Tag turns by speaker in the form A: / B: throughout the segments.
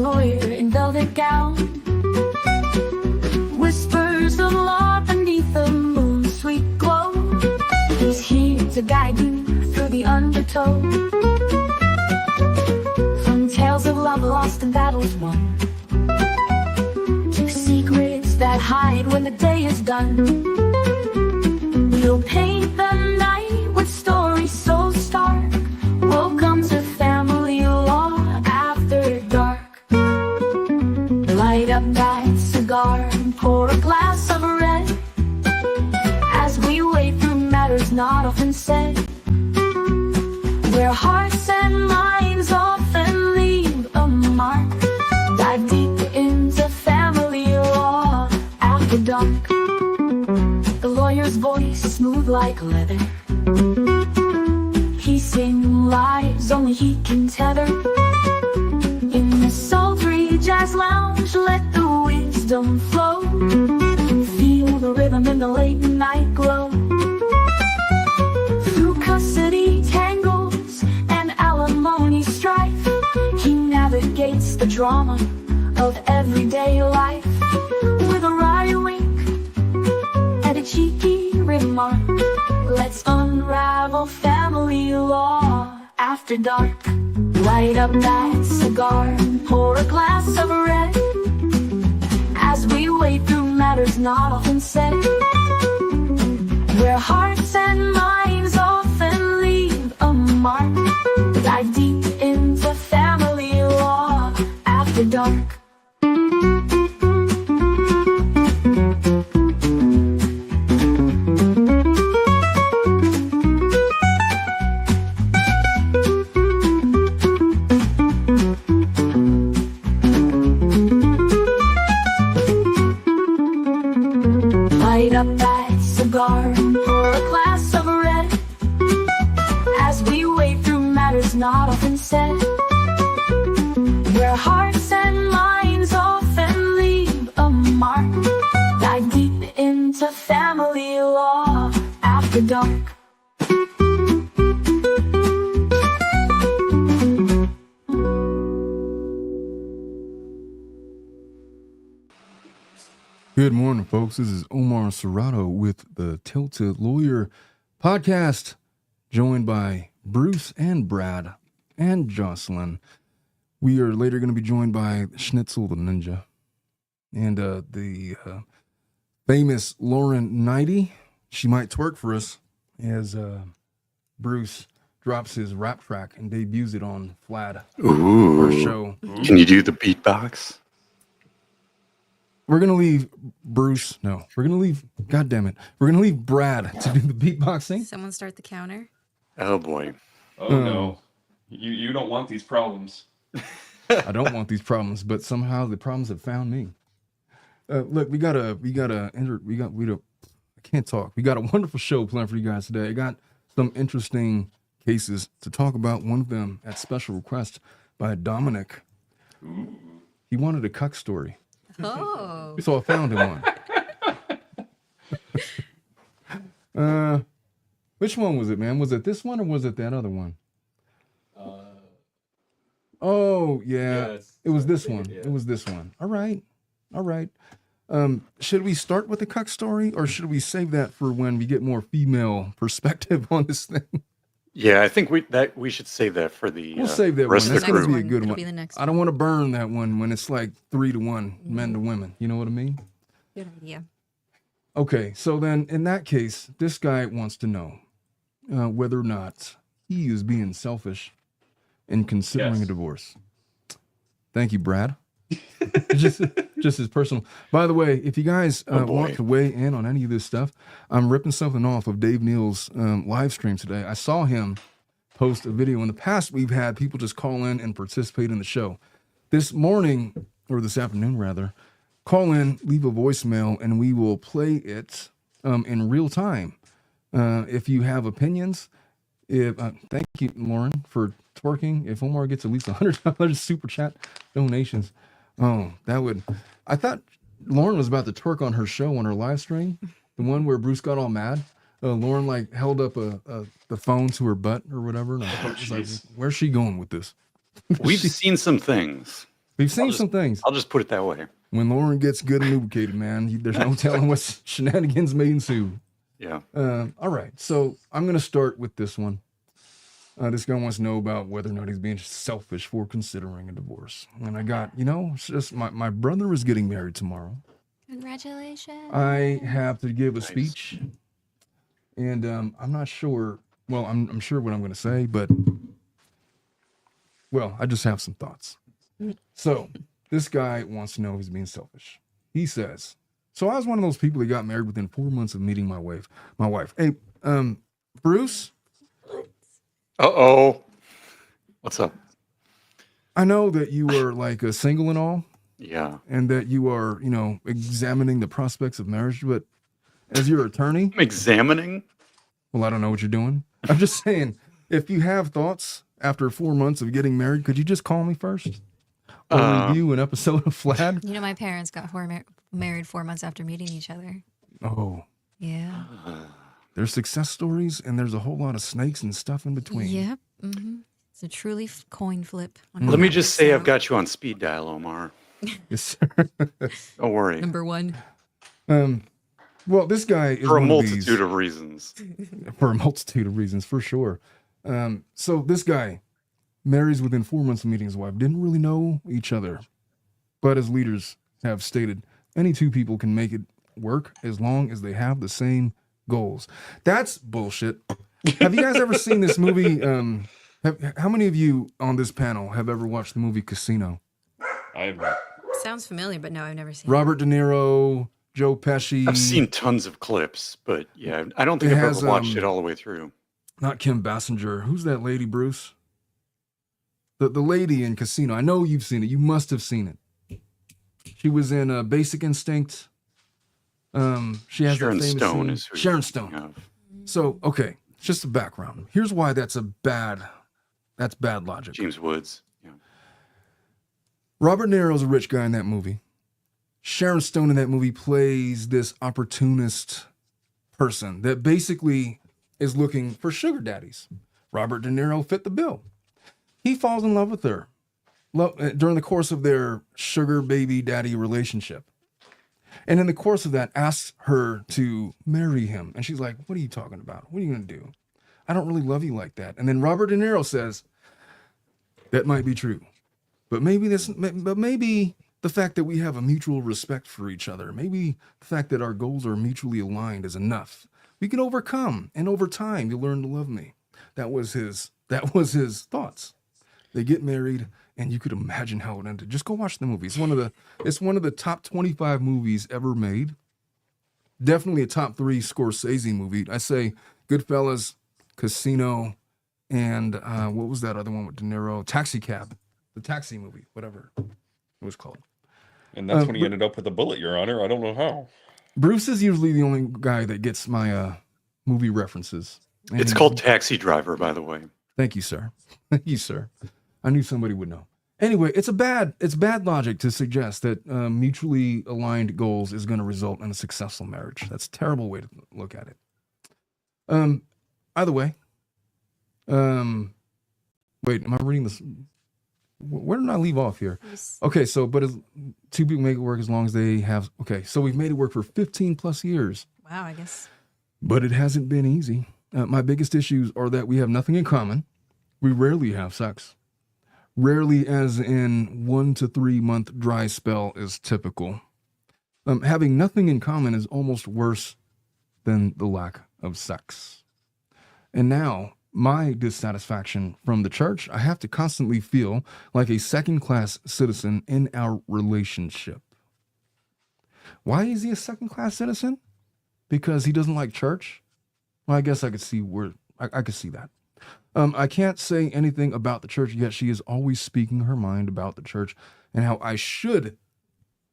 A: lawyer in velvet gown whispers the law beneath the moon's sweet glow. He's here to guide you through the undertow, from tales of love lost and battles won, to secrets that hide when the day is done. He'll paint the night with stories so stark. Welcome to family law after dark. Light up that cigar and pour a glass of red, as we wade through matters not often said, where hearts and minds often leave a mark. Dive deep into family law after dark. The lawyer's voice smooth like leather, he sings lives only he can tether. In the sultry jazz lounge, let the wisdom flow. Feel the rhythm in the late night glow. Through custody tangles and alimony strife, he navigates the drama of everyday life. With a wry wink and a cheeky remark, let's unravel family law after dark. Light up that cigar and pour a glass of red, as we wade through matters not often said, where hearts and minds often leave a mark. Dive deep into family law after dark. Light up that cigar and pour a glass of red, as we wade through matters not often said, where hearts and minds often leave a mark. Dive deep into family law after dark.
B: Good morning, folks. This is Omar Serrato with the Tilted Lawyer podcast, joined by Bruce and Brad and Jocelyn. We are later going to be joined by Schnitzel the Ninja and the famous Lauren Nighty. She might twerk for us as Bruce drops his rap track and debuts it on Flad.
C: Ooh.
B: Our show.
C: Can you do the beatbox?
B: We're going to leave Bruce. No, we're going to leave. God damn it. We're going to leave Brad to do the beatboxing.
D: Someone start the counter.
C: Oh, boy.
E: Oh, no. You don't want these problems.
B: I don't want these problems, but somehow the problems have found me. Look, we got a, I can't talk. We got a wonderful show planned for you guys today. I got some interesting cases to talk about. One of them at special request by Dominic.
E: Ooh.
B: He wanted a cuck story.
D: Oh.
B: So I found him one. Which one was it, man? Was it this one or was it that other one? Oh, yeah. It was this one.
E: Yeah.
B: It was this one. All right. Should we start with the cuck story or should we save that for when we get more female perspective on this thing?
C: Yeah, I think we should save that for the
B: We'll save that one.
C: rest
B: That's
C: of the
B: going to
C: crew.
B: be a good
D: It'll
B: one.
D: be the next
B: I don't want to burn that one when it's like 3-1 men to women. You know what I mean?
D: Good idea.
B: Okay, so then in that case, this guy wants to know whether or not he is being selfish in considering
E: Yes.
B: a divorce. Thank you, Brad. just as personal. By the way, if you guys want to weigh in on any of this stuff, I'm ripping something off of Dave Neal's live stream today. I saw him post a video. In the past, we've had people just call in and participate in the show. This morning, or this afternoon rather, call in, leave a voicemail, and we will play it in real time. If you have opinions, thank you, Lauren, for twerking. If Omar gets at least $100 super chat donations, that would. I thought Lauren was about to twerk on her show on her live stream, the one where Bruce got all mad. Lauren like held up the phone to her butt or whatever. And I was like, where's she going with this?
C: We've seen some things.
B: We've seen some things.
C: I'll just put it that way.
B: When Lauren gets good and lubricated, man, there's no telling what shenanigans may ensue.
C: Yeah.
B: All right, so I'm going to start with this one. This guy wants to know about whether or not he's being selfish for considering a divorce. And I got, it's just my brother is getting married tomorrow.
D: Congratulations.
B: I have to give a speech, and I'm not sure. Well, I'm sure what I'm going to say, but I just have some thoughts. So this guy wants to know if he's being selfish. He says, so I was one of those people that got married within 4 months of meeting my wife. Hey, Bruce.
C: Uh-oh. What's up?
B: I know that you are like a single and all.
C: Yeah.
B: And that you are, examining the prospects of marriage, but as your attorney.
C: I'm examining?
B: Well, I don't know what you're doing. I'm just saying, if you have thoughts after 4 months of getting married, could you just call me first? Or review an episode of Flad?
D: My parents got married 4 months after meeting each other.
B: Oh.
D: Yeah.
B: There's success stories, and there's a whole lot of snakes and stuff in between.
D: Yep. Mm-hmm. It's a truly coin flip.
C: Let me just say I've got you on speed dial, Omar.
B: Yes, sir.
C: Don't worry.
D: Number one.
B: Well, this guy is
C: for a
B: one
C: multitude of reasons.
B: For a multitude of reasons, for sure. So this guy marries within 4 months of meeting his wife. Didn't really know each other, but as leaders have stated, any two people can make it work as long as they have the same goals. That's bullshit. Have you guys ever seen this movie? How many of you on this panel have ever watched the movie Casino?
E: I have not.
D: Sounds familiar, but no, I've never seen
B: Robert De Niro, Joe Pesci.
C: I've seen tons of clips, but yeah, I don't think I've ever watched it all the way through.
B: Not Kim Basinger. Who's that lady, Bruce? The lady in Casino. I know you've seen it. You must have seen it. She was in Basic Instinct. She has
C: Sharon
B: that famous
C: Stone
B: scene.
C: is who
B: Sharon
C: you're
B: Stone.
C: thinking of.
B: So, okay, just the background. Here's why that's bad logic.
C: James Woods. Yeah.
B: Robert De Niro's a rich guy in that movie. Sharon Stone in that movie plays this opportunist person that basically is looking for sugar daddies. Robert De Niro fit the bill. He falls in love with her during the course of their sugar baby daddy relationship. And in the course of that, asks her to marry him. And she's like, what are you talking about? What are you going to do? I don't really love you like that. And then Robert De Niro says, that might be true. But maybe the fact that we have a mutual respect for each other, maybe the fact that our goals are mutually aligned is enough. We can overcome, and over time, you'll learn to love me. That was his thoughts. They get married, and you could imagine how it ended. Just go watch the movie. It's one of the top 25 movies ever made. Definitely a top 3 Scorsese movie. I say Goodfellas, Casino, and what was that other one with De Niro? Taxi Cab, the taxi movie, whatever it was called.
E: And that's when he ended up with a bullet, Your Honor. I don't know how. Bruce
B: is usually the only guy that gets my movie references. And
C: it's called Taxi Driver, by the way.
B: Thank you, sir. Thank you, sir. I knew somebody would know. Anyway, it's bad logic to suggest that mutually aligned goals is going to result in a successful marriage. That's a terrible way to look at it. Either way, wait, am I reading this? Where did I leave off here? Okay, so, but two people make it work as long as they have, okay, so we've made it work for 15 plus years.
D: Wow, I guess.
B: But it hasn't been easy. My biggest issues are that we have nothing in common. We rarely have sex. Rarely, as in 1 to 3 month dry spell is typical. Having nothing in common is almost worse than the lack of sex. And now, my dissatisfaction from the church, I have to constantly feel like a second-class citizen in our relationship. Why is he a second-class citizen? Because he doesn't like church? Well, I guess I could see where I could see that. I can't say anything about the church, yet she is always speaking her mind about the church and how I should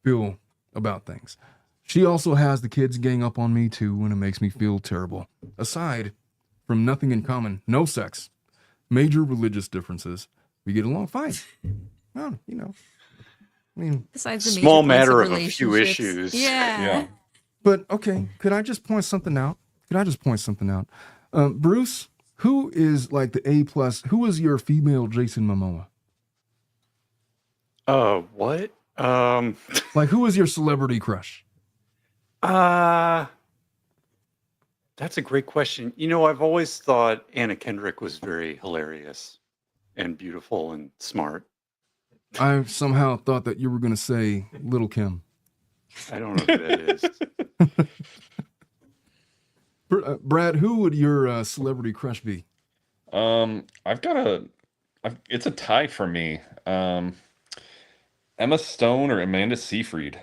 B: feel about things. She also has the kids gang up on me too, and it makes me feel terrible. Aside from nothing in common, no sex, major religious differences, we get along fine. Well, you know, I mean,
D: besides the
C: small
D: major
C: matter
D: of
C: a few issues.
D: Yeah.
B: But okay, could I just point something out? Bruce, who is like the A+, who is your female Jason Momoa?
C: What?
B: Like, who was your celebrity crush?
C: Uh, that's a great question. I've always thought Anna Kendrick was very hilarious and beautiful and smart.
B: I somehow thought that you were going to say Little Kim.
C: I don't know who that is.
B: Brad, who would your celebrity crush be?
E: It's a tie for me. Emma Stone or Amanda Seyfried.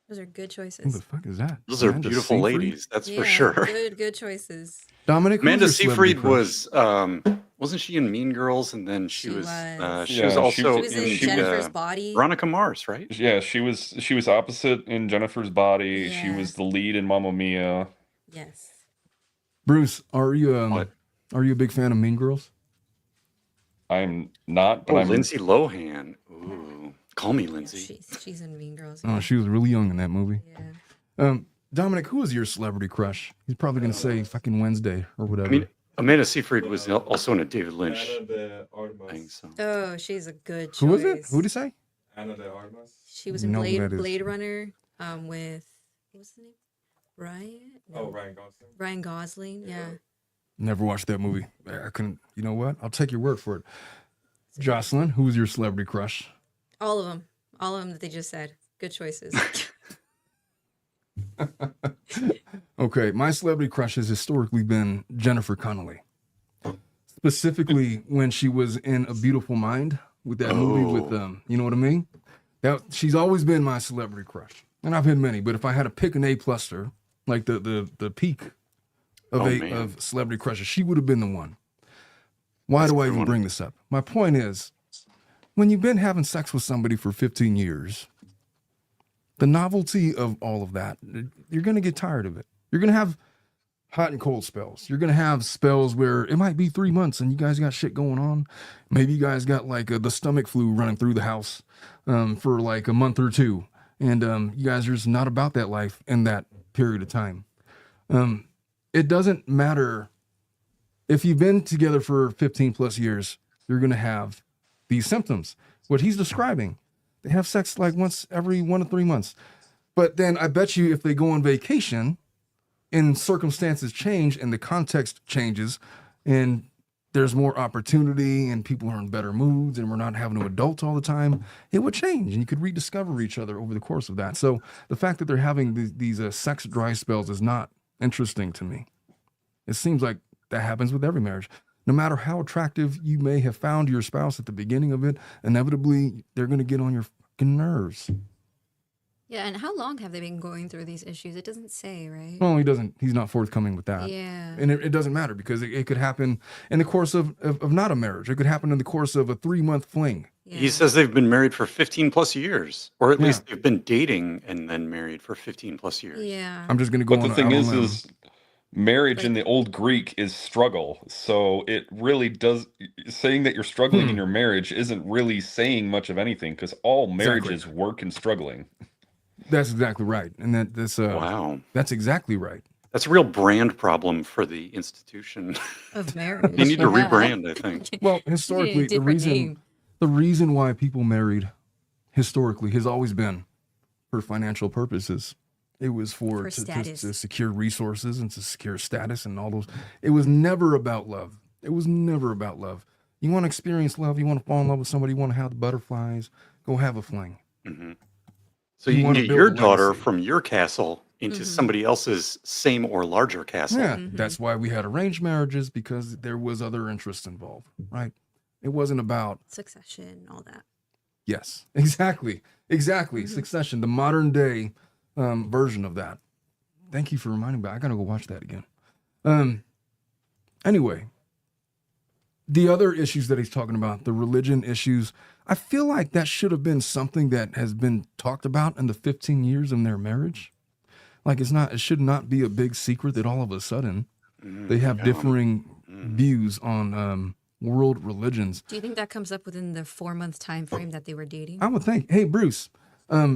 D: Those are good
B: Who the
D: choices.
B: fuck is that?
C: Those are
B: Amanda
C: beautiful
B: Seyfried?
C: ladies, that's for
D: Yeah,
C: sure.
D: good choices.
B: Dominic, who's
C: Amanda
B: your celebrity
C: Seyfried
B: crush?
C: wasn't she in Mean Girls? And then she
D: She
C: was
D: was.
C: she was
E: Yeah,
C: also
D: She was in
C: in
D: Jennifer's
C: the
D: Body.
C: Veronica Mars, right?
E: Yeah, she was opposite in Jennifer's Body. She
D: Yeah.
E: was the lead in Mamma Mia.
D: Yes.
B: Bruce, are you
C: What?
B: are you a big fan of Mean Girls?
E: I'm not, but
C: Oh,
E: I'm
C: Lindsay Lohan. Ooh, call me Lindsay.
D: She's in Mean Girls.
B: Oh,
D: Yeah.
B: she was really young in that movie.
D: Yeah.
B: Dominic, who was your celebrity crush? He's probably going to say fucking Wednesday or whatever.
C: I mean, Amanda Seyfried was also in a David Lynch
F: Anna de Armas.
C: thing. So
D: Oh, she's a good choice.
B: Who was it? Who did he say?
F: Anna de Armas.
D: She was in
B: Know who that is.
D: Blade Runner. With what's the name? Ryan. No.
F: Oh, Ryan Gosling.
D: Ryan Gosling. Yeah.
B: Never watched that movie. I couldn't. You know what? I'll take your word for it. Jocelyn, who was your celebrity crush?
D: All of them. All of them that they just said. Good choices.
B: Okay, my celebrity crush has historically been Jennifer Connelly. Specifically when she was in A Beautiful Mind with that movie with you know what I mean? She's always been my celebrity crush. And I've had many, but if I had to pick an A-pluster, like the peak of of celebrity crushes, she would have been the one. Why do I even bring this up? My point is, when you've been having sex with somebody for 15 years, the novelty of all of that, you're going to get tired of it. You're going to have hot and cold spells. You're going to have spells where it might be 3 months and you guys got shit going on. Maybe you guys got like the stomach flu running through the house for like a month or two. And you guys are just not about that life in that period of time. It doesn't matter. If you've been together for 15 plus years, you're going to have these symptoms. What he's describing, they have sex like once every 1 to 3 months. But then I bet you if they go on vacation and circumstances change and the context changes and there's more opportunity and people are in better moods and we're not having to adult all the time, it would change and you could rediscover each other over the course of that. So the fact that they're having these sex dry spells is not interesting to me. It seems like that happens with every marriage. No matter how attractive you may have found your spouse at the beginning of it, inevitably they're going to get on your fucking nerves.
D: Yeah, and how long have they been going through these issues? It doesn't say, right?
B: Well, he's not forthcoming with that.
D: Yeah.
B: And it doesn't matter because it could happen in the course of not a marriage. It could happen in the course of a 3-month fling.
D: Yeah.
C: he says they've been married for 15 plus years, or at least they've been dating and then married for 15 plus years.
D: Yeah.
B: I'm just going to go
E: But
B: on
E: the thing
B: out on a limb.
E: is marriage in the old Greek is struggle. So it really does, saying that you're struggling in your marriage isn't really saying much of anything because all marriages work in struggling.
B: That's exactly right. And that's
C: Wow.
B: that's exactly right.
C: That's a real brand problem for the institution.
D: Of marriage.
C: You need to
D: yeah.
C: rebrand, I think.
B: Well, historically, the
D: Different name.
B: reason why people married historically has always been for financial purposes. It was
D: For
B: to
D: status.
B: secure resources and to secure status and all those. It was never about love. It was never about love. You want to experience love. You want to fall in love with somebody. You want to have the butterflies. Go have a fling.
C: Hmm. So
B: You
C: you can
B: wanna
C: get
B: build
C: your
B: a
C: daughter
B: legacy.
C: from your castle into somebody else's same or larger castle.
B: Yeah, that's why we had arranged marriages because there was other interests involved, right? It wasn't about
D: Succession, all that.
B: yes, exactly. Succession, the modern day version of that. Thank you for reminding me. I gotta go watch that again. Anyway, the other issues that he's talking about, the religion issues, I feel like that should have been something that has been talked about in the 15 years of their marriage. Like it should not be a big secret that all of a sudden they have differing views on world religions.
D: Do you think that comes up within the 4-month time frame that they were dating?
B: I would think, hey, Bruce,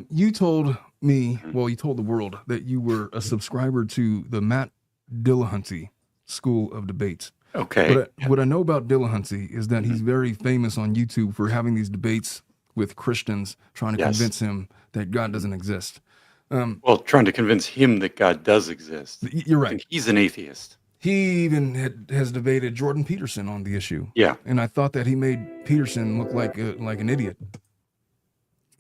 B: you told me, well, you told the world that you were a subscriber to the Matt Dillahunty School of Debates.
C: Okay.
B: What I know about Dillahunty is that he's very famous on YouTube for having these debates with Christians trying to
C: Yes.
B: convince him that God doesn't exist.
C: Well, trying to convince him that God does exist.
B: You're
C: I
B: right.
C: think he's an atheist.
B: He even has debated Jordan Peterson on the issue.
C: Yeah.
B: And I thought that he made Peterson look like an idiot.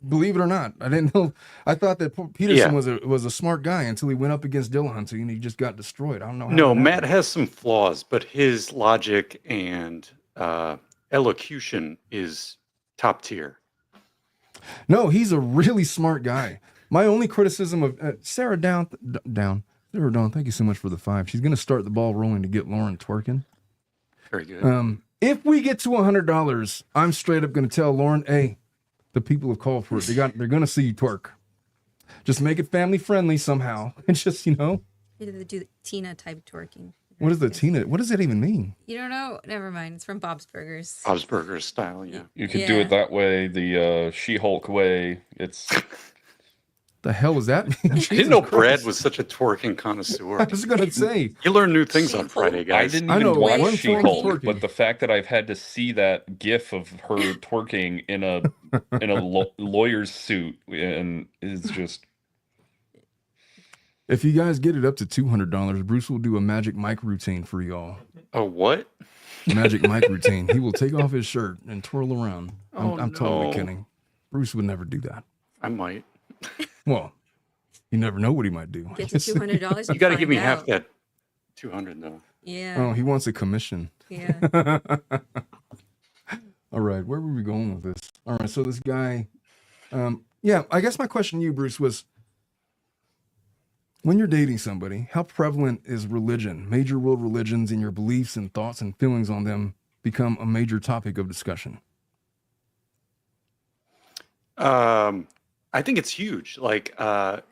B: Believe it or not, I didn't know. I thought that Peterson was a smart guy until he went up against Dillahunty and he just got destroyed. I don't know how.
C: No,
B: that
C: Matt
B: happened.
C: has some flaws, but his logic and elocution is top tier.
B: No, he's a really smart guy. My only criticism of Sarah Down, Sarah Dawn, thank you so much for the 5. She's going to start the ball rolling to get Lauren twerking.
C: Very good.
B: If we get to $100, I'm straight up going to tell Lauren, hey, the people have called for it. They're going to see you twerk. Just make it family friendly somehow. It's just,
D: You do the Tina type twerking.
B: what is the Tina? What does that even mean?
D: You don't know? Never mind. It's from Bob's Burgers.
C: Bob's Burgers style, yeah.
E: You could do
D: Yeah.
E: it that way, the She-Hulk way. It's
B: The hell does that mean?
C: I didn't know Brad was such a twerking connoisseur.
B: I was going to say.
C: You learn new things on
D: She-Hulk?
C: Friday,
E: I
C: guys.
E: didn't
B: I
E: even
B: know
E: watch
B: one form of
E: She-Hulk,
B: twerking.
E: but the fact that I've had to see that GIF of her twerking in a lawyer's suit and is just
B: If you guys get it up to $200, Bruce will do a magic mic routine for y'all.
C: Oh, what?
B: Magic mic routine. He will take off his shirt and twirl around. I'm totally
C: no.
B: kidding. Bruce would never do that.
C: I might.
B: Well, you never know what he might do.
D: Get to $200.
C: You got to give me half that 200 though.
D: Yeah.
B: Oh, he wants a commission.
D: Yeah.
B: All right, where were we going with this? All right, so this guy, yeah, I guess my question to you, Bruce, was when you're dating somebody, how prevalent is religion, major world religions, and your beliefs and thoughts and feelings on them become a major topic of discussion?
C: I think it's huge. Like,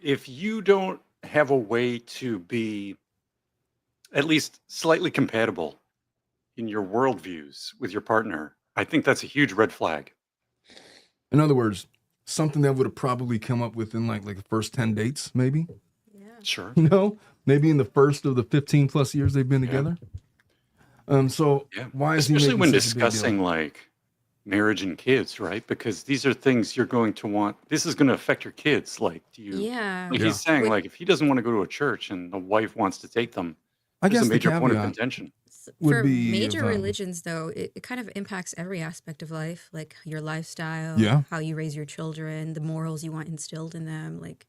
C: if you don't have a way to be at least slightly compatible in your worldviews with your partner, I think that's a huge red flag.
B: In other words, something that would have probably come up within like the first 10 dates, maybe,
D: Yeah.
C: Sure.
B: maybe in the first of the 15 plus years they've been together. So
C: Yeah.
B: why is he
C: Especially
B: making
C: when
B: such a big deal?
C: discussing like marriage and kids, right? Because these are things you're going to want. This is going to affect your kids. Like, do you?
D: Yeah.
C: Like
B: Yeah.
C: he's saying,
D: With-
C: like if he doesn't want to go to a church and the wife wants to take them,
B: I
C: there's
B: guess
C: a
B: the
C: major point of
B: caveat
C: contention.
B: would
D: For
B: be
D: major
B: if,
D: religions, though, it kind of impacts every aspect of life, like your lifestyle,
B: Yeah.
D: how you raise your children, the morals you want instilled in them. Like,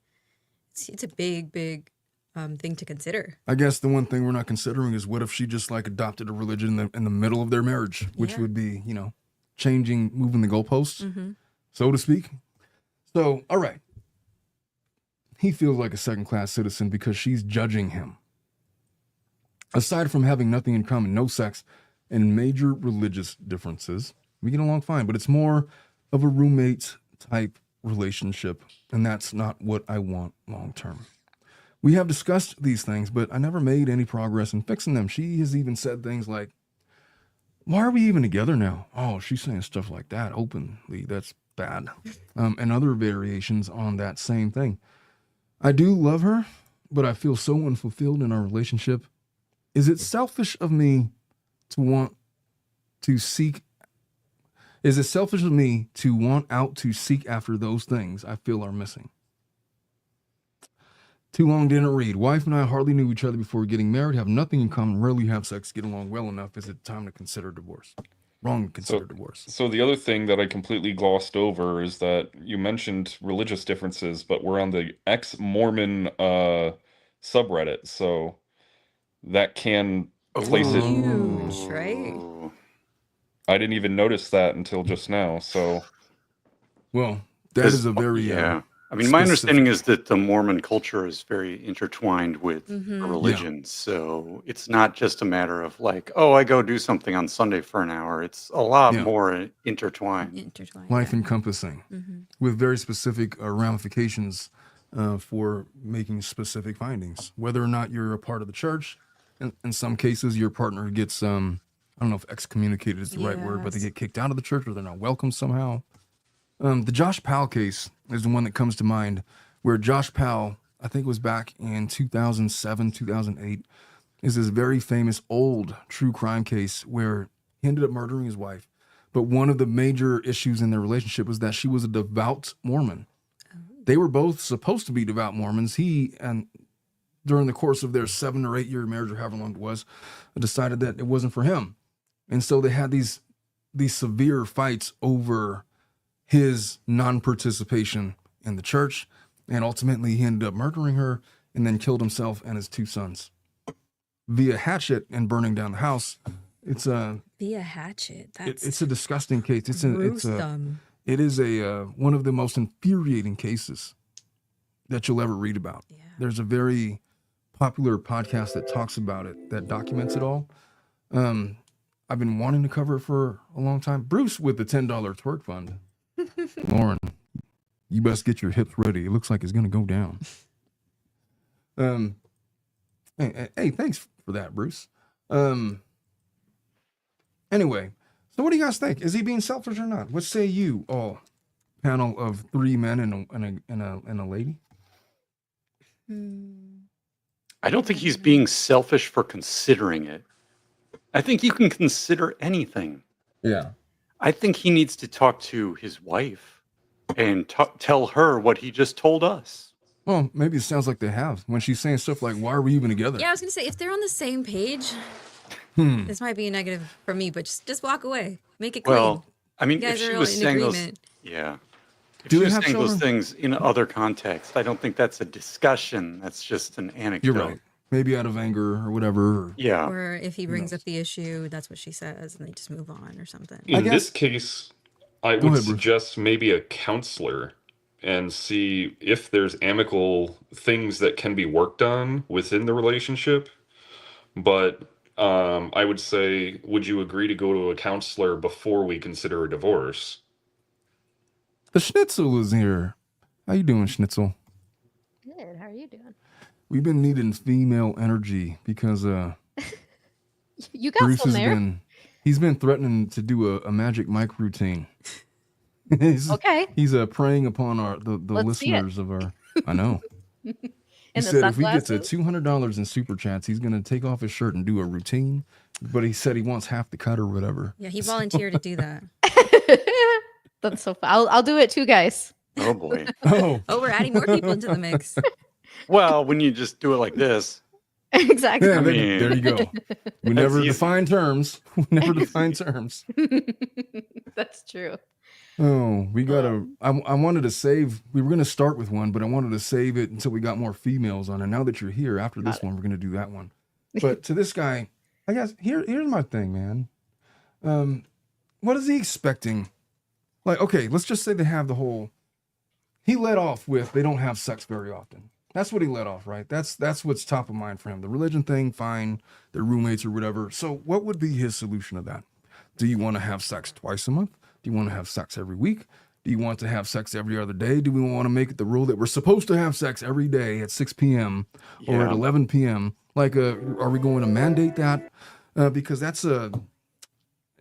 D: it's a big thing to consider.
B: I guess the one thing we're not considering is what if she just like adopted a religion in the middle of their marriage, which
D: Yeah.
B: would be, moving the goalposts,
D: Mm-hmm.
B: so to speak. So, all right. He feels like a second-class citizen because she's judging him. Aside from having nothing in common, no sex, and major religious differences, we get along fine, but it's more of a roommate type relationship, and that's not what I want long term. We have discussed these things, but I never made any progress in fixing them. She has even said things like, why are we even together now? Oh, she's saying stuff like that openly. That's bad. And other variations on that same thing. I do love her, but I feel so unfulfilled in our relationship. Is it selfish of me to want to seek? Is it selfish of me to want out to seek after those things I feel are missing? Too long didn't read. Wife and I hardly knew each other before getting married, have nothing in common, rarely have sex, get along well enough. Is it time to consider divorce? Wrong to consider divorce.
E: So the other thing that I completely glossed over is that you mentioned religious differences, but we're on the ex-Mormon subreddit, so that can place it.
D: Huge, right?
C: Ooh.
E: I didn't even notice that until just now. So
B: Well, that
C: Because-
B: is a very
C: yeah. I mean, my
B: specific-
C: understanding is that the Mormon culture is very intertwined with
D: Mhm.
C: the religion. So it's not just a matter of like, oh, I go do something on Sunday for an hour. It's a lot
B: Yeah.
C: more intertwined.
D: Intertwined.
B: life encompassing
D: Mm-hmm.
B: with very specific ramifications for making specific findings. Whether or not you're a part of the church, in some cases, your partner gets, I don't know if excommunicated is the right word, but they
D: Yes.
B: get kicked out of the church or they're not welcome somehow. The Josh Powell case is the one that comes to mind, where Josh Powell, I think it was back in 2007, 2008, is this very famous old true crime case where he ended up murdering his wife, But one of the major issues in their relationship was that she was a devout Mormon. They were both supposed to be devout Mormons. He, and during the course of their 7 or 8 year marriage, or however long it was, decided that it wasn't for him. And so they had these severe fights over his non-participation in the church. And ultimately he ended up murdering her and then killed himself and his 2 sons via hatchet and burning down the house. It's
D: via hatchet.
B: It's a disgusting case.
D: Gruesome.
B: It is one of the most infuriating cases that you'll ever read about.
D: Yeah.
B: There's a very popular podcast that talks about it, that documents it all. I've been wanting to cover it for a long time. Bruce with the $10 twerk fund. Lauren, you best get your hips ready. It looks like it's going to go down. Hey, thanks for that, Bruce. Anyway, so what do you guys think? Is he being selfish or not? What say you, all panel of 3 men and a lady?
C: I don't think he's being selfish for considering it. I think you can consider anything.
B: Yeah.
C: I think he needs to talk to his wife and tell her what he just told us.
B: Well, maybe it sounds like they have. When she's saying stuff like, why are we even together?
D: Yeah, I was going to say, if they're on the same page, this might be a negative for me, but just walk away. Make it clean.
C: Well, I mean,
D: You
C: if
D: guys
C: she
D: are
C: was
D: in
C: saying those,
D: agreement.
C: yeah. If
B: Do
C: she
B: we
C: was
B: have
C: saying those
B: children?
C: things in other contexts, I don't think that's a discussion. That's just an anecdote.
B: You're right. Maybe out of anger or whatever.
C: Yeah.
D: Or if he brings up the issue, that's what she says, and they just move on or something.
E: In
B: guess-
E: this case, I
B: Go
E: would
B: ahead, Bruce.
E: suggest maybe a counselor and see if there's amicable things that can be worked on within the relationship. But I would say, would you agree to go to a counselor before we consider a divorce?
B: The Schnitzel is here. How you doing, Schnitzel?
G: Good. How are you doing?
B: We've been needing female energy because
G: You got
B: Bruce
G: some
B: has
G: there.
B: he's been threatening to do a magic mic routine. he's
G: Okay.
B: he's preying upon the
G: Let's see it.
B: listeners of our. I know. He
G: In the
B: said if we get to
G: sunglasses?
B: $200 in super chats, he's gonna take off his shirt and do a routine. But he said he wants half the cut or whatever.
D: Yeah, he volunteered to do that.
G: That's so fun. I'll do it too, guys.
C: Oh boy.
B: Oh,
D: Oh, we're adding more people into the mix.
C: Well, when you just do it like this,
G: Exactly.
B: yeah,
C: I
B: there,
C: mean,
B: there you go. We never
C: easy.
B: define terms. We never define terms.
G: That's true.
B: Oh, we gotta. I wanted to save. We were gonna start with one, but I wanted to save it until we got more females on. And now that you're here, after this one, we're gonna do that one. But to this guy, I guess here's my thing, man. What is he expecting? Like, okay, let's just say they have the whole. He led off with they don't have sex very often. That's what he led off, right? That's what's top of mind for him. The religion thing, fine. They're roommates or whatever. So what would be his solution to that? Do you want to have sex twice a month? Do you want to have sex every week? Do you want to have sex every other day? Do we want to make it the rule that we're supposed to have sex every day at 6 p.m. or at
C: Yeah.
B: 11 p.m.? Like, are we going to mandate that? Because that's a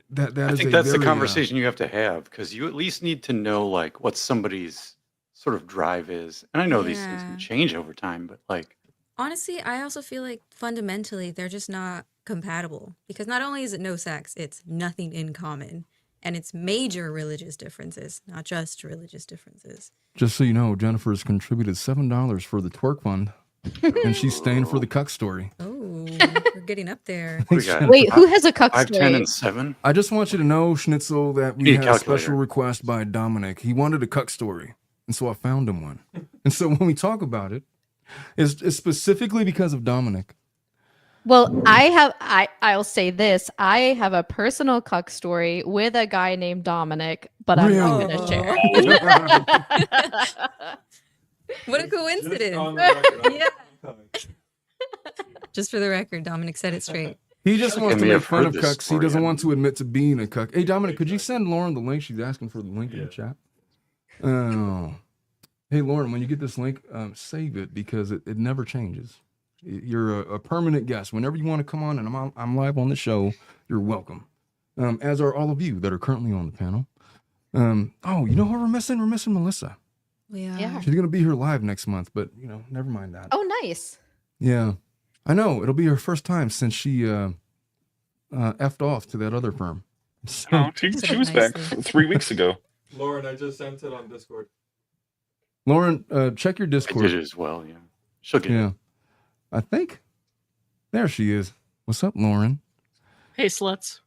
B: that
C: I
B: is
C: think
B: a
C: that's the
B: very,
C: conversation you have to have, because you at least need to know like what somebody's sort of drive is. And I know these things
D: Yeah.
C: can change over time, but like,
D: Honestly, I also feel like fundamentally they're just not compatible because not only is it no sex, it's nothing in common. And it's major religious differences, not just religious differences.
B: Just so you know, Jennifer's contributed $7 for the twerk fund, and she's staying for the cuck story.
D: Oh, we're getting up there.
C: what do we got?
G: Wait, who has a cuck
C: 5, 10,
G: story?
C: and 7?
B: I just want you to know, Schnitzel, that we
C: Need a
B: had a special
C: calculator.
B: request by Dominic. He wanted a cuck story, and so I found him one. And so when we talk about it, it's specifically because of Dominic.
G: Well, I'll say this. I have a personal cuck story with a guy named Dominic, but I'm not
B: Really?
G: going to share.
D: What a
F: Just
D: coincidence.
F: on the record.
D: Yeah. Just for the record, Dominic said it straight.
B: He just wants
C: I
B: to
C: may
B: make
C: have
B: fun
C: heard
B: of
C: this
B: cucks. He
C: story.
B: doesn't want to admit to being a cuck. Hey, Dominic, could you send Lauren the link? She's asking for the link in the chat. Oh. Hey, Lauren, when you get this link, save it because it never changes. You're a permanent guest. Whenever you want to come on and I'm live on the show, you're welcome. As are all of you that are currently on the panel. Oh, you know who we're missing? We're missing Melissa.
G: Yeah.
B: She's going to be here live next month, but, never mind that.
G: Oh, nice.
B: Yeah. I know. It'll be her first time since she effed off to that other firm. So,
E: Oh, she
D: Set up
E: was back
D: nicely.
E: 3 weeks ago.
F: Lauren, I just sent it on Discord.
B: Lauren, check your
C: I
B: Discord.
C: did it as well. Yeah, she'll get
B: Yeah,
C: it.
B: I think there she is. What's up, Lauren?
H: Hey, sluts.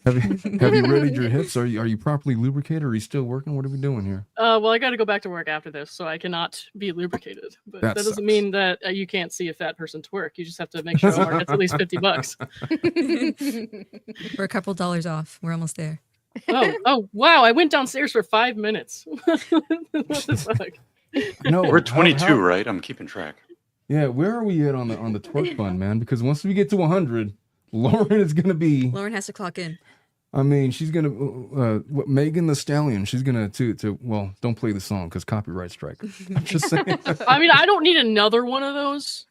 B: Have you readied your hips? Are you properly lubricated? Or are you still working? What are we doing here?
H: Well, I got to go back to work after this, so I cannot be lubricated. But
B: That
H: that doesn't
B: sucks.
H: mean that you can't see a fat person twerk. You just have to make sure Omar gets at least $50.
D: We're a couple dollars off. We're almost there.
H: Oh, wow! I went downstairs for 5 minutes. What the fuck?
B: No,
C: We're 22,
B: how-
C: right? I'm keeping track.
B: Yeah, where are we at on the twerk fund, man? Because once we get to 100, Lauren is gonna be.
D: Lauren has to clock in.
B: I mean, she's gonna Megan the Stallion. She's gonna to well, don't play the song because copyright strike. I'm just saying.
H: I mean, I don't need another one of those.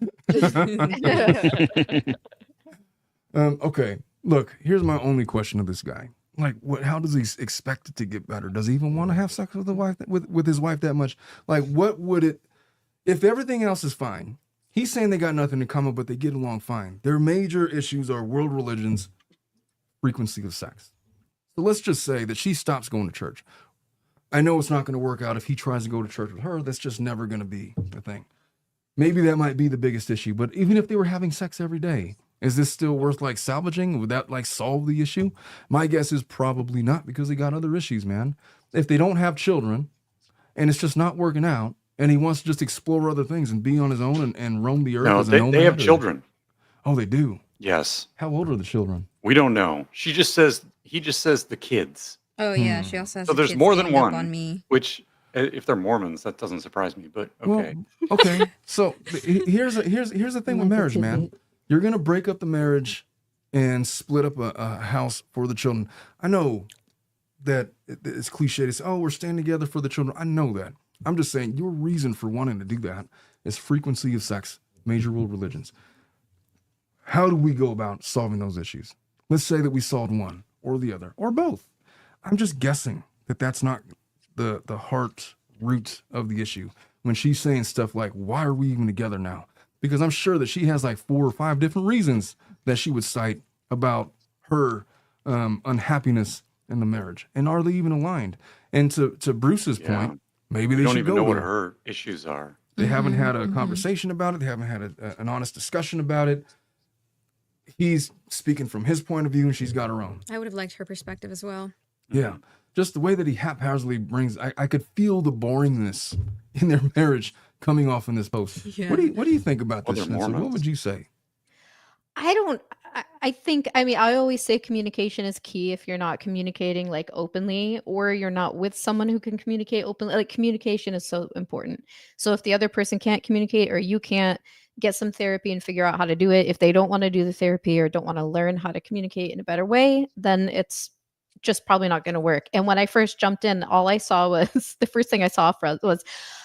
B: Okay, look. Here's my only question to this guy. Like, what? How does he expect it to get better? Does he even want to have sex with the wife with his wife that much? Like, what would it? If everything else is fine, he's saying they got nothing in common, but they get along fine. Their major issues are world religions, frequency of sex. So let's just say that she stops going to church. I know it's not going to work out if he tries to go to church with her. That's just never going to be the thing. Maybe that might be the biggest issue. But even if they were having sex every day, is this still worth like salvaging? Would that like solve the issue? My guess is probably not, because they got other issues, man. If they don't have children and it's just not working out, and he wants to just explore other things and be on his own and roam the earth.
C: No,
B: as a
C: they
B: nomad,
C: have
B: or-
C: children.
B: Oh, they do.
C: Yes.
B: How old are the children?
C: We don't know. He just says the kids,
D: Oh yeah, she also has.
C: So
D: the
C: there's
D: kids
C: more than
D: ganged up
C: one.
D: on me.
C: which if they're Mormons, that doesn't surprise me, but okay.
B: Well, okay. So here's the thing with marriage, man. You're gonna break up the marriage and split up a house for the children. I know that it's cliche to say, "Oh, we're staying together for the children." I know that. I'm just saying your reason for wanting to do that is frequency of sex, major world religions. How do we go about solving those issues? Let's say that we solved one or the other or both. I'm just guessing that that's not the heart root of the issue when she's saying stuff like, "Why are we even together now?" Because I'm sure that she has like 4 or 5 different reasons that she would cite about her unhappiness in the marriage. And are they even aligned? And to Bruce's
C: Yeah.
B: point, maybe
C: We
B: they
C: don't
B: should
C: even
B: go
C: know what
B: there.
C: her issues are.
B: They haven't had a conversation about it. They haven't had an honest discussion about it. He's speaking from his point of view, and she's got her own.
D: I would have liked her perspective as well.
B: Yeah. Just the way that he haphazardly brings, I could feel the boringness in their marriage coming off in this post.
D: Yeah.
B: What do you think about
C: Well,
B: this,
C: they're
B: Schnitzel? What
C: Mormons.
B: would you say?
G: I think, I mean, I always say communication is key. If you're not communicating like openly, or you're not with someone who can communicate openly, like communication is so important. So if the other person can't communicate, or you can't get some therapy and figure out how to do it, if they don't want to do the therapy or don't want to learn how to communicate in a better way, then it's just probably not going to work. And when I first jumped in, all I saw was the first thing I saw was,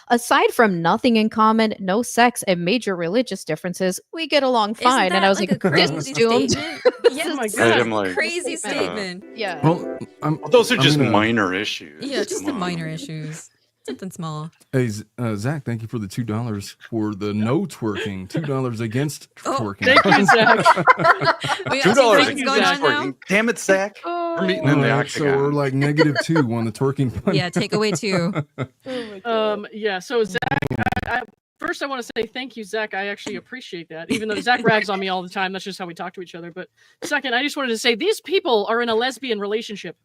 G: aside from nothing in common, no sex, and major religious differences, we get along
D: Isn't
G: fine. And
D: that
G: I was
D: like
G: like,
D: a
G: this
D: crazy
G: is doomed.
D: statement? Yeah,
H: Oh my
D: it's
H: God.
C: I'm like,
D: crazy
G: Statement.
D: statement.
G: Yeah.
B: Well,
C: well, those are
B: I'm
C: just
B: gonna-
C: minor issues.
D: Yeah, just the
C: Come on.
D: minor issues. Something small.
B: Hey, Zach, thank you for the $2 for the no twerking. $2 against
D: Oh,
B: twerking.
H: Thank you, Zach.
D: We got
C: $2
D: two
H: Thank
D: things
H: you,
D: going
H: Zach.
D: on now.
C: Twerking. Damn it, Zach. We're meeting in the
B: All right, so we're
C: octagon.
B: like -2 on the twerking fund.
D: Yeah, take away 2.
H: Yeah. So Zach, first I want to say thank you, Zach. I actually appreciate that. Even though Zach rags on me all the time, that's just how we talk to each other. But second, I just wanted to say these people are in a lesbian relationship.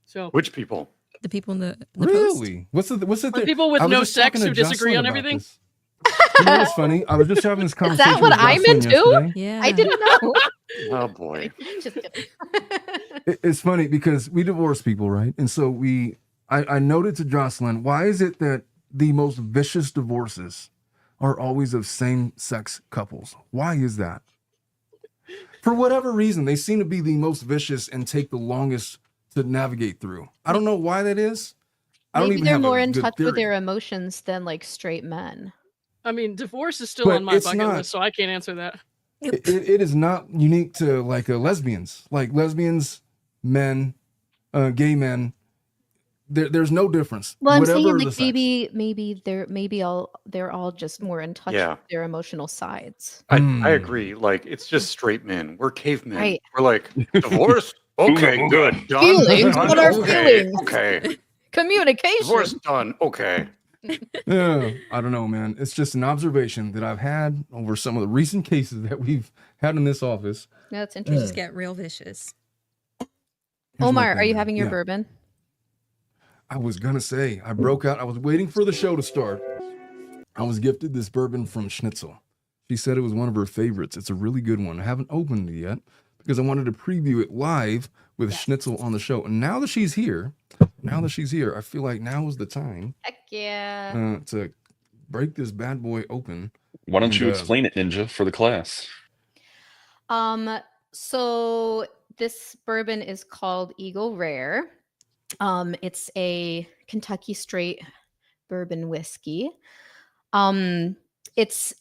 H: So
C: Which people?
D: The people in the post.
B: Really? What's the
H: the people with
B: I was
H: no
B: just talking
H: sex
B: to
H: who disagree
B: Jocelyn
H: on
B: about
H: everything.
B: this. You know what's funny? I was just having this conversation.
G: what
B: with
G: I'm
B: Jocelyn
G: into?
B: yesterday.
D: Yeah.
G: I didn't know.
C: Oh boy.
G: Just kidding.
B: It's funny because we divorce people, right? And so I noted to Jocelyn, why is it that the most vicious divorces are always of same-sex couples? Why is that? For whatever reason, they seem to be the most vicious and take the longest to navigate through. I don't know why that is. I don't
G: Maybe
B: even
G: they're
B: have
G: more
B: a
G: in
B: good
G: touch with
B: theory.
G: their emotions than like straight men.
H: I mean, divorce is still
B: But
H: on my
B: it's
H: bucket
B: not-
H: list, so I can't answer that.
B: It is not unique to like lesbians. Like lesbians, men, gay men. There's no difference.
G: Well, I'm
B: Whatever
G: saying
B: the
G: like
B: sex.
G: they're all just more in touch
C: Yeah.
G: with their emotional sides.
C: I agree. Like, it's just straight men. We're cavemen.
G: Right.
C: We're like, divorce? Okay, good. Done.
G: Feelings?
C: Done.
G: What are
C: Okay,
G: feelings?
C: okay.
G: Communication.
C: Divorce done. Okay.
B: Yeah, I don't know, man. It's just an observation that I've had over some of the recent cases that we've had in this office.
G: That's
D: You
G: interesting.
D: just get real vicious.
B: Here's my
G: Omar,
B: thing,
G: are you
B: man.
G: having your
B: Yeah.
G: bourbon?
B: I was gonna say I broke out. I was waiting for the show to start. I was gifted this bourbon from Schnitzel. She said it was one of her favorites. It's a really good one. I haven't opened it yet because I wanted to preview it live with Schnitzel on the show. And now that she's here, I feel like now is the time
G: Heck yeah.
B: to break this bad boy open.
E: Why don't you
B: And,
E: explain it, Ninja, for the class?
G: So this bourbon is called Eagle Rare. It's a Kentucky straight bourbon whiskey. It's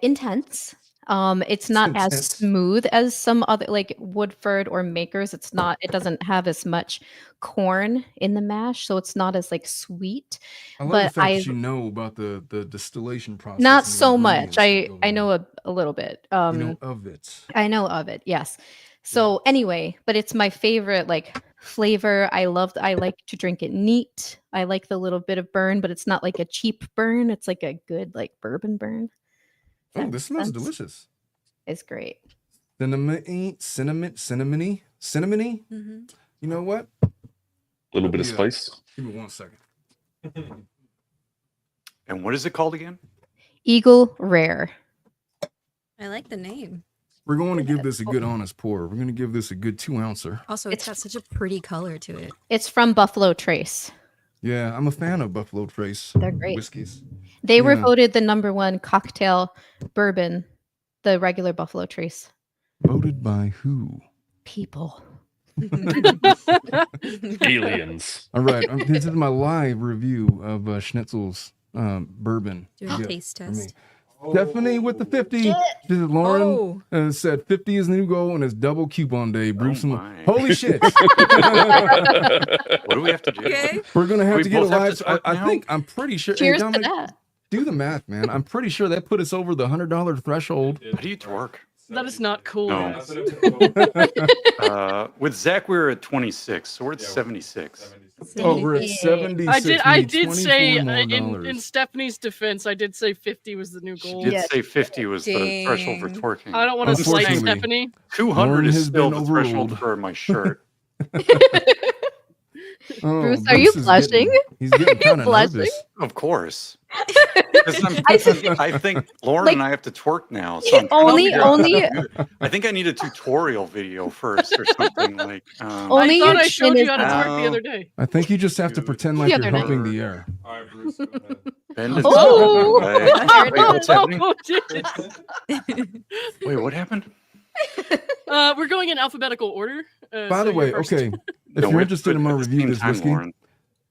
G: intense. It's not as
B: intense.
G: smooth as some other like Woodford or Makers. It doesn't have as much corn in the mash, so it's not as like sweet.
B: I love
G: But
B: the fact
G: I-
B: that you know about the distillation process.
G: Not
B: and the
G: so much.
B: ingredients that go
G: I
B: in
G: know
B: it.
G: a little bit.
B: You know of it.
G: I know of it, yes. So anyway, but it's my favorite like flavor. I like to drink it neat. I like the little bit of burn, but it's not like a cheap burn. It's like a good like bourbon burn.
B: Oh,
G: That
B: this smells
G: makes sense?
B: delicious.
G: It's great.
B: Cinnamony.
D: Mm-hmm.
B: You know what?
E: A little bit of
B: Yeah.
E: spice.
B: Give me 1 second.
C: And what is it called again?
G: Eagle Rare.
D: I like the name.
B: We're going to give this a good honest pour. We're going to give this a good 2-ouncer.
D: Also, it's got such a pretty color to it.
G: It's from Buffalo Trace.
B: Yeah, I'm a fan of Buffalo Trace
G: They're great.
B: whiskeys.
G: They were
B: Yeah.
G: voted the #1 cocktail bourbon, the regular Buffalo Trace.
B: Voted by who?
G: People.
E: Aliens.
B: All right, this is my live review of Schnitzel's bourbon.
D: Do a
B: Yeah,
D: taste
B: for me.
D: test.
B: Stephanie with the 50. This is Lauren
D: Oh.
B: said 50 is the new goal and it's double coupon day. Bruce,
C: my.
B: holy shit.
C: What do we have to do?
D: Okay.
B: We're going to have
C: We
B: to get a
C: both have
B: live.
C: to twerk now?
B: I'm pretty sure.
G: Cheers to
B: Dominic,
G: that.
B: do the math, man. I'm pretty sure that put us over the $100 threshold.
C: How do you twerk?
H: That is not cool.
C: No. With Zach, we were at 26, so we're at 76.
B: Oh, we're at
G: Yeah.
B: 76.
H: I
B: We need
H: did say
B: $24 more
H: in
B: dollars.
H: Stephanie's defense, I did say 50 was the new
C: She
H: goal.
C: did
G: Yes.
C: say 50 was the threshold for
D: Dang.
C: twerking.
H: I don't want to slight
B: Unfortunately.
H: Stephanie.
C: 200
B: Lauren
C: is
B: has
C: still
B: been
C: the threshold
B: overruled.
C: for my shirt.
B: Oh,
G: Bruce, are you
B: is
G: blushing?
B: he's getting kind of
G: Blushing?
B: nervous.
C: Of course. 'Cause I think Lauren
G: Like-
C: and I have to twerk now. So I'm trying to
G: Only-
C: figure out how to
G: only-
C: do it. I think I need a tutorial video first or something like.
G: Only
H: I thought
G: your
H: I showed
G: chin
H: you
G: is
H: how to
G: out.
H: twerk the other day.
B: I think you just have to pretend like
G: The
B: you're
G: other
B: humping
C: night.
B: the air.
F: All right, Bruce, go ahead.
C: Ben is
G: Oh!
C: Wait, what's happening?
H: Oh, jeez.
C: Wait, what happened?
H: We're going in alphabetical order.
B: By
H: so
B: the
H: you're
B: way,
H: first.
B: okay, if
C: No,
B: you're
C: we're
B: interested in my
C: at the
B: review of
C: same
B: this
C: time,
B: whiskey,
C: Lauren.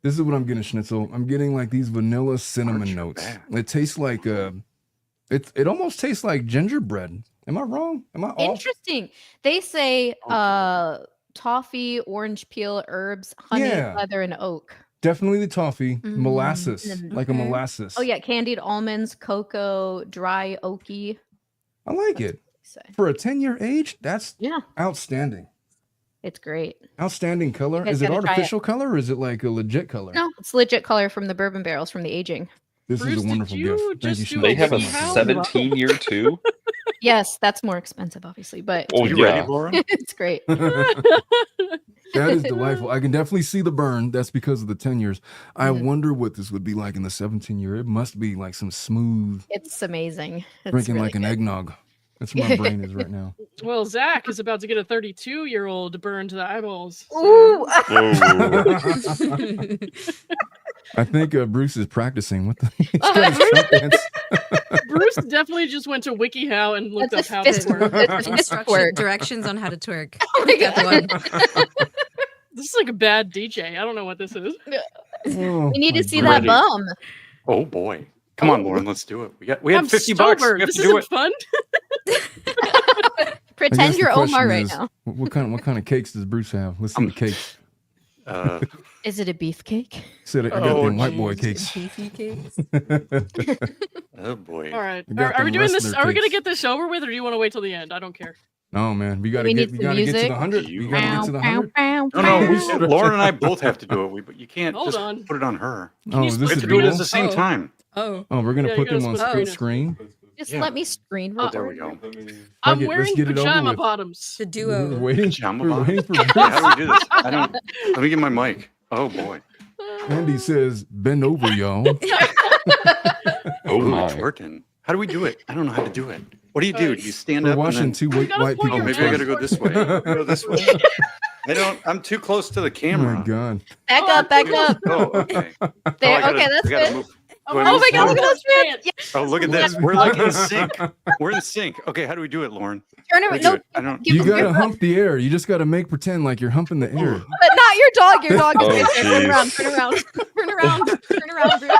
B: this is what I'm getting, Schnitzel. I'm getting like these vanilla cinnamon
C: Aren't you
B: notes.
C: bad?
B: It tastes like it almost tastes like gingerbread. Am I wrong? Am I off?
G: Interesting. They say
C: Okay.
G: toffee, orange peel, herbs, honey,
B: Yeah.
G: leather, and oak.
B: Definitely the toffee,
D: Mm.
B: molasses, like a
D: Okay.
B: molasses.
G: Oh yeah, candied almonds, cocoa, dry oaky.
B: I like it.
G: So,
B: For a 10-year age, that's
G: yeah,
B: outstanding.
G: it's great.
B: Outstanding color.
G: You guys
B: Is it
G: gotta try it.
B: artificial color or is it like a legit color?
G: No, it's legit color from the bourbon barrels from the aging.
B: This
H: Bruce,
B: is a
H: did
B: wonderful
H: you
B: gift. Thank you,
H: just do
B: Schnitzel.
E: They have a
H: Wiki How?
E: 17-year too.
G: Yes, that's more expensive, obviously, but
E: Oh
C: You
E: yeah.
C: ready, Lauren?
G: it's great.
B: That is delightful. I can definitely see the burn. That's because of the 10 years. I
G: Mhm.
B: wonder what this would be like in the 17-year. It must be like some smooth
G: It's amazing. It's
B: drinking
G: really
B: like an
G: good.
B: eggnog. That's where my brain is right now.
H: Well, Zach is about to get a 32-year-old burned to the eyeballs. so-
G: Ooh,
E: Whoa.
B: I think Bruce is practicing. What the? He's got his Trump dance.
H: Bruce definitely just went to WikiHow and looked
G: That's
H: up how
G: a fist
H: to twerk.
G: That's a fist twerk.
D: Directions on how to twerk.
G: Oh my
D: Got the
G: God.
D: one.
H: This is like a bad DJ. I don't know what this is.
B: Oh,
G: We need
B: my
G: to see
B: God.
G: that bum.
C: Oh boy. Come on, Lauren, let's do it. We
H: I'm
C: have 50 bucks.
H: sober.
C: We have
H: This
C: to do
H: isn't
C: it.
H: fun.
B: I
G: Pretend
B: guess the
G: you're Omar
B: question
G: right
B: is,
G: now.
B: What kind of cakes does Bruce have? Let's see the cakes.
G: Is it a beefcake?
B: He said I got
C: Oh,
B: them white boy
C: geez.
B: cakes.
D: Beefy cakes.
C: Oh boy.
H: All right.
B: You got
H: Are we
B: the
H: doing this?
B: wrestler
H: Are we going to
B: cakes.
H: get this over with, or do you want to wait till the end? I don't care.
B: No, man, we
G: Do
B: gotta
G: we
B: get
G: need
B: we
G: some
B: gotta get to
G: music?
B: the 100. We gotta get to the 100.
C: No,
B: Bow.
C: Lauren and I both have to do it. But you can't
H: Hold
C: just
H: on.
C: put it on her.
B: Oh,
H: you
B: is
C: We
B: this
C: have
B: a
C: to do it at
B: duel?
C: the same
D: Oh.
C: time.
D: Oh,
B: Oh, we're gonna
H: Yeah,
B: put
H: you
B: them
H: gotta
B: on
H: split
B: split screen.
G: Just
C: Yeah.
G: let me screen
C: Oh,
G: record.
C: there we go.
F: Let me.
H: I'm
B: Fuck it, let's
H: wearing
B: get it over
H: pajama
B: with.
H: bottoms.
D: the
B: We're
D: duo.
B: waiting.
C: Pajama
B: We're
C: bottoms?
B: waiting for
C: Yeah, how do we do this? I don't. Let me get my mic. Oh boy.
B: Andy says, "Bend over, y'all."
E: Oh
C: Ooh,
E: my.
C: twerking. How do we do it? I don't know how to do it. What do you do? Do you stand
B: We're
C: up and
B: watching
C: then...
B: two
H: You gotta
B: white
H: point
B: people.
C: Oh,
H: your
C: maybe I
H: hands
C: gotta go
H: towards
C: this way.
H: the
C: Go this way. I don't. I'm too close to the
B: Oh
C: camera.
B: my god!
G: Back up, back up.
C: Oh, okay.
G: There.
C: I gotta-
G: Okay, that's
C: I gotta
G: good.
C: move.
H: Oh
C: Do I
H: my
C: move
G: Oh my god, look at
C: forward?
G: those pants. Yeah.
C: Oh, look at this. We're like in sync. We're in sync. Okay, how do we do it, Lauren?
G: Turn
C: How do we
G: around.
C: do
G: No,
C: it? I don't.
G: give
B: You
G: them your
B: gotta
G: butt.
B: hump the air. You just gotta make pretend like you're humping the air.
G: But not your dog. Your dog is
E: Oh,
G: right there. Turn
E: jeez.
G: around. Turn around. Turn around. Turn around, Bruce.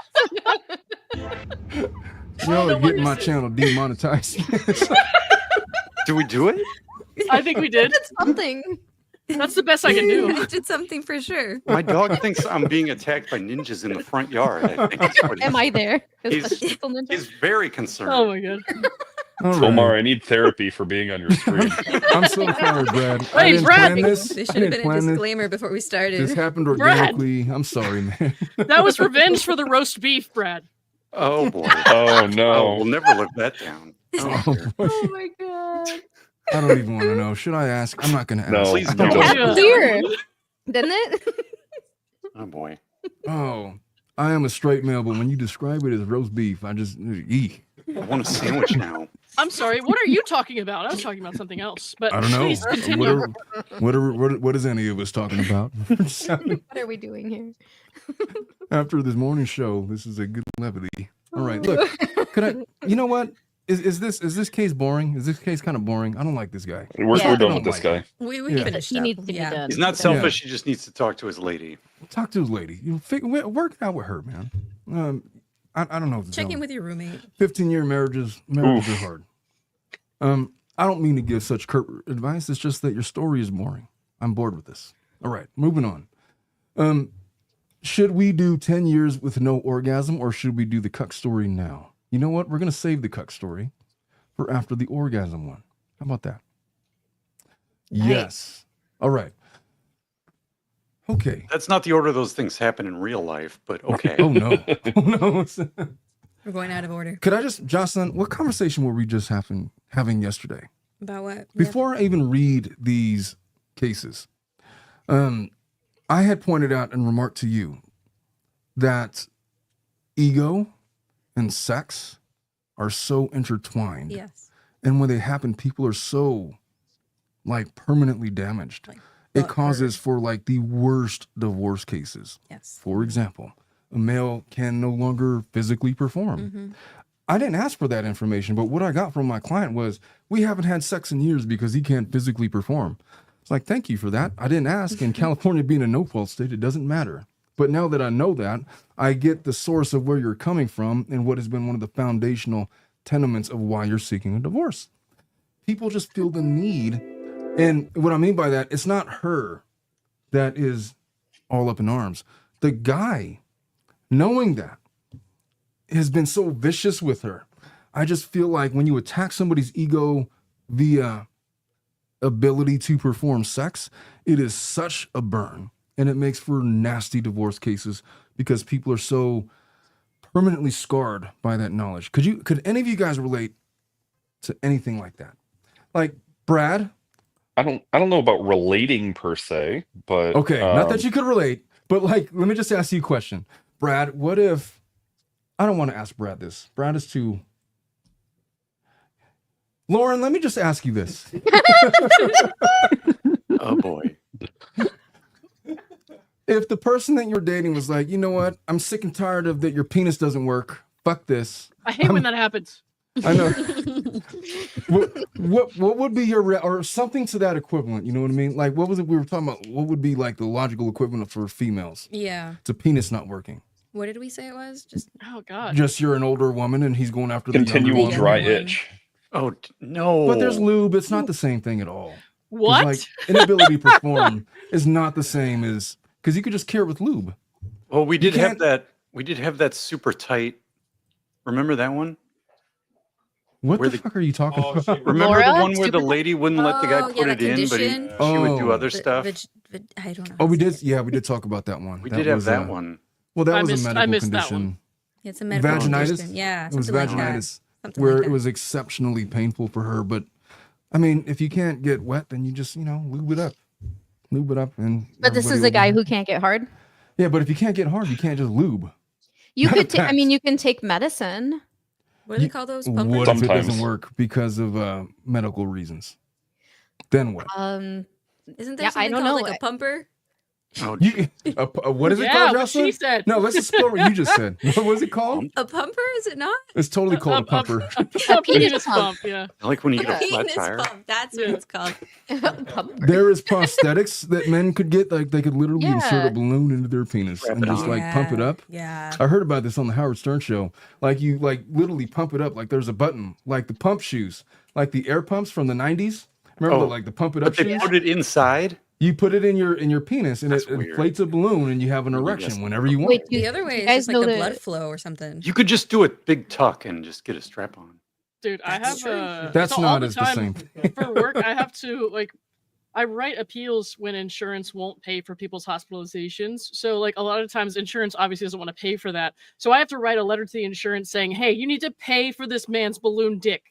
B: Y'all
H: the
B: are
H: one
B: getting
H: you
B: my
H: said.
B: channel demonetized.
C: Do we do it?
H: I think we did.
G: That's something.
H: That's the best I can do.
D: I did something for sure.
C: My dog thinks I'm being attacked by ninjas in the front yard. I think that's what
G: Am I there?
C: He's-
G: Ninja?
C: He's very concerned.
H: Oh my god.
B: All
E: Tomar,
B: right.
E: I need therapy for being on your screen.
B: I'm so sorry, Brad. I
H: Wait,
B: didn't
H: Brad!
B: plan this.
D: There
B: I
D: should have
B: didn't
D: been a
B: plan this.
D: disclaimer before we started.
B: This happened
H: Brad!
B: organically. I'm sorry, man.
H: That was revenge for the roast beef, Brad.
C: Oh boy.
E: Oh
C: Oh,
E: no.
C: we'll never live that down. Oh, dear.
G: Oh my god.
B: I don't even want to know. Should I ask? I'm not going to
E: No.
B: ask.
C: Please
G: It
C: don't.
G: happened here, didn't it?
C: Oh boy.
B: Oh, I am a straight male, but when you describe it as roast beef, I just eek.
C: I want a sandwich now.
H: I'm sorry. What are you talking about? I was talking about something else. But
B: I don't know.
H: please continue.
B: What is any of us talking about?
G: What are we doing here?
B: After this morning show, this is a good levity. All right, look. Could I? You know what? Is this case boring? Is this case kind of boring? I don't like this guy.
E: We're,
G: Yeah.
E: we're
B: I
E: done
B: don't
E: with this
B: like
E: guy.
D: We
B: Yeah.
D: finished
G: He
D: up.
G: needs to be
D: Yeah.
G: done.
C: He's not selfish. He just needs to talk to his lady.
B: Talk to his lady. You know, work it out with her, man. I don't know. What to
D: Check
B: tell
D: in
B: him.
D: with your roommate.
B: 15-year marriages are hard. I don't mean to give such curt advice. It's just that your story is boring. I'm bored with this. All right, moving on. Should we do 10 years with no orgasm, or should we do the cuck story now? You know what? We're going to save the cuck story for after the orgasm one. How about that?
G: Nice.
B: Yes. All right. Okay.
C: That's not the order those things happen in real life, but okay.
B: Oh, no. Oh, no.
D: We're going out of order.
B: Could I just, Jocelyn, what conversation were we just having yesterday?
D: About what?
B: Before I even read these cases, I had pointed out and remarked to you that ego and sex are so intertwined.
D: Yes.
B: And when they happen, people are so like permanently damaged.
D: Like,
B: It
D: butthurt.
B: causes for like the worst divorce cases.
D: Yes.
B: For example, a male can no longer physically perform.
D: Mm-hmm.
B: I didn't ask for that information, but what I got from my client was, we haven't had sex in years because he can't physically perform. It's like, thank you for that. I didn't ask. In California being a no-fault state, it doesn't matter. But now that I know that, I get the source of where you're coming from and what has been one of the foundational tenements of why you're seeking a divorce. People just feel the need. And what I mean by that, it's not her that is all up in arms. The guy, knowing that, has been so vicious with her. I just feel like when you attack somebody's ego via ability to perform sex, it is such a burn, and it makes for nasty divorce cases because people are so permanently scarred by that knowledge. Could any of you guys relate to anything like that? Like Brad?
E: I don't know about relating per se, but
B: Okay, not that you could relate, but like, let me just ask you a question. Brad, what if, I don't want to ask Brad this. Brad is too. Lauren, let me just ask you this.
C: Oh boy.
B: If the person that you're dating was like, you know what, I'm sick and tired of that your penis doesn't work. Fuck this.
H: I hate when that happens.
B: I know. what would be your or something to that equivalent? You know what I mean? Like, what was it we were talking about? What would be like the logical equivalent for females?
D: Yeah.
B: It's a penis not working.
D: What did we say it was? Just
H: Oh God.
B: Just you're an older woman and he's going after the
E: continual
B: younger
E: dry
B: woman.
E: itch.
C: Oh no.
B: But there's lube. It's not the same thing at all. 'Cause,
H: What?
B: Like, inability to perform is not the same as because you could just cure it with lube.
C: Well, we did have
B: can't-
C: that. We did have that super tight. Remember that one?
B: What
C: Where
B: the
C: the-
B: fuck are you talking
F: Oh,
B: about?
F: shit.
C: Remember
G: Laura?
C: the one where the
G: Stupid-
C: lady wouldn't let the guy
D: Oh,
C: put
D: yeah,
C: it
D: that
C: in, but
D: condition.
C: she would do
B: Oh.
C: other stuff?
D: I don't know.
B: Oh,
D: how
B: we
D: to
B: did.
D: say it.
B: Yeah, we did talk about that one.
C: We did have
B: was,
C: that one.
B: Well, that
H: I
B: was
H: missed-
B: a
H: I
B: medical
H: missed that
B: condition.
H: one.
D: It's a medical
B: Vaginitis?
D: condition. Yeah,
B: It was
D: something like that.
B: vaginitis,
D: Something
B: where
D: like
B: it
D: that.
B: was exceptionally painful for her. But I mean, if you can't get wet, then you just lube it up, and.
G: But this is
B: everybody
G: a guy
B: will-
G: who can't get hard.
B: Yeah, but if you can't get hard, you can't just lube.
G: You
B: Not a
G: could. I mean,
B: pass.
G: you can take medicine.
D: What do they call those? Pumpers?
B: What if it
E: Sometimes.
B: doesn't work because of medical reasons? Then what?
D: Isn't there
G: Yeah, I
D: something
G: don't
D: called
G: know.
D: like a pumper?
C: Oh,
B: You, what is it
H: Yeah,
B: called,
H: what she
B: Jocelyn?
H: said.
B: No, let's explore what you just said. What was it called?
D: A pumper? Is it not?
B: It's totally called a pumper.
H: A penis pump, yeah.
C: I like when you get a flat
D: Penis
C: tire.
D: pump. That's what
H: Yeah.
D: it's called.
G: Pumper.
B: There is prosthetics that men could get, like they could literally insert
G: Yeah.
B: a balloon into their penis
C: Strap
B: and
C: it
B: just
C: on.
B: like pump it up.
D: Yeah.
B: I heard about this on the Howard Stern show. Like you like literally pump it up, like there's a button, like the pump shoes, like the air pumps from the 90s. Remember
C: Oh,
B: like the pump it up
C: But they
B: shoes?
C: put it inside?
B: You put it in your penis and
C: That's
B: it
C: weird.
B: inflates a balloon and you have an
C: Maybe
B: erection
C: that's-
B: whenever you want.
G: Wait,
D: The other way
G: you
D: is
G: guys
D: just like
G: know
D: the
G: the-
D: blood flow or something.
C: You could just do a big tuck and just get a strap on.
H: Dude, I
D: That's
H: have
D: true.
B: That's
H: so
B: not
H: all the
B: as the
H: time
B: same.
H: for work. I have to I write appeals when insurance won't pay for people's hospitalizations. So like a lot of times insurance obviously doesn't want to pay for that. So I have to write a letter to the insurance saying, "Hey, you need to pay for this man's balloon dick."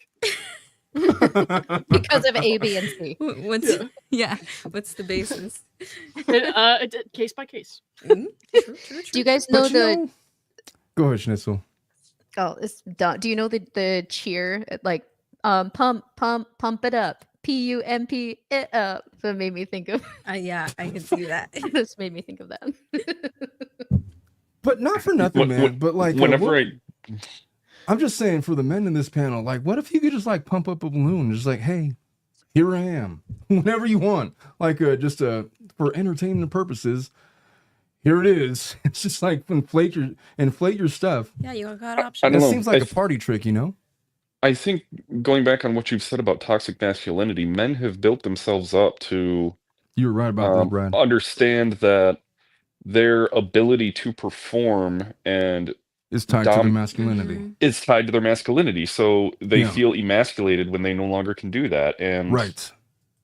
G: Because of A, B, and C.
D: What's what's the basis?
H: Case by case.
D: True.
G: Do you guys know
B: But you
G: the?
B: know- Go ahead, Schnitzel.
G: Oh, it's done. Do you know the cheer? Like, pump it up. PUMP it up. So it made me think of.
D: Yeah, I can see that.
G: This made me think of that.
B: But not for nothing,
E: Wh-
B: man. But like,
E: Whenever
B: what- I'm just saying for the men in this panel, like, what if you could just like pump up a balloon, just like, hey, here I am, whenever you want, like, just for entertainment purposes. Here it is. It's just like inflate your stuff.
D: Yeah, you got
E: I
D: options.
E: don't
B: It
E: know.
B: seems like a party trick, you know?
E: I think going back on what you've said about toxic masculinity, men have built themselves up to
B: You were right about that, Brad.
E: understand that their ability to perform and
B: It's tied to the
E: dom-
B: masculinity.
D: Mhm.
E: is tied to their masculinity. So they
B: Yeah.
E: feel emasculated when they no longer can do that. And
B: Right.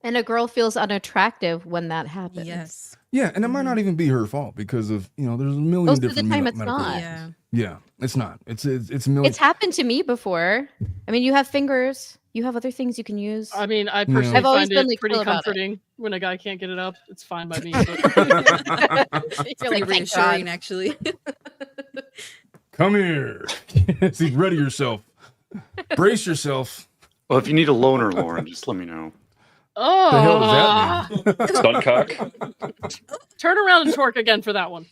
G: And a girl feels unattractive when that happens.
D: Yes.
B: Yeah, and it might not even be her fault because of there's a million
G: Most of the
B: different
G: time
B: medical
G: it's not.
B: reasons.
D: Yeah.
B: Yeah, it's not. It's a million.
G: It's happened to me before. I mean, you have fingers. You have other things you can use.
H: I mean, I
B: Yeah.
H: personally
G: I've always
H: find
G: been,
H: it
G: like,
H: pretty
G: chill about it.
H: comforting when a guy can't get it up. It's fine by me. But
D: It's
G: You're
D: pretty
G: like, thank
D: reassuring,
G: God.
D: actually.
B: Come here. See, ready yourself. Brace yourself.
C: Well, if you need a loaner, Lauren, just let me know.
H: oh,
B: The hell does that mean?
E: stunt cock.
H: turn around and twerk again for that one.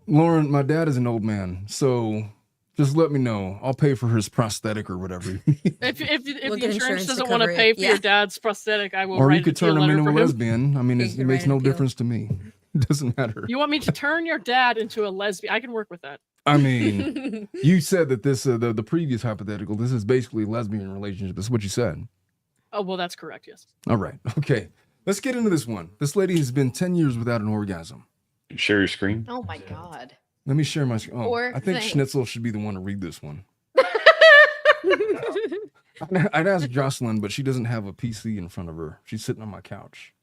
B: Lauren, my dad is an old man, so just let me know. I'll pay for his prosthetic or whatever.
H: If
D: We'll
H: the
D: get
H: insurance
D: insurance to
H: doesn't want to
D: cover
H: pay
D: it.
H: for
D: Yeah.
H: your dad's prosthetic, I will
B: Or
H: write
B: you could
H: an appeal
B: turn him
H: letter
B: into a
H: for him.
B: lesbian. I mean,
D: You
B: it
D: could
B: makes
D: write
B: no
D: an appeal.
B: difference to me. It doesn't matter.
H: You want me to turn your dad into a lesbian? I can work with that.
B: I mean, you said that this the previous hypothetical, this is basically a lesbian relationship. That's what you said.
H: Oh, well, that's correct. Yes.
B: All right. Okay. Let's get into this one. This lady has been 10 years without an orgasm.
E: Share your screen.
G: Oh my God.
B: Let me share my screen. Oh,
G: Poor
B: I think
G: thing.
B: Schnitzel should be the one to read this one. I'd ask Jocelyn, but she doesn't have a PC in front of her. She's sitting on my couch.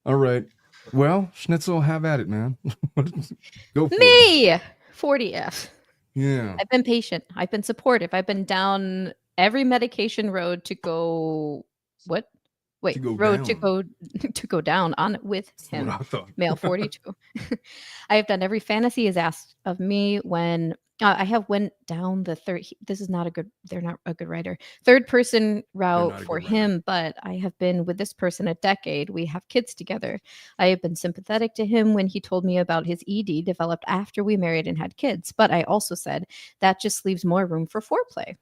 B: All right. Well, Schnitzel, have at it, man. Go for it.
G: Me! 40F.
B: Yeah.
G: I've been patient. I've been supportive. I've been down every medication road to go. What? Wait,
B: To go
G: road to
B: down.
G: go to go down on with
B: That's
G: him.
B: what I thought.
G: Male 42. I have done every fantasy is asked of me when I have went down the third. This is not a good. They're not a good writer. Third person route
B: not a
G: for
B: good writer.
G: him, but I have been with this person a decade. We have kids together. I have been sympathetic to him when he told me about his ED developed after we married and had kids. But I also said that just leaves more room for foreplay.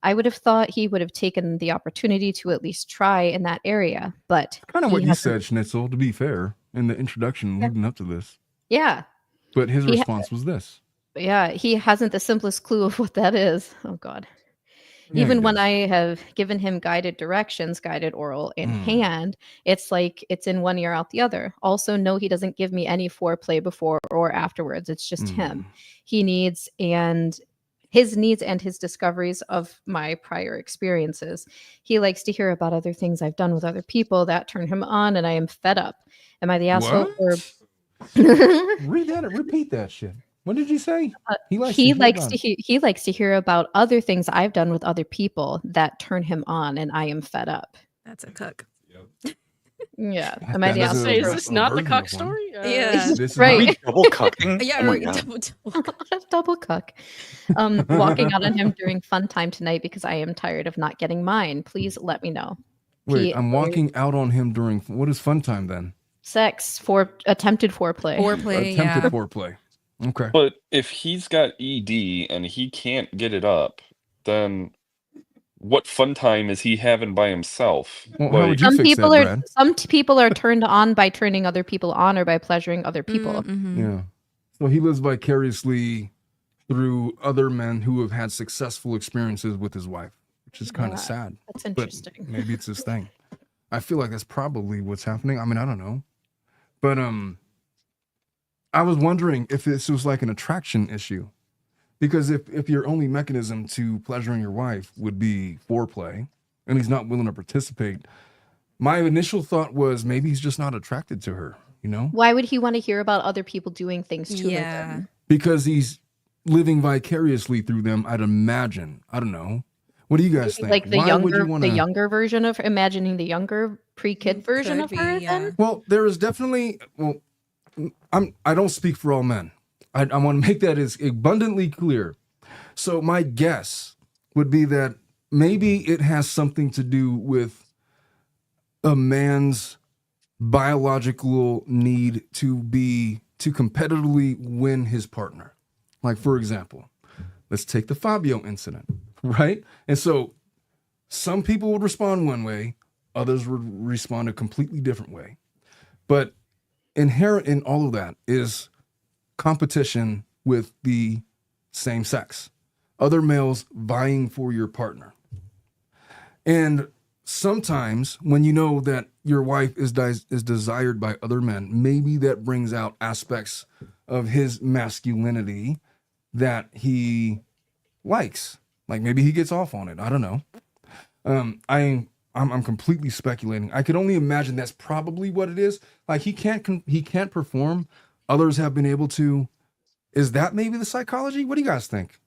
G: I would have thought he would have taken the opportunity to at least try in that area, but
B: Kind of
G: he
B: what you
G: hasn't.
B: said, Schnitzel, to be fair, in the introduction leading up to this.
G: Yeah.
B: But his
G: He ha-
B: response was this.
G: Yeah, he hasn't the simplest clue of what that is. Oh God.
B: Yeah,
G: Even
B: he
G: when
B: does.
G: I have given him guided directions, guided oral in
B: Mm.
G: hand, it's like it's in one ear out the other. Also, no, he doesn't give me any foreplay before or afterwards. It's just him. He needs and his needs and his discoveries of my prior experiences. He likes to hear about other things I've done with other people that turn him on, and I am fed up. Am I the asshole for
B: Repeat that shit. What did you say?
G: he
B: likes to hear
G: likes
B: about
G: to he likes to hear about other things I've done with other people that turn him on, and I am fed up.
D: That's a cuck.
G: Yeah.
B: That-
G: Am I
B: that
G: the
B: is
G: asshole?
H: Say, is
B: a-
H: this
B: a
H: not the
B: version
H: Cuck
B: of one.
H: story?
D: Yeah.
B: This is
G: Right.
C: Are we double cucking?
D: Yeah,
C: Oh my
D: we're
C: God.
D: double.
G: Double cuck. Walking out on him during fun time tonight because I am tired of not getting mine. Please let me know.
B: Wait,
G: P-
B: I'm walking out on him during what is fun time then?
G: Sex for attempted foreplay.
D: Foreplay,
B: Attempted
D: yeah.
B: foreplay. Okay.
E: But if he's got ED and he can't get it up, then what fun time is he having by himself?
B: Well, how would you
G: Some
B: fix
G: people
B: that,
G: are
B: Brad?
G: people are turned on by turning other people on or by pleasuring other people.
D: Mm-hmm.
B: Yeah. So he lives vicariously through other men who have had successful experiences with his wife, which is kind of
G: Yeah,
B: sad.
G: That's
B: But
G: interesting.
B: maybe it's his thing. I feel like that's probably what's happening. I mean, I don't know. But I was wondering if this was like an attraction issue. Because if your only mechanism to pleasuring your wife would be foreplay and he's not willing to participate, my initial thought was maybe he's just not attracted to her, you know?
G: Why would he want to hear about other people doing things to
D: Yeah.
G: him?
B: Because he's living vicariously through them, I'd imagine. I don't know. What do you guys think?
G: Like the
B: Why would you
G: younger,
B: wanna...
G: the younger version of imagining the younger pre-kid version
D: Could
G: of
D: be,
G: her.
D: yeah.
G: Then
B: Well, there is definitely. Well, I don't speak for all men. I want to make that as abundantly clear. So my guess would be that maybe it has something to do with a man's biological need to competitively win his partner. Like, for example, let's take the Fabio incident, right? And so some people would respond one way, others would respond a completely different way. But inherent in all of that is competition with the same sex, other males vying for your partner. And sometimes when you know that your wife is desired by other men, maybe that brings out aspects of his masculinity that he likes. Like maybe he gets off on it. I don't know. I'm completely speculating. I could only imagine that's probably what it is. Like he can't perform. Others have been able to. Is that maybe the psychology? What do you guys think?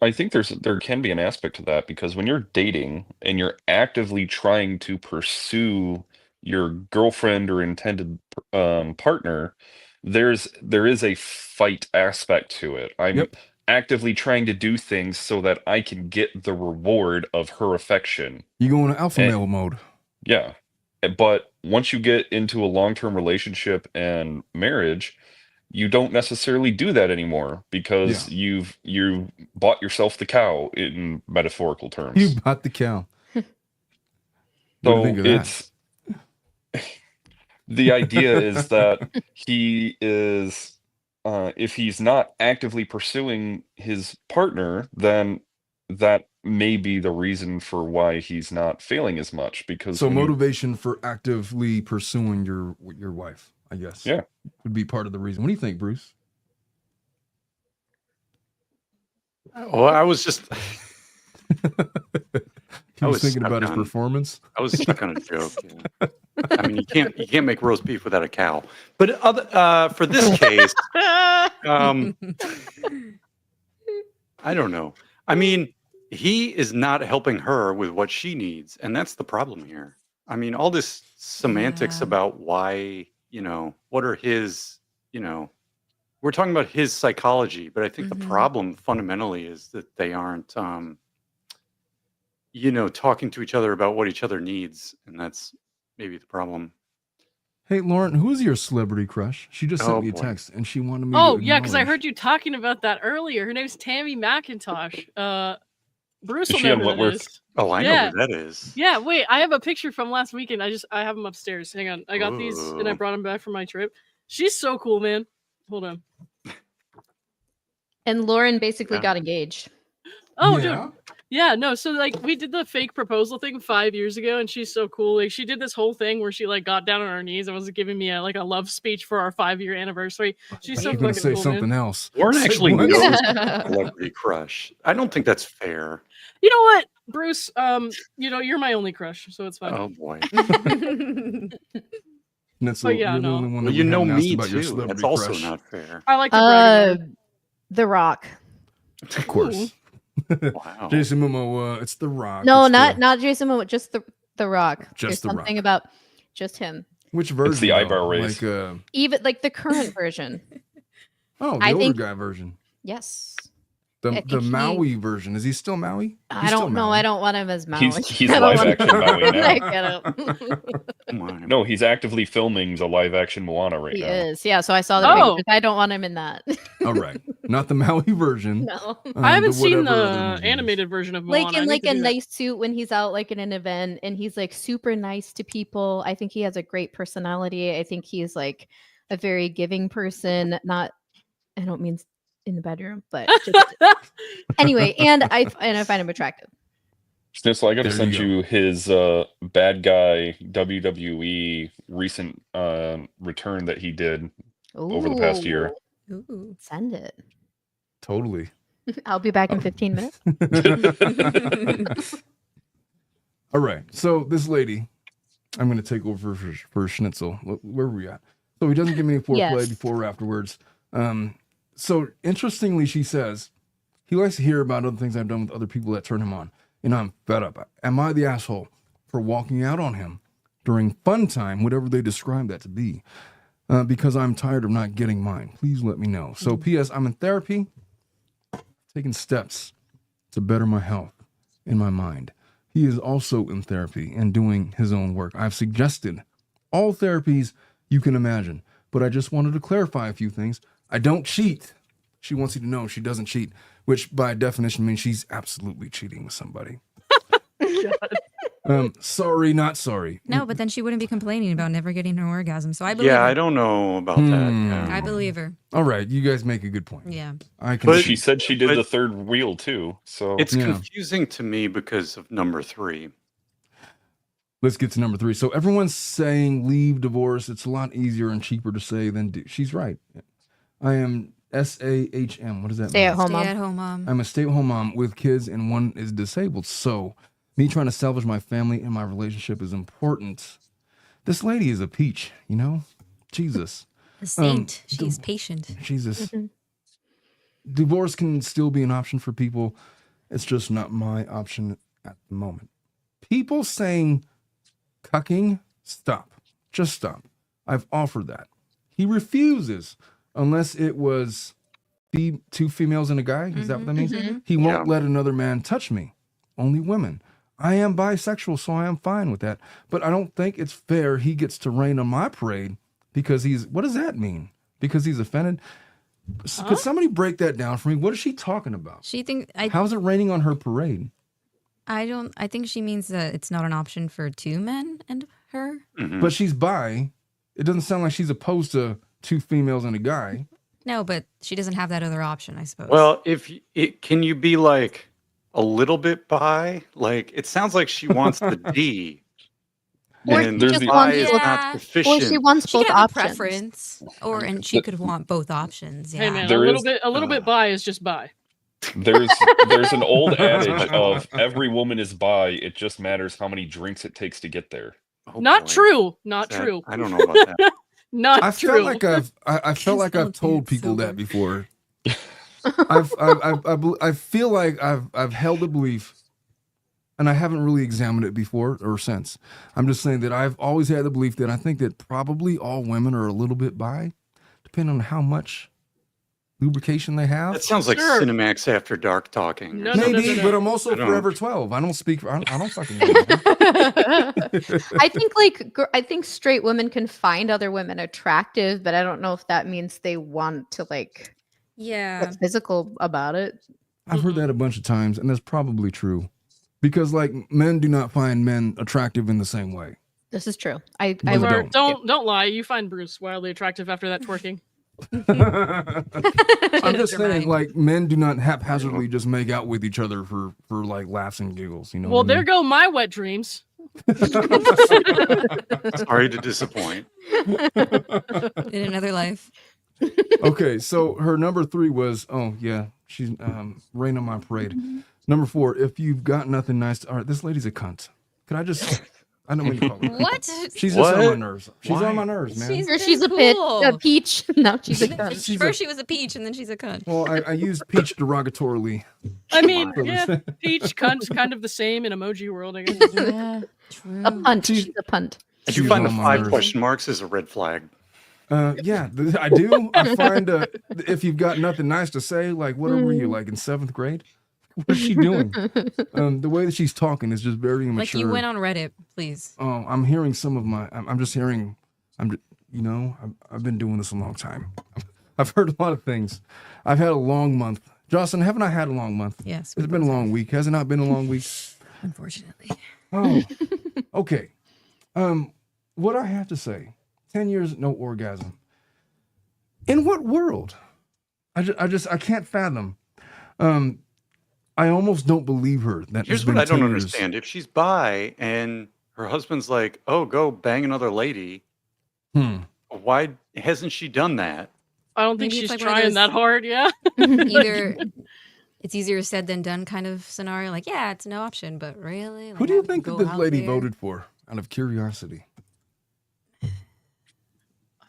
E: I think there can be an aspect to that because when you're dating and you're actively trying to pursue your girlfriend or intended partner, there is a fight aspect to it. I'm
B: Yep.
E: actively trying to do things so that I can get the reward of her affection.
B: You go into alpha
E: And-
B: male mode.
E: Yeah. But once you get into a long-term relationship and marriage, you don't necessarily do that anymore because you've bought yourself the cow in metaphorical terms.
B: You bought the cow. What do you
E: So
B: think of that?
E: it's the idea is that he is if he's not actively pursuing his partner, then that may be the reason for why he's not failing as much because
B: So
E: when you-
B: motivation for actively pursuing your wife, I guess.
E: Yeah.
B: Would be part of the reason. What do you think, Bruce?
C: Well, I was just
B: He
C: I
B: was
C: was
B: thinking
C: stuck
B: about his
C: on-
B: performance.
C: I was stuck on a joke. Yeah. I mean, you can't make roast beef without a cow. But for this case, I don't know. I mean, he is not helping her with what she needs, and that's the problem here. I mean, all this semantics
D: Yeah.
C: about why, what are his, we're talking about his psychology, but I think the
D: Mhm.
C: problem fundamentally is that they aren't, talking to each other about what each other needs, and that's maybe the problem.
B: Hey, Lauren, who's your celebrity crush? She just sent
C: Oh,
B: me a
C: boy.
B: text and she wanted me
H: Oh
B: to
H: yeah, because I
B: acknowledge-
H: heard you talking about that earlier. Her name's Tammy McIntosh. Bruce
E: Is
H: will
E: she
H: know
E: on
H: who that
E: Wentworth?
H: is.
C: Oh, I know
H: Yeah.
C: who that is.
H: Yeah, wait, I have a picture from last weekend. I have them upstairs. Hang on, I got these and I
C: Ooh.
H: brought them back from my trip. She's so cool, man. Hold on.
G: and Lauren basically
C: Yeah.
G: got engaged.
H: Oh,
B: Yeah?
H: dude, Yeah, no, so like we did the fake proposal thing 5 years ago, and she's so cool. Like she did this whole thing where she like got down on her knees and was giving me a love speech for our 5-year anniversary. She's so
B: You're gonna
H: fucking
B: say
H: cool,
B: something
H: man.
B: else.
C: Lauren
B: Say
C: actually
B: what?
C: knows celebrity crush. I don't think that's fair.
H: You know what, Bruce? You're my only crush, so it's fine.
C: Oh boy.
B: Nitzel,
H: yeah,
B: you're the
H: no.
B: only one
C: Well,
B: that
C: you
B: we
C: know
B: haven't asked
C: me
B: about your
C: too.
B: celebrity
C: That's also
B: crush.
C: not fair.
H: I like to brag. about it.
G: The Rock.
B: Of course.
C: Wow.
B: Jason Momoa, it's The Rock.
G: No,
B: it's
G: not Jason Momoa, just the Rock.
B: Just
G: There's
B: The
G: something
B: Rock.
G: about just him.
B: Which version?
E: It's the
B: though?
E: eyebrow raise.
B: Like,
G: Even like the current version.
B: the
G: I
B: older
G: think-
B: guy version.
G: Yes.
B: The
G: I think
B: the
G: he-
B: Maui version. Is he still Maui?
G: I
B: He's still
G: don't know.
B: Maui.
G: I don't want him as Maui.
E: He's
G: I don't
E: live
G: want
E: action Maui now.
G: I get him.
C: Come on.
E: No, he's actively filming the live action Moana right
G: He
E: now.
G: is. Yeah, so I saw the
H: Oh.
G: pictures. I don't want him in that.
B: All right. Not the Maui version.
G: No.
H: I haven't seen
B: whatever other
H: the
B: movie.
H: animated version of Moana.
G: Like
H: I
G: in
H: need
G: like
H: to
G: a
H: do that.
G: nice suit when he's out like in an event and he's like super nice to people. I think he has a great personality. I think he's like a very giving person. Not I don't mean in the bedroom, but just anyway, and I find him attractive.
E: Snitzel, I got to
B: There
E: send
B: you
E: you his bad guy WWE recent return that he did over the past year.
D: Ooh.
G: Send it.
B: Totally.
G: I'll be back in 15 minutes.
B: All right. So this lady, I'm going to take over for Schnitzel. Where were we at? So he doesn't give me any foreplay
G: Yes.
B: before or afterwards. So interestingly, she says he likes to hear about other things I've done with other people that turn him on, and I'm fed up. Am I the asshole for walking out on him during fun time, whatever they describe that to be? Because I'm tired of not getting mine. Please let me know. So, P.S. I'm in therapy, taking steps to better my health in my mind. He is also in therapy and doing his own work. I've suggested all therapies you can imagine, but I just wanted to clarify a few things. I don't cheat. She wants you to know she doesn't cheat, which by definition means she's absolutely cheating with somebody. Sorry, not sorry.
D: No, but then she wouldn't be complaining about never getting her orgasm. So I believe
C: Yeah,
D: her.
C: I don't know about that. Yeah.
D: I believe her.
B: All right, you guys make a good point.
D: Yeah.
B: I can
C: But-
E: She said she did
C: but-
E: the third wheel too. So
C: It's
B: Yeah.
C: confusing to me because of number 3.
B: Let's get to number 3. So everyone's saying leave divorce. It's a lot easier and cheaper to say than do. She's right. I am SAHM. What does that
G: Stay
B: mean?
G: at home,
D: Stay
G: mom.
D: at home mom.
B: I'm a stay-at-home mom with kids and one is disabled. So me trying to salvage my family and my relationship is important. This lady is a peach, you know? Jesus.
D: A saint. She's patient.
B: Jesus. Divorce can still be an option for people. It's just not my option at the moment. People saying cucking, stop. Just stop. I've offered that. He refuses unless it was two females and a guy. Is that what that means? He won't let another man touch me. Only women. I am bisexual, so I am fine with that. But I don't think it's fair he gets to rain on my parade because he's, what does that mean? Because he's offended? Could somebody break that down for me? What is she talking about?
D: She think
B: How's it raining on her parade?
D: I think she means that it's not an option for two men and her.
B: But she's bi. It doesn't sound like she's opposed to two females and a guy.
D: No, but she doesn't have that other option, I suppose.
C: Well, can you be like a little bit bi? Like it sounds like she wants the D.
G: Or
C: and
E: she
G: just
C: bi
G: wants-
C: is
D: Yeah.
C: not
G: Or
C: sufficient.
G: she wants
D: she
G: both
D: could have a
G: options.
D: preference, and she could want both options. Yeah.
H: Hey man,
E: There
H: a little
E: is-
H: bit bi is just bi.
E: there's an old adage of every woman is bi. It just matters how many drinks it takes to get there.
C: Oh,
H: Not
C: boy.
H: true. Not
C: That-
H: true.
C: I don't know about that.
H: Not
B: I
H: true.
B: felt like I felt like I've told
D: It's
B: people
D: sober.
B: that before. I feel like I've held a belief, and I haven't really examined it before or since. I'm just saying that I've always had the belief that I think that probably all women are a little bit bi, depending on how much lubrication they have.
C: That sounds like
H: Sure.
C: Cinemax After Dark talking.
H: No, no,
B: Maybe,
H: no.
B: but I'm also
C: I don't-
B: forever 12. I don't speak. I don't fucking know.
G: I think straight women can find other women attractive, but I don't know if that means they want to like
D: Yeah.
G: get physical about it.
B: I've heard that a bunch of times, and that's probably true. Because like men do not find men attractive in the same way.
G: This is true. I
B: Women
G: would
B: don't.
H: Don't lie. You find Bruce wildly attractive after that twerking.
B: I'm just
D: your
B: saying,
D: mind.
B: like, men do not haphazardly just make out with each other for like laughs and giggles. You know.
H: Well,
B: what I
H: there go my wet dreams.
C: Sorry to disappoint.
D: In another life.
B: Okay, so her number 3 was, oh yeah, she's rain on my parade. Number 4, if you've got nothing nice to, all right, this lady's a cunt. Can I just, I don't know what you call her.
D: What?
B: She's just on my
C: What?
B: nerves. She's
C: Why?
B: on my nerves, man.
D: She's
G: Or she's a
D: cool.
G: peach. No, she's a cunt.
B: She's
D: First she was a peach and then she's a cunt.
B: Well, I use peach derogatorily.
H: I mean,
B: Come on.
H: yeah, peach, cunt's kind of the same in emoji world, I guess.
D: Yeah, true.
G: A punt.
B: She's-
G: She's a punt.
C: Did you
B: She's
C: find the
B: on my
C: 5
B: nerves.
C: question marks as a red flag?
B: Yeah, I do. I find if you've got nothing nice to say, like, what were you, like in 7th grade? What's she doing? The way that she's talking is just very immature.
D: Like you went on Reddit, please.
B: Oh, I'm hearing some of my. I'm just hearing. You know, I've been doing this a long time. I've heard a lot of things. I've had a long month. Jocelyn, haven't I had a long month?
D: Yes.
B: It's been a long week. Has it not been a long week?
D: Unfortunately.
B: Oh, okay. What I have to say, 10 years, no orgasm. In what world? I can't fathom. I almost don't believe her.
C: Here's what I don't understand. If she's bi and her husband's like, oh, go bang another lady, why hasn't she done that?
H: I don't think
D: Maybe
H: she's
D: it's like one of
H: trying that
D: those-
H: hard, yeah.
D: Either it's easier said than done kind of scenario. Like, yeah, it's no option, but really? Like,
B: Who do you
D: having to
B: think that
D: go
B: this
D: out
B: lady
D: there-
B: voted for out of curiosity?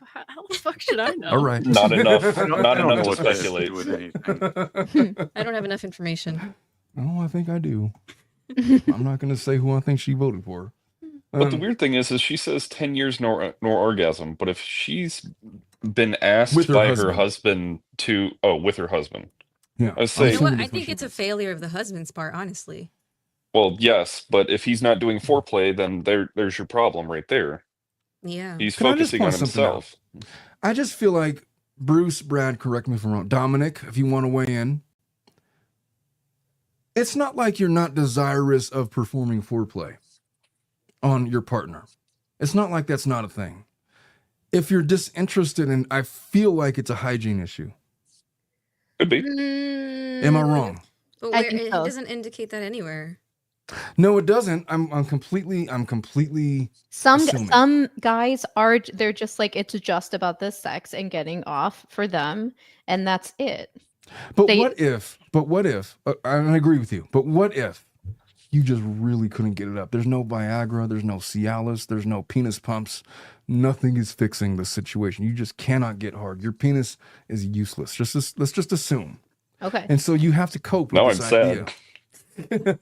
H: How the fuck should I know?
B: All right.
E: Not enough.
C: I don't
E: Not
C: know
E: enough to
C: what that has to
E: speculate.
C: do with anything.
D: I don't have enough information.
B: Oh, I think I do. I'm not going to say who I think she voted for.
E: But the weird thing is she says 10 years nor orgasm. But if she's been asked
B: With her
E: by
B: husband.
E: her husband to, with her husband.
B: Yeah,
E: I say,
D: You know what?
B: Assuming
D: I
B: that's
D: think
B: what
D: it's a failure of the husband's part, honestly.
E: well, yes, but if he's not doing foreplay, then there's your problem right there.
D: Yeah.
E: He's
B: Can I just
E: focusing on
B: point something out?
E: himself.
B: I just feel like Bruce, Brad, correct me if I'm wrong. Dominic, if you want to weigh in. It's not like you're not desirous of performing foreplay on your partner. It's not like that's not a thing. If you're disinterested, and I feel like it's a hygiene issue.
E: Could be.
B: Am I wrong?
D: But
G: I
D: where,
G: think
D: it
G: so.
D: doesn't indicate that anywhere.
B: No, it doesn't. I'm completely.
G: Some
B: Assuming.
G: guys they're just like, it's just about the sex and getting off for them, and that's it.
B: But
G: They-
B: what if? I agree with you. But what if you just really couldn't get it up? There's no Viagra. There's no Cialis. There's no penis pumps. Nothing is fixing the situation. You just cannot get hard. Your penis is useless. Let's just assume.
G: Okay.
B: And so you have to cope with
E: Now
B: this
E: I'm sad.
B: idea.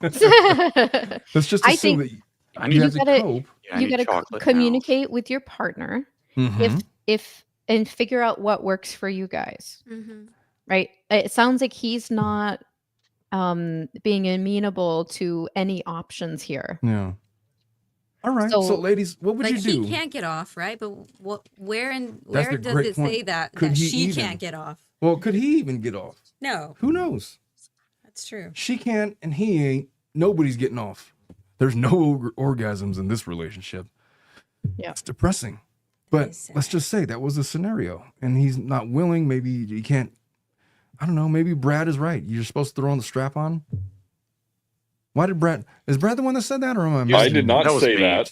B: Let's just
G: I
B: assume
G: think
B: that
C: I
B: you
C: need,
B: have to
G: gotta-
B: cope.
C: yeah, I
G: You
C: need
G: gotta
C: chocolate now.
G: communicate with your partner
B: Mhm.
G: if and figure out what works for you guys.
D: Mm-hmm.
G: Right? It sounds like he's not being amenable to any options here.
B: Yeah. All right. So,
G: So-
B: ladies, what would
D: Like
B: you do?
D: he can't get off, right? But where
B: That's
D: where
B: the
D: does
B: great
D: it
B: point.
D: say that
B: Could he
D: she
B: even?
D: can't get off?
B: Well, could he even get off?
D: No,
B: Who knows?
D: that's true.
B: She can't and he ain't. Nobody's getting off. There's no orgasms in this relationship.
G: Yeah.
B: It's depressing. But
D: It's
B: let's just say that was a scenario and he's not willing. Maybe he can't. I don't know. Maybe Brad is right. You're supposed to throw on the strap on. Why did Brad? Is Brad the one that said that, or am I?
E: I
B: missing
E: did not
C: That was
E: say
C: me.
E: that.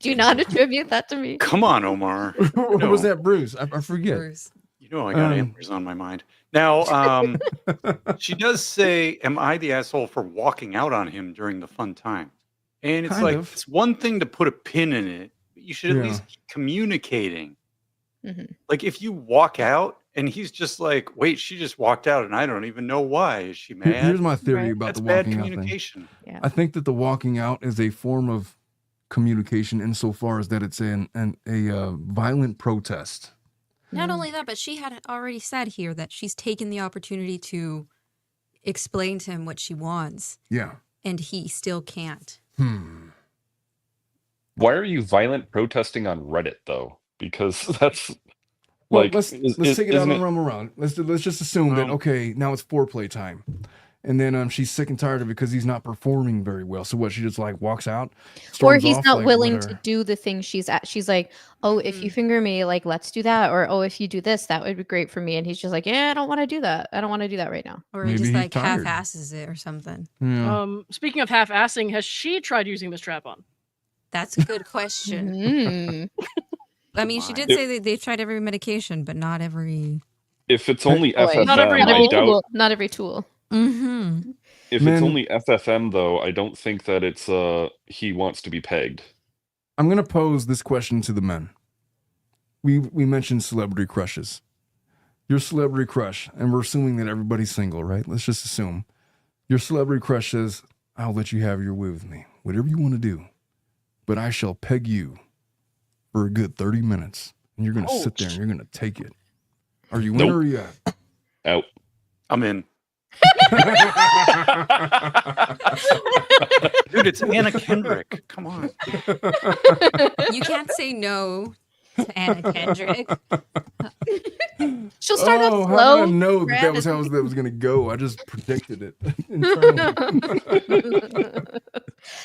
G: Do not attribute that to me.
C: Come on, Omar.
B: Or
C: No.
B: was that Bruce? I forget.
D: Bruce.
C: You know I got antlers on my mind. Now, she does say, am I the asshole for walking out on him during the fun time? And it's
B: Kind
C: like,
B: of.
C: it's one thing to put a pin in it, but you should at
B: Yeah.
C: least keep communicating.
G: Mhm.
C: Like if you walk out and he's just like, wait, she just walked out and I don't even know why. Is she mad?
B: Here's my theory
G: Right.
B: about
C: That's
B: the
C: bad
B: walking out thing.
C: communication.
B: I think that the walking out is a form of communication insofar as that it's a violent protest.
D: Not only that, but she had already said here that she's taken the opportunity to explain to him what she wants,
B: Yeah.
D: and he still can't.
E: Why are you violent protesting on Reddit though? Because that's
B: Well,
E: like
B: let's take it out
E: isn't
B: and run around. Let's just assume that
C: Well-
B: okay, now it's foreplay time. And then she's sick and tired of it because he's not performing very well. So what? She just like walks out,
G: Or
B: storms
G: he's
B: off,
G: not
B: like,
G: willing
B: whatever.
G: to do the thing she's at. She's like, oh, if you finger me, like, let's do that. Or, oh, if you do this, that would be great for me. And he's just like, yeah, I don't want to do that. I don't want to do that right now.
D: Or he
B: Maybe
D: just
B: he's
D: like
B: tired.
D: half-asses it or something.
B: Yeah.
H: Speaking of half-assing, has she tried using the strap-on?
D: That's a good question.
G: Mm.
D: I mean, she did say that they've tried every medication, but not every.
E: If it's only
G: Boy.
E: FFM,
H: Not every
E: I
H: hole.
E: doubt.
G: Not every tool.
D: Mm-hmm.
E: If
B: Man.
E: it's only FFM, though, I don't think that it's he wants to be pegged.
B: I'm gonna pose this question to the men. We mentioned celebrity crushes. Your celebrity crush, and we're assuming that everybody's single, right? Let's just assume. Your celebrity crush says, I'll let you have your way with me. Whatever you want to do. But I shall peg you for a good 30 minutes. And you're gonna sit there and you're gonna take it. Are you in
E: Nope.
B: or are you out?
E: Out.
C: I'm in. Dude, it's Anna Kendrick. Come on.
D: You can't say no to Anna Kendrick.
G: She'll start off
B: How
G: slow.
B: did I know that
G: grab
B: was
G: it.
B: how that was gonna go? I just predicted it. internally.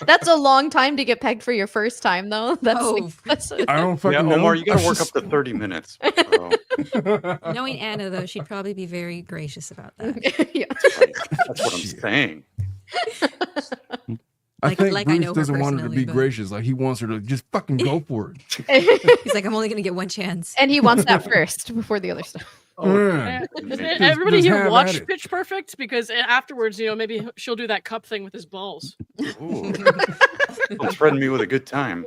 G: That's a long time to get pegged for your first time, though. That's
D: Oh.
B: I don't fucking
C: Yeah,
B: know.
C: Omar, you gotta
B: I
C: work up
B: just-
C: to 30 minutes. bro.
D: Knowing Anna, though, she'd probably be very gracious about that.
G: yeah.
C: That's what I'm saying.
B: I
D: Like-
B: think
D: like I
B: Bruce
D: know her
B: doesn't want her to
D: personally,
B: be
D: but-
B: gracious. Like he wants her to just fucking go for it.
D: He's like, I'm only going to get one chance.
G: And he wants that first before the other stuff.
B: Yeah.
H: Does
C: man.
H: everybody
B: just
H: here
B: have at
H: watch
B: it.
H: Pitch Perfect? Because afterwards, maybe she'll do that cup thing with his balls.
C: Ooh. Don't threaten me with a good time.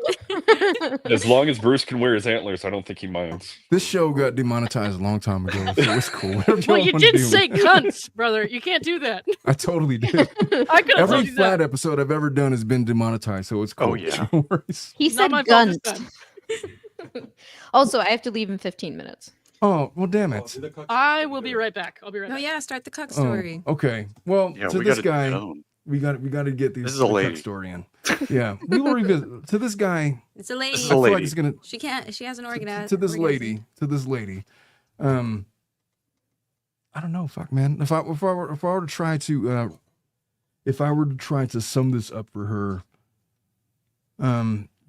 E: As long as Bruce can wear his antlers, I don't think he minds.
B: This show got demonetized a long time ago, so it's cool. Whatever
H: Well,
B: y'all
H: you
B: wanna
H: did
B: do.
H: say cunts, brother. You can't do that.
B: I totally did.
H: I could have
B: Every
H: told you
B: flat
H: that.
B: episode I've ever done has been demonetized, so it's cool.
C: Oh, yeah.
B: No worries.
G: He
H: Not
G: said
H: my fault this
G: guns.
H: time.
G: Also, I have to leave in 15 minutes.
B: Oh, well, damn it.
H: I will be right back. I'll be right
D: Oh,
H: back.
D: yeah, start the Cuck
B: Oh,
D: story.
B: okay. Well,
C: Yeah,
B: to
C: we
B: this
C: gotta
B: guy,
C: get on.
B: we got to get these
C: This is a
B: the
C: lady.
B: Cuck story in. Yeah, we will revisit. To this guy,
D: It's a lady.
C: This
B: I
C: is a
B: feel like
C: lady.
B: it's gonna.
D: She has an organ.
B: To this lady, I don't know, fuck, man. If I were to try to sum this up for her,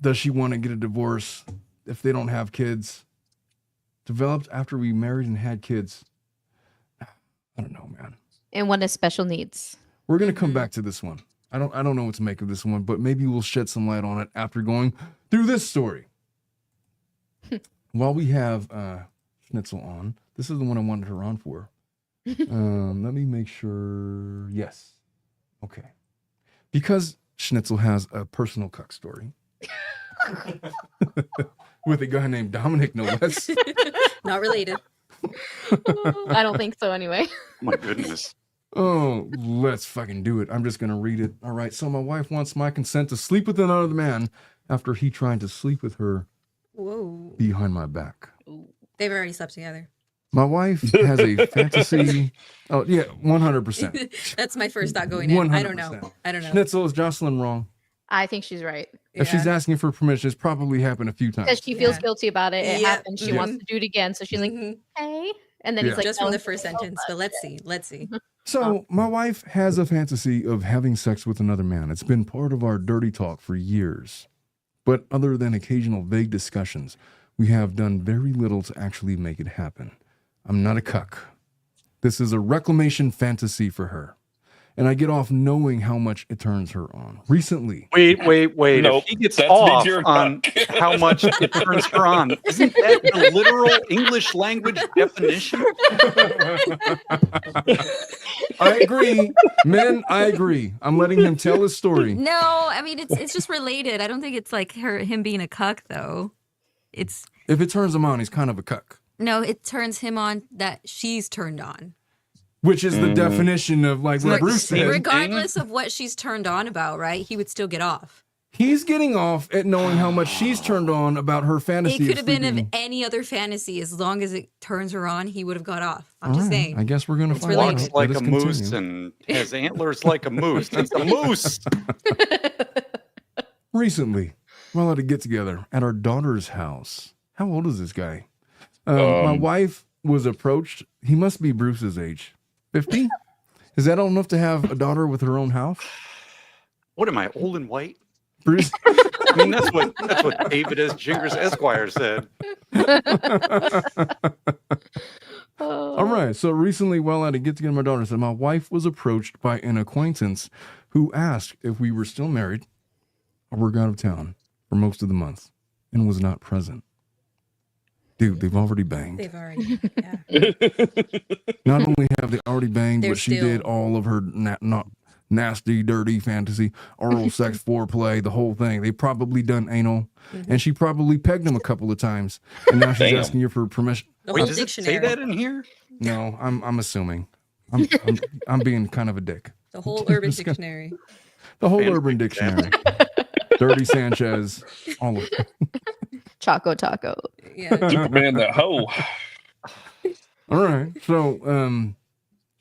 B: does she want to get a divorce if they don't have kids? Developed after we married and had kids. I don't know, man.
G: And one is special needs.
B: We're gonna come back to this one. I don't know what to make of this one, but maybe we'll shed some light on it after going through this story. While we have Schnitzel on, this is the one I wanted her on for. Let me make sure. Yes. Okay. Because Schnitzel has a personal cuck story with a guy named Dominic, no less.
D: Not related.
G: I don't think so anyway.
C: My goodness.
B: Oh, let's fucking do it. I'm just going to read it. All right. So my wife wants my consent to sleep with another man after he tried to sleep with her
D: Whoa.
B: behind my back.
D: They've already slept together.
B: My wife has a fantasy. Oh, yeah, 100%.
D: That's my first thought going in. I don't know.
B: 100%.
D: I don't know.
B: Schnitzel, is Jocelyn wrong?
G: I think she's right.
B: If she's
D: Yeah.
B: asking for permission, it's probably happened a few times.
G: Because she feels
D: Yeah.
G: guilty about it. It
D: Yeah.
G: happened. She wants to do it again. So she's like,
D: Mhm.
G: hey. And then
B: Yeah.
G: he's like,
D: Just
G: no,
D: from the first
G: no,
D: sentence, but let's see.
B: So my wife has a fantasy of having sex with another man. It's been part of our dirty talk for years. But other than occasional vague discussions, we have done very little to actually make it happen. I'm not a cuck. This is a reclamation fantasy for her. And I get off knowing how much it turns her on. Recently,
C: Wait.
E: Nope,
C: If he gets
E: that
C: off
E: means you're a
C: on
E: cuck.
C: how much it turns her on, isn't that the literal English language definition?
B: I agree. Men, I agree. I'm letting him tell his story.
D: No, I mean it's just related. I don't think it's like him being a cuck though. It's
B: If it turns him on, he's kind of a cuck.
D: no, it turns him on that she's turned on.
B: Which is the definition of like what
C: like
B: Bruce
C: the same
B: said.
D: Regardless of what she's turned on about, right? He would still get off.
B: He's getting off at knowing how much she's turned on about her fantasy.
D: It could have been of
B: sleeping.
D: any other fantasy. As long as it turns her on, he would have got off. I'm just
B: All right,
D: saying.
B: I guess we're gonna
D: It's
B: find
D: related.
B: out.
C: Walks like
B: Let
C: a
B: us
C: moose
B: continue.
C: and has antlers like a moose. That's a moose.
B: Recently, while at a get together at our daughter's house. How old is this guy? My wife was approached. He must be Bruce's age, 50. Is that old enough to have a daughter with her own house?
C: What am I, old and white?
B: Bruce?
C: I mean, that's what David S. Jingers Esquire said.
B: All right. So recently, while at a get together, my daughter said, my wife was approached by an acquaintance who asked if we were still married or were out of town for most of the month and was not present. Dude, they've already banged.
D: They've already, yeah.
B: Not only have they already banged,
D: They're
B: but she
D: still-
B: did all of her not nasty, dirty fantasy, oral sex, foreplay, the whole thing. They've probably done anal, and she probably pegged him a couple of times, and now she's
E: Damn.
B: asking you for permission.
D: The
C: Wait,
D: whole
C: does it
D: dictionary.
C: say that in here?
B: No, I'm assuming. I'm being kind of a dick.
D: The whole Urban Dictionary.
B: The whole
C: Fantastic
B: Urban Dictionary. Dirty Sanchez, all of it.
G: Choco Taco.
D: Yeah.
E: Man, that hoe.
B: All right. So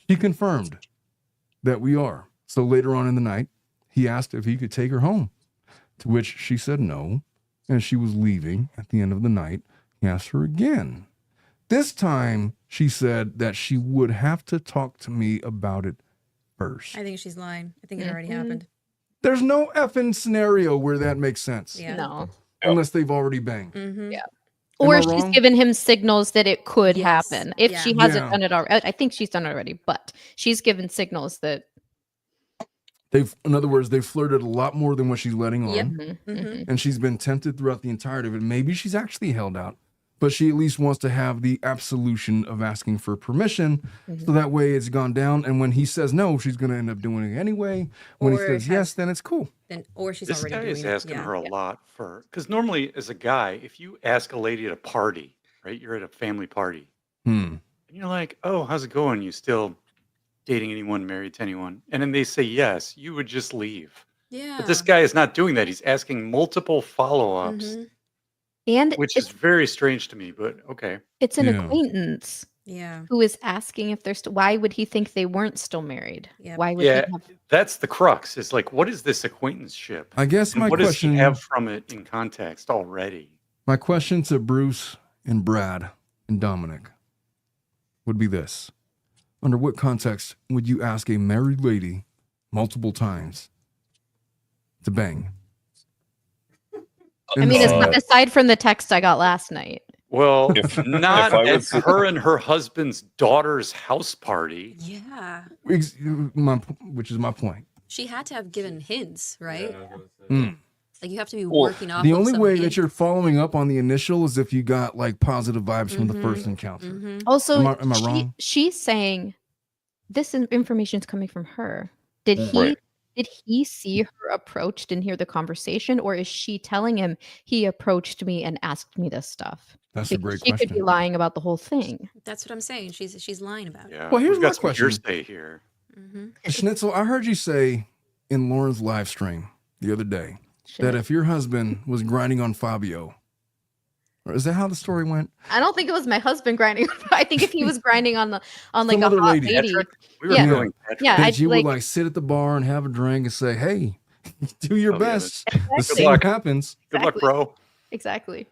B: she confirmed that we are. So later on in the night, he asked if he could take her home, to which she said no. And she was leaving at the end of the night. He asked her again. This time, she said that she would have to talk to me about it first.
D: I think she's lying. I think it already
G: Mhm.
D: happened.
B: There's no effing scenario where that makes sense.
D: Yeah.
G: No.
B: Unless they've already banged.
D: Mm-hmm.
G: Yeah.
B: Am
G: Or
B: I
G: she's
B: wrong?
G: given him signals that it could
D: Yes.
G: happen. If
D: Yeah.
G: she hasn't
B: Yeah.
G: done it already, I think she's done it already, but she's given signals that.
B: In other words, they've flirted a lot more than what she's letting on.
D: Yep.
G: Mhm,
D: Mhm.
G: mhm.
B: And she's been tempted throughout the entirety of it. Maybe she's actually held out, but she at least wants to have the absolution of asking for permission. So that way it's gone down. And when he says no, she's going to end up doing it anyway. When
D: Or
B: he says
D: has-
B: yes, then it's cool.
D: Then, or she's
C: This
D: already
C: guy
D: doing
C: is
D: it.
C: asking
D: Yeah.
C: her a lot for, because normally as a guy, if you ask a lady at a party, right, you're at a family party,
B: Hmm.
C: and you're like, oh, how's it going? You still dating anyone, married to anyone? And then they say yes, you would just leave.
D: Yeah.
C: But this guy is not doing that. He's asking multiple follow-ups,
D: Mhm.
G: And
C: which is very strange to me, but okay.
G: it's an
B: Yeah.
G: acquaintance
D: Yeah.
G: who is asking if they're still. Why would he think they weren't still married?
D: Yep.
G: Why would
C: Yeah,
G: he have?
C: that's the crux. Is like, what is this acquaintanceship?
B: I guess
C: And
B: my
C: what does he
B: question,
C: have from it in context already?
B: my question to Bruce and Brad and Dominic would be this. Under what context would you ask a married lady multiple times to bang?
G: I mean,
E: Uh,
G: aside from the text I got last night.
C: Well,
E: If-
C: not
E: if I
C: at
E: was-
C: her and her husband's daughter's house party.
D: Yeah.
B: Which is my point.
D: She had to have given hints, right?
F: Yeah, I was gonna say.
B: Mm.
D: Like you have to be
E: Well,
D: working off
B: The
D: of
B: only
D: some
B: way that
D: hints.
B: you're following up on the initial is if you got like positive vibes from the first encounter.
D: Mhm.
G: Also,
B: Am I wrong?
G: she's saying this information is coming from her. Did he?
E: Right.
G: Did he see her approached and hear the conversation, or is she telling him he approached me and asked me this stuff?
B: That's a
G: Because
B: great
G: she could be
B: question.
G: lying about the whole thing.
D: That's what I'm saying. She's lying about it.
C: Yeah.
B: Well, here's
C: we've
B: my
C: got some
B: question.
C: hearsay here.
D: Mm-hmm.
B: Schnitzel, I heard you say in Lauren's live stream the other day that if your husband was grinding on Fabio, or is that how the story went?
G: I don't think it was my husband grinding. I think if he was grinding on like
B: Some
G: a
B: other
G: hot
B: lady.
G: lady,
C: Patrick, we were
G: Yeah.
C: feeling Patrick.
G: yeah,
B: That
G: I'd
B: you
G: like,
B: would like sit at the bar and have a drink and say, "Hey, do your
C: Oh, yeah,
B: best." The
G: Exactly.
B: same
C: luck.
B: happens.
C: Good luck,
G: Exactly.
C: bro.
G: exactly.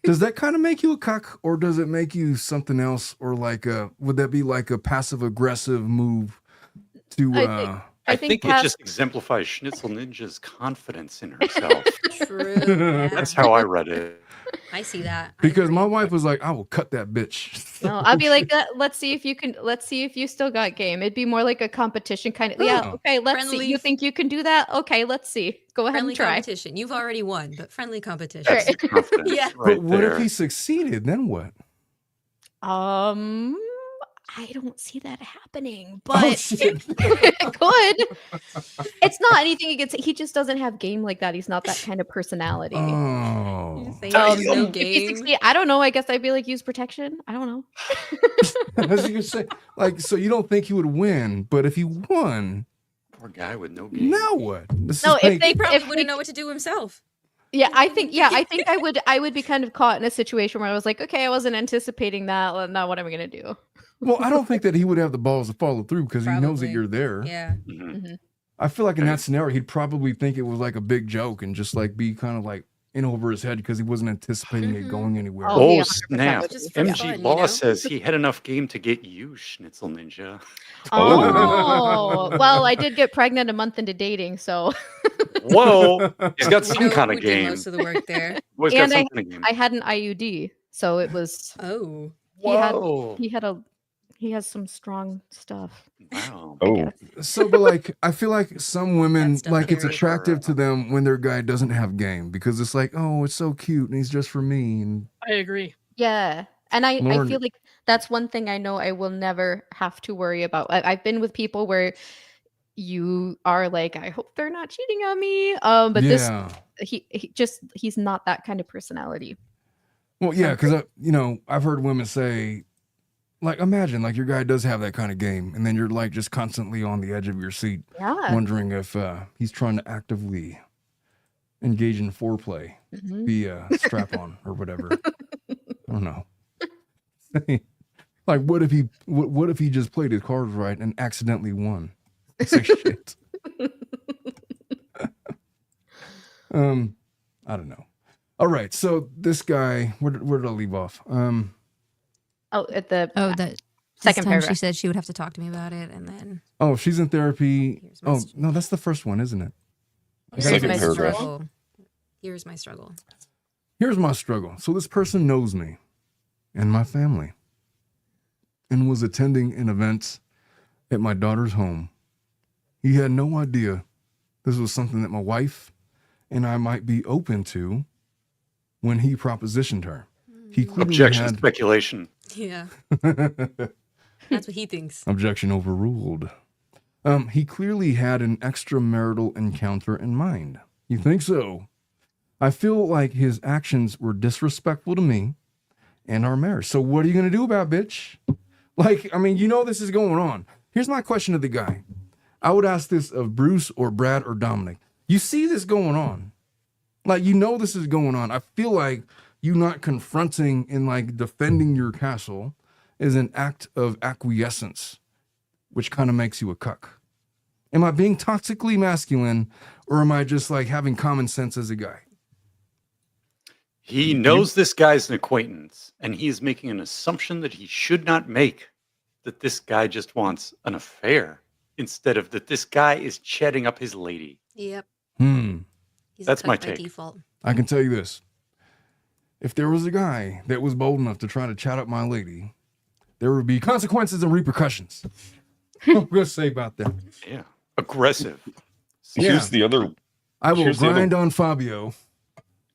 B: Does that kind of make you a cuck, or does it make you something else, or like would that be like a passive aggressive move to?
G: I
C: I
G: think
C: think it
G: past-
C: just exemplifies Schnitzel Ninja's confidence in herself.
D: True. Yeah.
C: That's how I read it.
D: I see that. I
B: Because
D: agree.
B: my wife was like, "I will cut that bitch."
G: No, I'd be like, let's see if you can. Let's see if you still got game. It'd be more like a competition kind of. Yeah,
B: Oh.
G: okay. Let's see.
D: Friendly-
G: You think you can do that? Okay, let's see. Go ahead
D: friendly
G: and try.
D: competition. You've already won, but friendly competition.
C: That's the confidence
D: Yeah.
C: right
B: But what
C: there.
B: if he succeeded? Then what?
G: I don't see that happening, but
B: Oh shit!
G: it could. It's not anything against. He just doesn't have game like that. He's not that kind of personality.
B: Oh,
D: Saying there's no
G: If he
D: game.
G: succeed, I don't know. I guess I'd be like, use protection. I don't know.
B: I was gonna say, like, so you don't think he would win, but if he won,
C: Poor guy with no game.
B: now what? This
G: No,
B: is
G: if
B: like-
G: they
D: He probably
G: if
D: wouldn't
G: they-
D: know what to do himself.
G: Yeah, I think I would be kind of caught in a situation where I was like, okay, I wasn't anticipating that. Well, now what am I gonna do?
B: well, I don't think that he would have the balls to follow through because he knows that
D: Probably.
B: you're there.
D: Yeah.
C: Mhm.
B: I feel like in that scenario, he'd probably think it was like a big joke and just like be kind of like in over his head because he wasn't anticipating it going anywhere.
G: Oh, he
C: Oh
G: 100%
C: snap!
G: would
D: Just
G: be.
D: for
G: Yeah.
C: MG
D: fun,
C: Law
D: you know?
C: says he had enough game to get you, Schnitzel Ninja.
G: Oh, well, I did get pregnant a month into dating, so
C: Whoa, he's got
D: We
C: some
D: know
C: kind
D: who
C: of
D: did
C: game.
D: most of the work there.
C: Boy's got
G: and
C: some kind of game.
G: I had an IUD, so it was
D: Oh.
C: Whoa!
G: he has some strong stuff.
C: Wow.
G: I
E: Oh,
G: guess.
B: So, but like, I feel like some women,
D: That stuff
B: like, it's
D: carries.
B: attractive to them when their guy doesn't have game because it's like, oh, it's so cute and he's just for me. And
H: I agree.
G: Yeah. And I
B: Lauren-
G: feel like that's one thing I know I will never have to worry about. I've been with people where you are like, I hope they're not cheating on me. But this
B: yeah.
G: he's not that kind of personality.
B: Well, yeah, because I've heard women say, like, imagine like your guy does have that kind of game, and then you're like just constantly on the edge of your seat,
G: Yeah.
B: wondering if he's trying to actively engage in foreplay
G: Mhm.
B: via strap on or whatever. I don't know. Like, what if he just played his cards right and accidentally won? It's like shit. I don't know. All right, so this guy, where did I leave off?
G: At the
D: Oh, that
G: second
D: time
G: paragraph.
D: she said she would have to talk to me about it, and then
B: Oh, she's in therapy.
D: Here's my
B: Oh no, that's the first one, isn't it?
G: Here's
E: Second
G: my
E: paragraph.
G: struggle.
D: Here's my struggle.
B: Here's my struggle. So this person knows me and my family and was attending an event at my daughter's home. He had no idea this was something that my wife and I might be open to when he propositioned her. He clearly
C: Objection,
B: had
C: speculation.
D: Yeah, that's what he thinks.
B: objection overruled. He clearly had an extramarital encounter in mind. You think so? I feel like his actions were disrespectful to me and our marriage. So what are you going to do about it, bitch? Like, I mean, this is going on. Here's my question to the guy. I would ask this of Bruce or Brad or Dominic. You see this going on. Like, this is going on. I feel like you not confronting and like defending your castle is an act of acquiescence, which kind of makes you a cuck. Am I being toxically masculine, or am I just like having common sense as a guy?
C: He knows this guy's an acquaintance, and he is making an assumption that he should not make, that this guy just wants an affair instead of that this guy is chatting up his lady.
D: Yep. He's
C: That's
D: a
C: my
D: cuck by
C: take.
D: default.
B: I can tell you this. If there was a guy that was bold enough to try to chat up my lady, there would be consequences and repercussions. I'm going to say about that.
C: Yeah. Aggressive.
B: Yeah.
E: here's the other.
B: I will
E: Here's the other-
B: grind on Fabio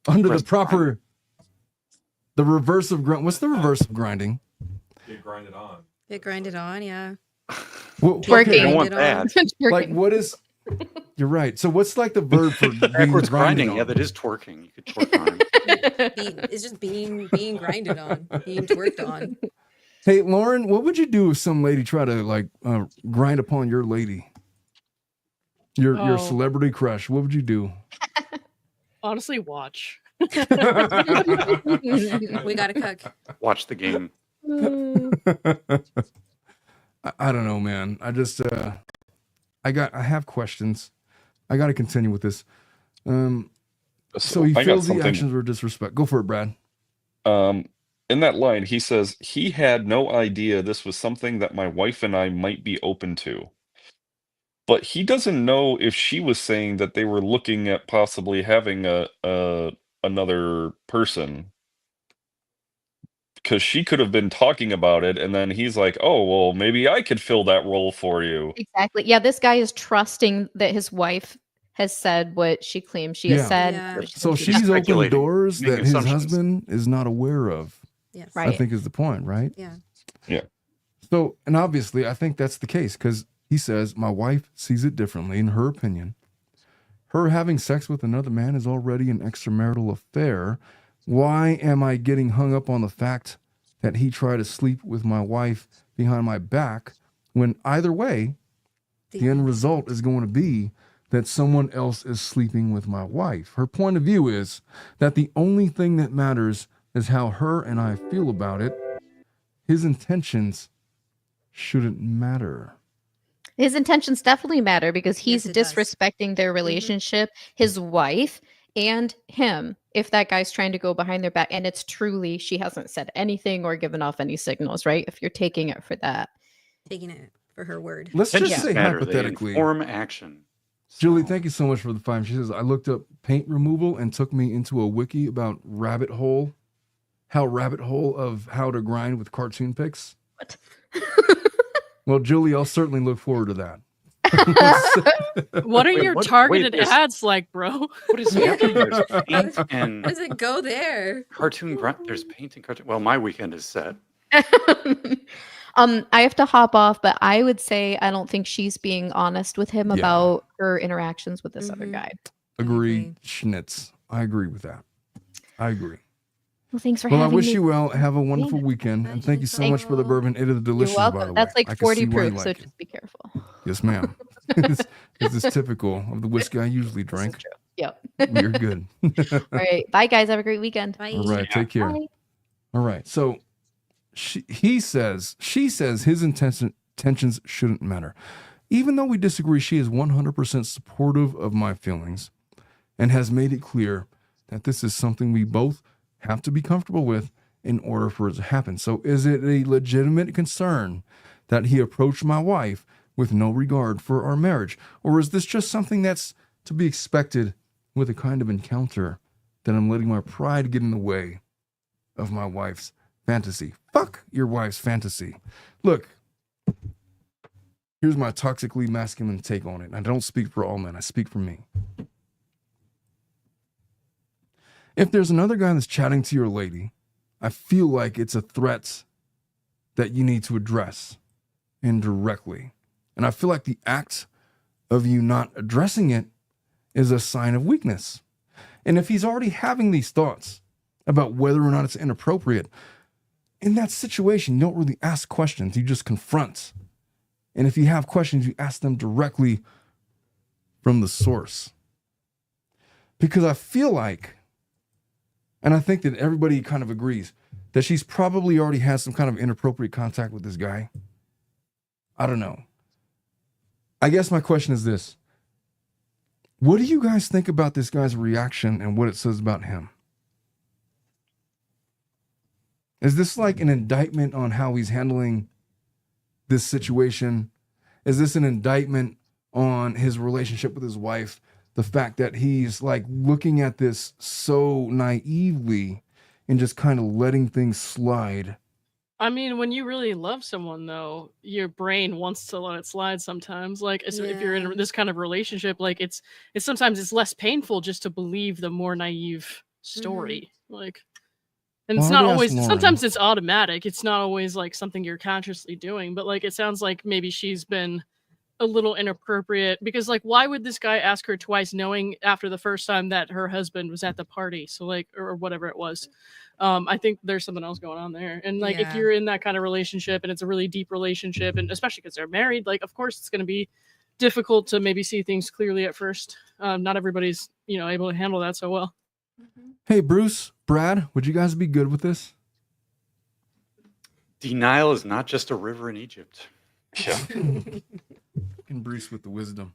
B: under the
C: Press
B: proper, the reverse of grind. What's the reverse of grinding?
F: Get grinded on.
D: Get grinded on, yeah.
B: Well,
G: Twerking.
C: You don't want
D: Grinded
C: that.
B: like what is? You're right. So what's like the verb for being
C: Backwards
B: grinded
C: grinding.
B: on?
C: Yeah, that is twerking. You could twerk on him.
D: It's just being grinded on, being twerked on.
B: Hey, Lauren, what would you do if some lady tried to like grind upon your lady? Your
H: Oh.
B: celebrity crush. What would you do?
H: Honestly, watch.
D: We got a cuck.
C: Watch the game.
B: I don't know, man. I just I have questions. I got to continue with this. So he
E: I got
B: feels the
E: something.
B: actions were disrespect. Go for it, Brad.
E: In that line, he says he had no idea this was something that my wife and I might be open to. But he doesn't know if she was saying that they were looking at possibly having another person. Because she could have been talking about it, and then he's like, "Oh, well, maybe I could fill that role for you."
G: Exactly. Yeah, this guy is trusting that his wife has said what she claims she
B: Yeah.
G: has said.
D: Yeah.
G: what she
B: So
G: thinks she
B: she's
G: does.
B: opened
C: Speculating,
B: doors
C: making
B: that his
C: assumptions.
B: husband is not aware of.
D: Yes.
B: I
G: Right.
B: think is the point, right?
D: Yeah.
B: So, and obviously, I think that's the case because he says my wife sees it differently. In her opinion, her having sex with another man is already an extramarital affair. Why am I getting hung up on the fact that he tried to sleep with my wife behind my back when either way, the end result is going to be that someone else is sleeping with my wife? Her point of view is that the only thing that matters is how her and I feel about it. His intentions shouldn't matter.
G: His intentions definitely matter because he's
D: Yes, it does.
G: disrespecting their relationship, his wife, and him. if that guy's trying to go behind their back and it's truly she hasn't said anything or given off any signals, right? If you're taking it for that.
D: Taking it for her word.
B: Let's just
C: Intentions
B: say
C: matter. They
B: hypothetically.
C: inform action.
B: Julie,
C: So-
B: thank you so much for the 5. She says, I looked up paint removal and took me into a wiki about rabbit hole of how to grind with cartoon pics.
G: What?
B: Well, Julie, I'll certainly look forward to that.
H: What are
C: Wait,
H: your
C: what-
H: targeted
C: wait, there's-
H: ads like, bro?
C: What is happening? There's paint
D: Why
C: and
D: does it go there?
C: cartoon. There's paint and cartoon. Well, my weekend is set.
G: I have to hop off, but I would say I don't think she's being honest with him
B: Yeah.
G: about her interactions with this other
D: Mhm.
G: guy.
B: Agree, Schnitz. I agree with that. I agree.
G: Well, thanks for
B: Well, I
G: having
B: wish
G: me.
B: you well. Have a wonderful
G: Yeah.
B: weekend.
D: Bye,
B: And thank you so much for the
D: Schnitzel.
B: bourbon. It is delicious,
G: You're
B: by
G: welcome.
B: the way.
G: That's like
B: I can
G: 40
B: see why you
G: proof, so
B: like it.
G: just be careful.
B: Yes, ma'am. This is typical of the whiskey I usually
G: This is
B: drink.
G: true. Yep.
B: You're good.
G: All right. Bye, guys. Have a great weekend.
D: Bye.
B: All right, take care.
G: Bye.
B: All right. So she says his intentions shouldn't matter. Even though we disagree, she is 100% supportive of my feelings and has made it clear that this is something we both have to be comfortable with in order for it to happen. So is it a legitimate concern that he approached my wife with no regard for our marriage? Or is this just something that's to be expected with a kind of encounter that I'm letting my pride get in the way of my wife's fantasy? Fuck your wife's fantasy. Look, here's my toxically masculine take on it. And I don't speak for all men. I speak for me. If there's another guy that's chatting to your lady, I feel like it's a threat that you need to address indirectly. And I feel like the act of you not addressing it is a sign of weakness. And if he's already having these thoughts about whether or not it's inappropriate, in that situation, you don't really ask questions. You just confront. And if you have questions, you ask them directly from the source. Because I feel like, and I think that everybody kind of agrees, that she's probably already had some kind of inappropriate contact with this guy. I don't know. I guess my question is this. What do you guys think about this guy's reaction and what it says about him? Is this like an indictment on how he's handling this situation? Is this an indictment on his relationship with his wife? The fact that he's like looking at this so naively and just kind of letting things slide.
H: I mean, when you really love someone, though, your brain wants to let it slide sometimes. Like, if you're
D: Yeah.
H: in this kind of relationship, like it's sometimes it's less painful just to believe the more naive story. Like, and
B: Well,
H: it's
B: I
H: not
B: already
H: always.
B: asked Lauren.
H: Sometimes it's automatic. It's not always like something you're consciously doing. But like, it sounds like maybe she's been a little inappropriate because, like, why would this guy ask her twice, knowing after the first time that her husband was at the party? So like, or whatever it was. I think there's something else going on there. And like, if
D: Yeah.
H: you're in that kind of relationship and it's a really deep relationship, and especially because they're married, like, of course it's going to be difficult to maybe see things clearly at first. Not everybody's, able to handle that so well.
B: Hey, Bruce, Brad, would you guys be good with this?
C: Denial is not just a river in Egypt.
E: Yeah.
B: And Bruce with the wisdom.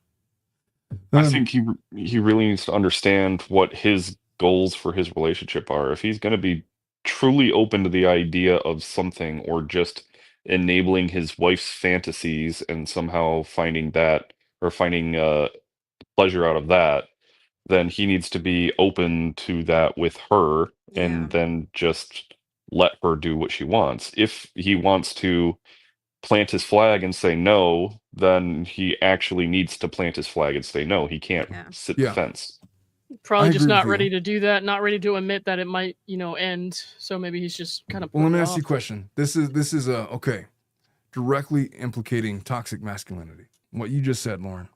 E: I think he really needs to understand what his goals for his relationship are. If he's going to be truly open to the idea of something or just enabling his wife's fantasies and somehow finding that or finding pleasure out of that, then he needs to be open to that with her and then just let her do what she wants. If he wants to plant his flag and say no, then he actually needs to plant his flag and say no. He can't sit
B: Yeah.
E: the fence.
H: Probably
B: I
H: just
B: agree
H: not
B: with
H: ready
B: you.
H: to do that, not ready to admit that it might, end. So maybe he's just kind of.
B: Well, let me
H: putting it
B: ask you a
H: off.
B: question. This is okay, directly implicating toxic masculinity. What you just said, Lauren.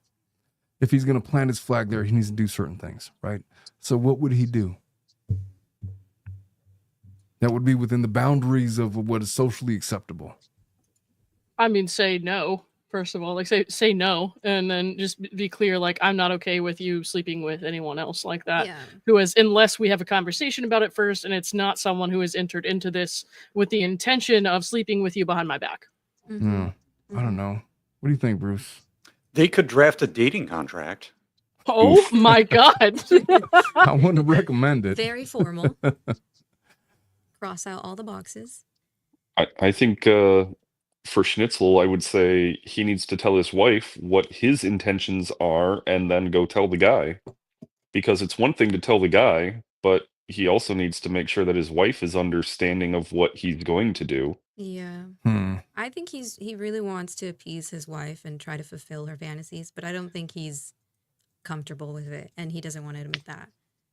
B: If he's going to plant his flag there, he needs to do certain things, right? So what would he do? That would be within the boundaries of what is socially acceptable.
H: I mean, say no. First of all, like say no, and then just be clear. Like, I'm not okay with you sleeping with anyone else like that.
D: Yeah.
H: Who has, unless we have a conversation about it first, and it's not someone who has entered into this with the intention of sleeping with you behind my back.
D: Mhm.
B: I don't know. What do you think, Bruce?
C: They could draft a dating contract.
H: Oh my God.
B: I wouldn't recommend it.
D: Very formal. Cross out all the boxes.
E: I think for Schnitzel, I would say he needs to tell his wife what his intentions are and then go tell the guy. Because it's one thing to tell the guy, but he also needs to make sure that his wife is understanding of what he's going to do.
D: Yeah.
B: Hmm.
D: I think he really wants to appease his wife and try to fulfill her fantasies, but I don't think he's comfortable with it, and he doesn't want to admit that.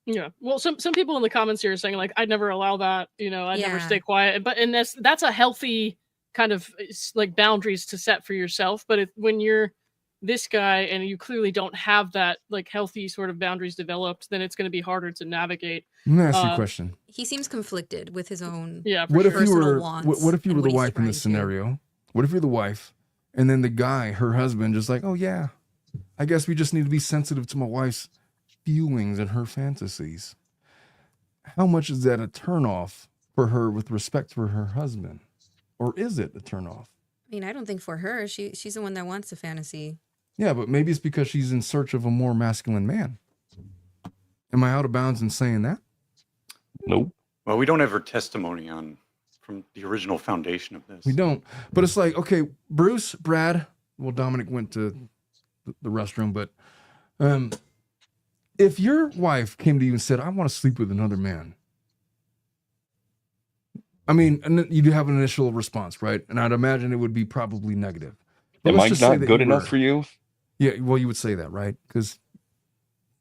H: Yeah. Well, some people in the comments here are saying like, I'd never allow that, I'd never
D: Yeah.
H: stay quiet. But in that's a healthy kind of like boundaries to set for yourself. But when you're this guy and you clearly don't have that like healthy sort of boundaries developed, then it's going to be harder to navigate.
B: Let me ask you a question.
D: He seems conflicted with his own.
H: Yeah.
B: What if you
D: Personal
B: were
D: wants
B: what if you
D: and
B: were
D: what
B: the
D: he's
B: wife in
D: trying
B: this
D: to.
B: scenario? What if you're the wife and then the guy, her husband, just like, oh yeah, I guess we just need to be sensitive to my wife's feelings and her fantasies. How much is that a turnoff for her with respect to her husband? Or is it a turnoff?
D: I mean, I don't think for her, she's the one that wants the fantasy.
B: Yeah, but maybe it's because she's in search of a more masculine man. Am I out of bounds in saying that?
E: Nope.
C: Well, we don't have her testimony from the original foundation of this.
B: We don't. But it's like, okay, Bruce, Brad, well, Dominic went to the restroom, but if your wife came to you and said, I want to sleep with another man, I mean, you do have an initial response, right? And I'd imagine it would be probably negative. But
E: Am
B: let's
E: I
B: just say
E: not
B: that
E: good
B: you
E: enough
B: were.
E: for you?
B: Yeah, well, you would say that, right? Because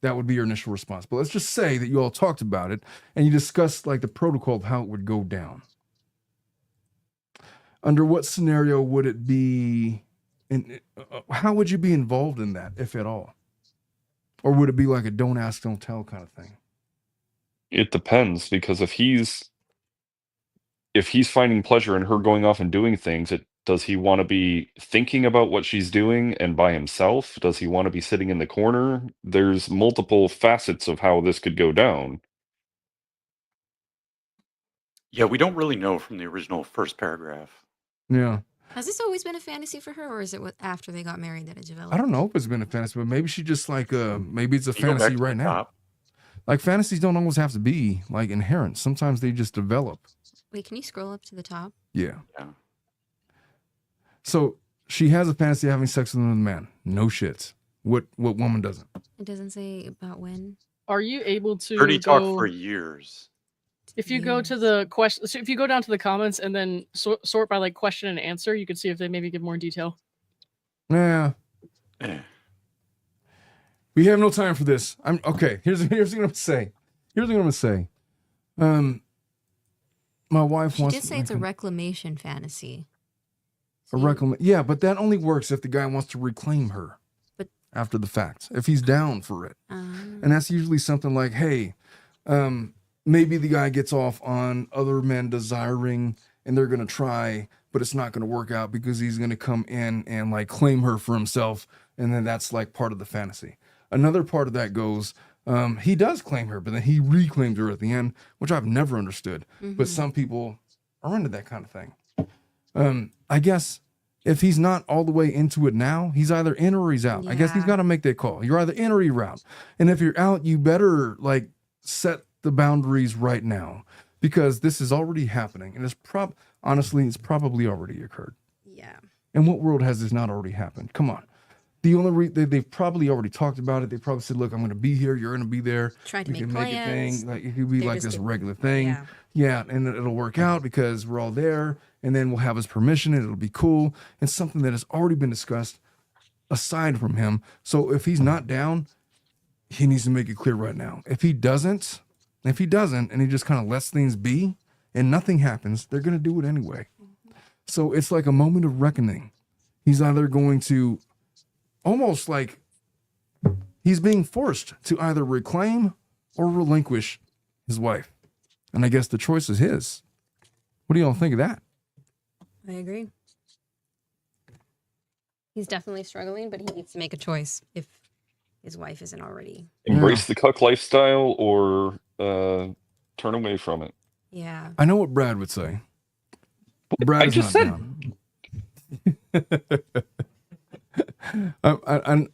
B: that would be your initial response. But let's just say that you all talked about it and you discussed like the protocol of how it would go down. Under what scenario would it be? How would you be involved in that, if at all? Or would it be like a don't ask, don't tell kind of thing?
E: It depends, because if he's finding pleasure in her going off and doing things, does he want to be thinking about what she's doing and by himself? Does he want to be sitting in the corner? There's multiple facets of how this could go down.
C: Yeah, we don't really know from the original first paragraph.
B: Yeah.
D: Has this always been a fantasy for her, or is it after they got married that it developed?
B: I don't know if it's been a fantasy, but maybe she just like, maybe it's a
C: You go back
B: fantasy
C: to the
B: right now.
C: top.
B: Like fantasies don't always have to be like inherent. Sometimes they just develop.
D: Wait, can you scroll up to the top?
B: Yeah.
C: Yeah.
B: So she has a fantasy of having sex with another man. No shit. What woman doesn't?
D: It doesn't say about when.
H: Are you able to
C: Pretty talk
H: go,
C: for years.
H: if you go to the question, so if you go down to the comments and then sort by like question and answer, you can see if they maybe give more detail.
B: Yeah.
C: Eh.
B: We have no time for this. I'm okay. Here's what I'm gonna say. My wife
D: She
B: wants
D: did say it's a reclamation fantasy.
B: Yeah, but that only works if the guy wants to reclaim her.
D: But
B: after the fact, if he's down for it, and that's usually something like, hey, maybe the guy gets off on other men desiring, and they're gonna try, but it's not gonna work out because he's gonna come in and like claim her for himself, and then that's like part of the fantasy. Another part of that goes, he does claim her, but then he reclaims her at the end, which I've never understood. But some people are into that kind of thing. I guess if he's not all the way into it now, he's either in or he's out. I guess he's
D: Yeah.
B: got to make that call. You're either in or you're out. And if you're out, you better like set the boundaries right now, because this is already happening. And honestly, it's probably already occurred.
D: Yeah.
B: In what world has this not already happened? Come on. The only they've probably already talked about it. They probably said, "Look, I'm going to be here. You're going to be there.
D: Tried to
B: We
D: make
B: can make a
D: plans.
B: thing. Like it could be
D: They
B: like
D: just
B: this
D: didn't.
B: regular thing.
D: Yeah.
B: Yeah, and it'll work out because we're all there, and then we'll have his permission, and it'll be cool. And something that has already been discussed aside from him. So if he's not down, he needs to make it clear right now. If he doesn't, and he just kind of lets things be, and nothing happens, they're going to do it anyway. So it's like a moment of reckoning. He's either going to almost like he's being forced to either reclaim or relinquish his wife. And I guess the choice is his. What do y'all think of that?
D: I agree. He's definitely struggling, but he needs to make a choice if his wife isn't already.
E: Embrace the cuck lifestyle or turn away from it.
D: Yeah.
B: I know what Brad would say. Brad
E: I
B: is
E: just
B: not
E: said-
B: down.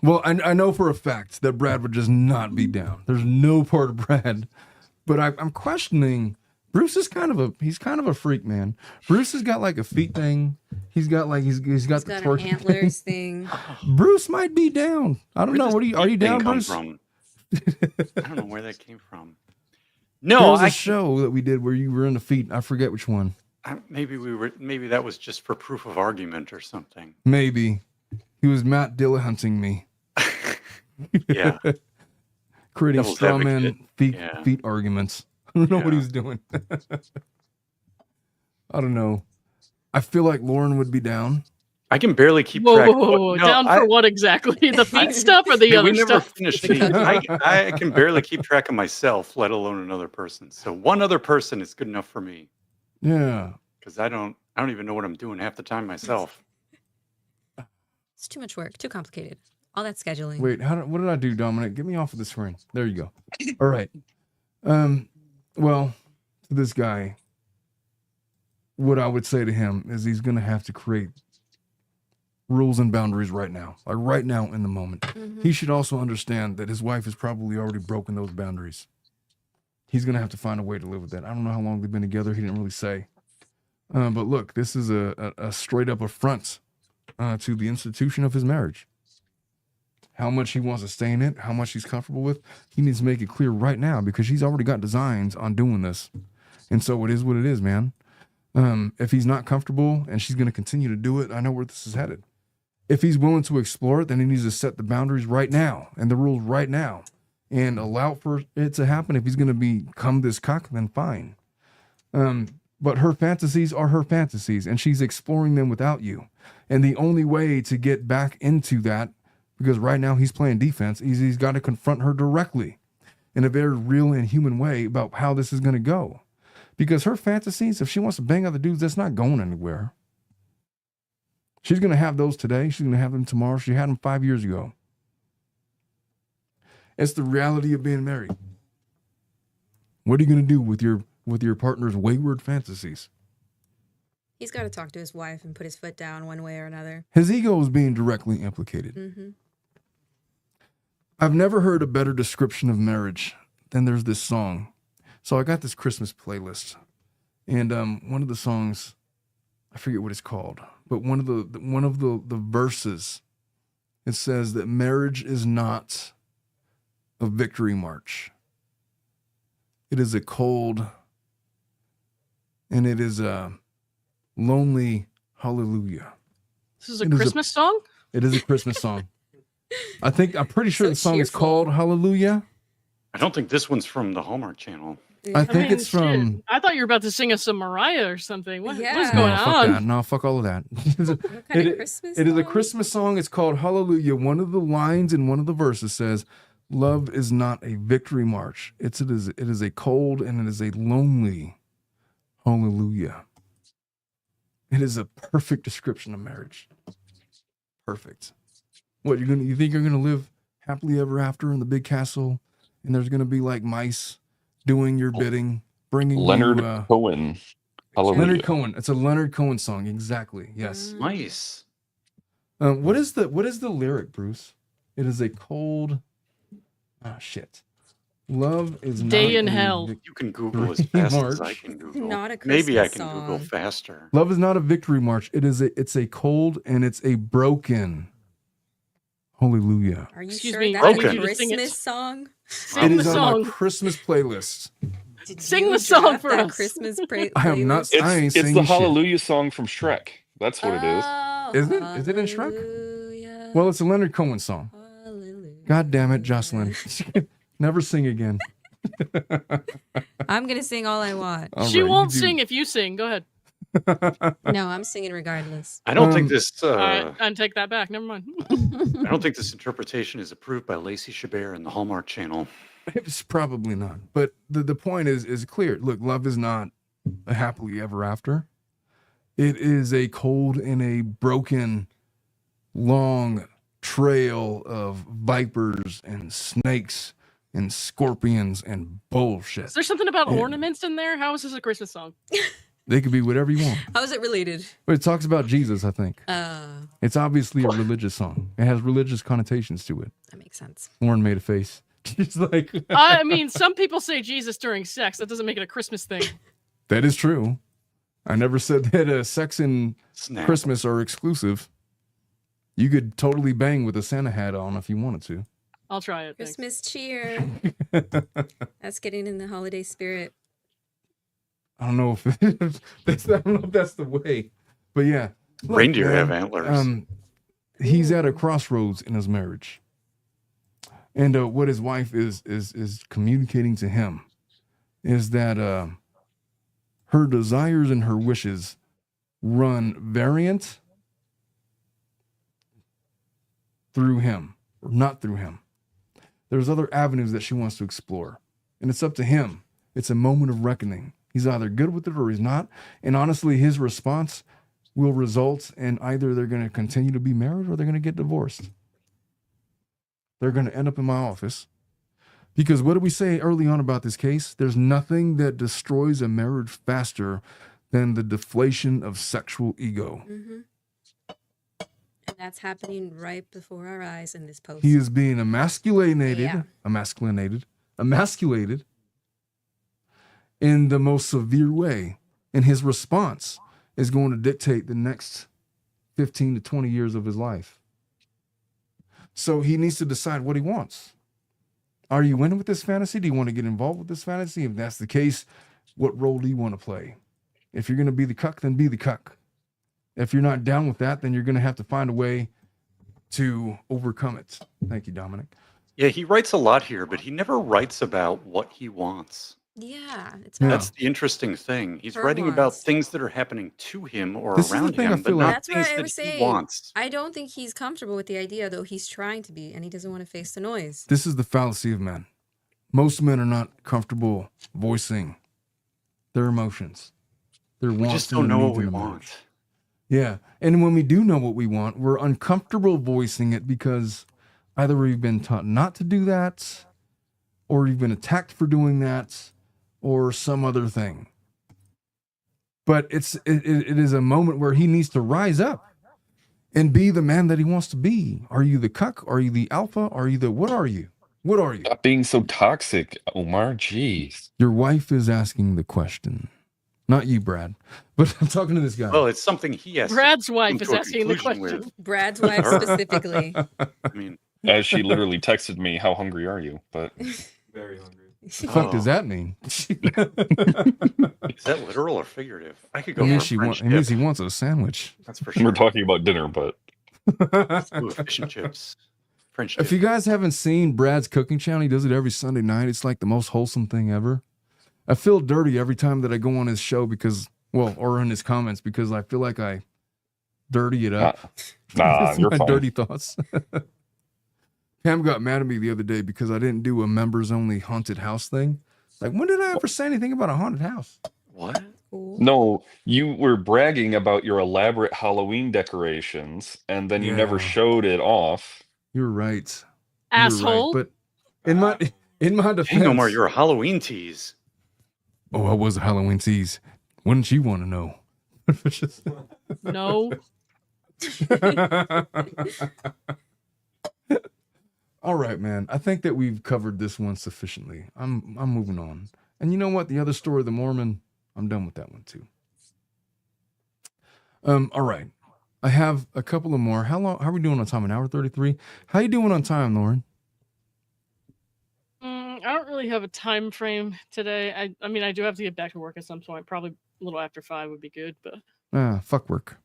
B: Well, I know for a fact that Brad would just not be down. There's no part of Brad, but I'm questioning. Bruce is kind of a freak, man. Bruce has got like a feet thing. He's got the
D: Got
B: twerk
D: an antlers thing.
B: Bruce might be down. I don't know. What are you down,
C: come
B: Bruce?
C: from? I don't know where that came from.
B: There
C: No,
B: was a show that we did where you were in the feet. I forget which one.
C: maybe that was just for proof of argument or something.
B: Maybe he was Matt Dillahunting me.
C: Yeah.
B: Creating
C: Devil's
B: straw man
C: advocate.
B: feet arguments. I don't know what he
C: Yeah.
B: was doing. I don't know. I feel like Lauren would be down.
C: I can barely keep
H: Whoa,
C: track.
H: whoa, whoa, whoa.
C: No,
H: Down for what exactly? The feet stuff or the
C: we
H: other
C: never
H: stuff?
C: finished feet. I can barely keep track of myself, let alone another person. So one other person is good enough for me
B: Yeah.
C: because I don't even know what I'm doing half the time myself.
D: It's too much work. Too complicated. All that scheduling.
B: Wait, what did I do, Dominic? Get me off of the screen. There you go. All right. Well, to this guy, what I would say to him is he's going to have to create rules and boundaries right now, like right now in the moment.
D: Mhm.
B: He should also understand that his wife has probably already broken those boundaries. He's going to have to find a way to live with that. I don't know how long they've been together. He didn't really say. But look, this is a straight up affront to the institution of his marriage. How much he wants to stay in it, how much he's comfortable with, he needs to make it clear right now because she's already got designs on doing this. And so it is what it is, man. If he's not comfortable and she's going to continue to do it, I know where this is headed. If he's willing to explore it, then he needs to set the boundaries right now and the rules right now and allow for it to happen. If he's going to become this cuck, then fine. But her fantasies are her fantasies and she's exploring them without you. And the only way to get back into that, because right now he's playing defense, he's got to confront her directly in a very real and human way about how this is going to go. Because her fantasies, if she wants to bang other dudes, that's not going anywhere. She's going to have those today. She's going to have them tomorrow. She had them 5 years ago. It's the reality of being married. What are you going to do with your partner's wayward fantasies?
D: He's got to talk to his wife and put his foot down one way or another.
B: His ego is being directly implicated.
D: Mm-hmm.
B: I've never heard a better description of marriage than there's this song. So I got this Christmas playlist, and one of the songs, I forget what it's called, but one of the verses, it says that marriage is not a victory march. It is a cold, and it is a lonely hallelujah.
H: This is a Christmas song?
B: It is a Christmas song. I'm pretty sure
D: So
B: the song is
D: cheerful.
B: called Hallelujah.
C: I don't think this one's from the Hallmark Channel.
B: I think it's
H: shit.
B: from.
H: I thought you were about to sing us some Mariah or something. What is
D: Yeah.
H: going
B: No, fuck
H: on?
B: that. No, fuck all of that.
D: What kind of Christmas
B: It is a
D: song?
B: Christmas song. It's called Hallelujah. One of the lines in one of the verses says, "Love is not a victory march. It is a cold and it is a lonely hallelujah." It is a perfect description of marriage. Perfect. What you think you're gonna live happily ever after in the big castle, and there's gonna be like mice doing your bidding, bringing
E: Leonard
B: you,
E: Cohen. Hallelujah.
B: Leonard Cohen. It's a Leonard Cohen song. Exactly. Yes.
C: Nice.
B: What is the lyric, Bruce? It is a cold. Ah, shit. Love is
H: Day
B: not
H: in
B: a
H: hell.
B: vic-
C: You can Google as fast as I
B: March.
C: can Google.
D: Not a
C: Maybe I
D: Christmas
C: can Google
D: song.
C: faster.
B: Love is not a victory march. It's a cold and it's a broken. Hallelujah.
D: Are you
H: Excuse
D: sure
H: me,
D: that's
C: I
D: a
C: need you
H: to sing it.
D: Christmas song?
H: Sing
B: It
H: the
B: is on
H: song.
B: my Christmas playlist.
D: Did
H: Sing
D: you
H: the song
D: draft
H: for
D: that
H: us.
D: Christmas
B: I am not.
D: playlist?
B: I ain't
E: It's
B: singing
E: the
B: shit.
E: Hallelujah song from Shrek. That's what it is.
D: Oh,
B: Is it? Is it in Shrek?
D: hallelujah,
B: Well, it's a Leonard Cohen song.
D: hallelujah.
B: God damn it, Jocelyn. Never sing again.
D: I'm gonna sing all I want.
B: All
H: She
B: right,
H: won't
B: you do.
H: sing if you sing. Go ahead.
D: No, I'm singing regardless.
C: I don't think
B: Um,
C: this.
H: All right, and take that back. Never mind.
C: I don't think this interpretation is approved by Lacey Chabert and the Hallmark Channel.
B: It's probably not. But the point is clear. Look, love is not a happily ever after. It is a cold and a broken, long trail of vipers and snakes and scorpions and bullshit.
H: Is there something about
B: Yeah.
H: ornaments in there? How is this a Christmas song?
B: They could be whatever you want.
D: How is it related?
B: But it talks about Jesus, I think.
D: That
B: It's obviously a religious song. It has religious connotations to it.
D: makes sense.
B: Lauren made a face. She's like,
H: I mean, some people say Jesus during sex. That doesn't make it a Christmas thing.
B: that is true. I never said that sex and
C: Snap.
B: Christmas are exclusive. You could totally bang with a Santa hat on if you wanted to.
H: I'll try it. Thanks.
D: Christmas cheer. That's getting in the holiday spirit.
B: I don't know if that's the way, but yeah. Look,
C: Reindeer
B: man,
C: have antlers.
B: He's at a crossroads in his marriage, and what his wife is communicating to him is that her desires and her wishes run variant through him or not through him. There's other avenues that she wants to explore, and it's up to him. It's a moment of reckoning. He's either good with it or he's not. And honestly, his response will result in either they're going to continue to be married or they're going to get divorced. They're going to end up in my office. Because what did we say early on about this case? There's nothing that destroys a marriage faster than the deflation of sexual ego.
D: Mm-hmm. And that's happening right before our eyes in this post.
B: He is being emasculated in the most severe way. And his response is going to dictate the next 15 to 20 years of his life. So he needs to decide what he wants. Are you in with this fantasy? Do you want to get involved with this fantasy? If that's the case, what role do you want to play? If you're going to be the cuck, then be the cuck. If you're not down with that, then you're going to have to find a way to overcome it. Thank you, Dominic.
C: Yeah, he writes a lot here, but he never writes about what he wants.
D: Yeah, it's
B: Yeah.
C: That's the interesting thing. He's
D: Her
C: writing about
D: wants.
C: things that are happening to him or
B: This is the
C: around
B: thing I
C: him, but
B: feel
C: not
B: like-
D: That's
C: things
D: what I
C: that
D: was
C: he
D: saying.
C: wants.
D: I don't think he's comfortable with the idea, though he's trying to be, and he doesn't want to face the noise.
B: This is the fallacy of men. Most men are not comfortable voicing their emotions, their
C: We
B: wants.
C: just
B: and
C: don't
B: their
C: know
B: needs
C: what we
B: in a
C: want.
B: marriage. Yeah. And when we do know what we want, we're uncomfortable voicing it because either we've been taught not to do that, or you've been attacked for doing that, or some other thing. But it is a moment where he needs to rise up and be the man that he wants to be. Are you the cuck? Are you the alpha? Are you the, what are you? What are you?
E: Stop being so toxic, Omar. Jeez.
B: Your wife is asking the question. Not you, Brad. But I'm talking to this guy.
C: Well, it's something he has.
H: Brad's
C: to
H: wife
C: come
H: is
C: to a
H: asking the
C: conclusion
H: question.
C: with.
D: Brad's wife
C: Her.
D: specifically.
C: I mean,
E: As she literally texted me, "How hungry are you?" But
F: Very hungry.
B: the fuck does that mean?
C: is that literal or figurative? I could go
B: It
C: for a
B: means
C: French
B: it means
C: dip.
B: he wants a sandwich.
C: That's for
E: we're
C: sure.
E: talking about dinner. But
C: Ooh, fish and chips. French
B: If
C: dip.
B: you guys haven't seen Brad's cooking channel, he does it every Sunday night. It's like the most wholesome thing ever. I feel dirty every time that I go on his show because, well, or in his comments because I feel like I dirty it up.
E: nah,
B: It's
E: you're
B: my
E: fine.
B: dirty thoughts. Pam got mad at me the other day because I didn't do a members only haunted house thing. Like, when did I ever say anything about a haunted house?
C: What?
D: Cool.
E: No, you were bragging about your elaborate Halloween decorations, and then you never
B: Yeah.
E: showed it off.
B: You're right.
H: Asshole.
B: You're right. But in my defense,
C: Hey, Omar, you're a Halloween tease.
B: oh, I was a Halloween tease. Wouldn't you want to know?
H: No.
B: All right, man. I think that we've covered this one sufficiently. I'm moving on. And you know what? The other story, the Mormon, I'm done with that one too. All right. I have a couple of more. How are we doing on time? An hour 33? How you doing on time, Lauren?
H: I don't really have a time frame today. I mean, I do have to get back to work at some point. Probably a little after 5 would be good. But
B: Fuck work.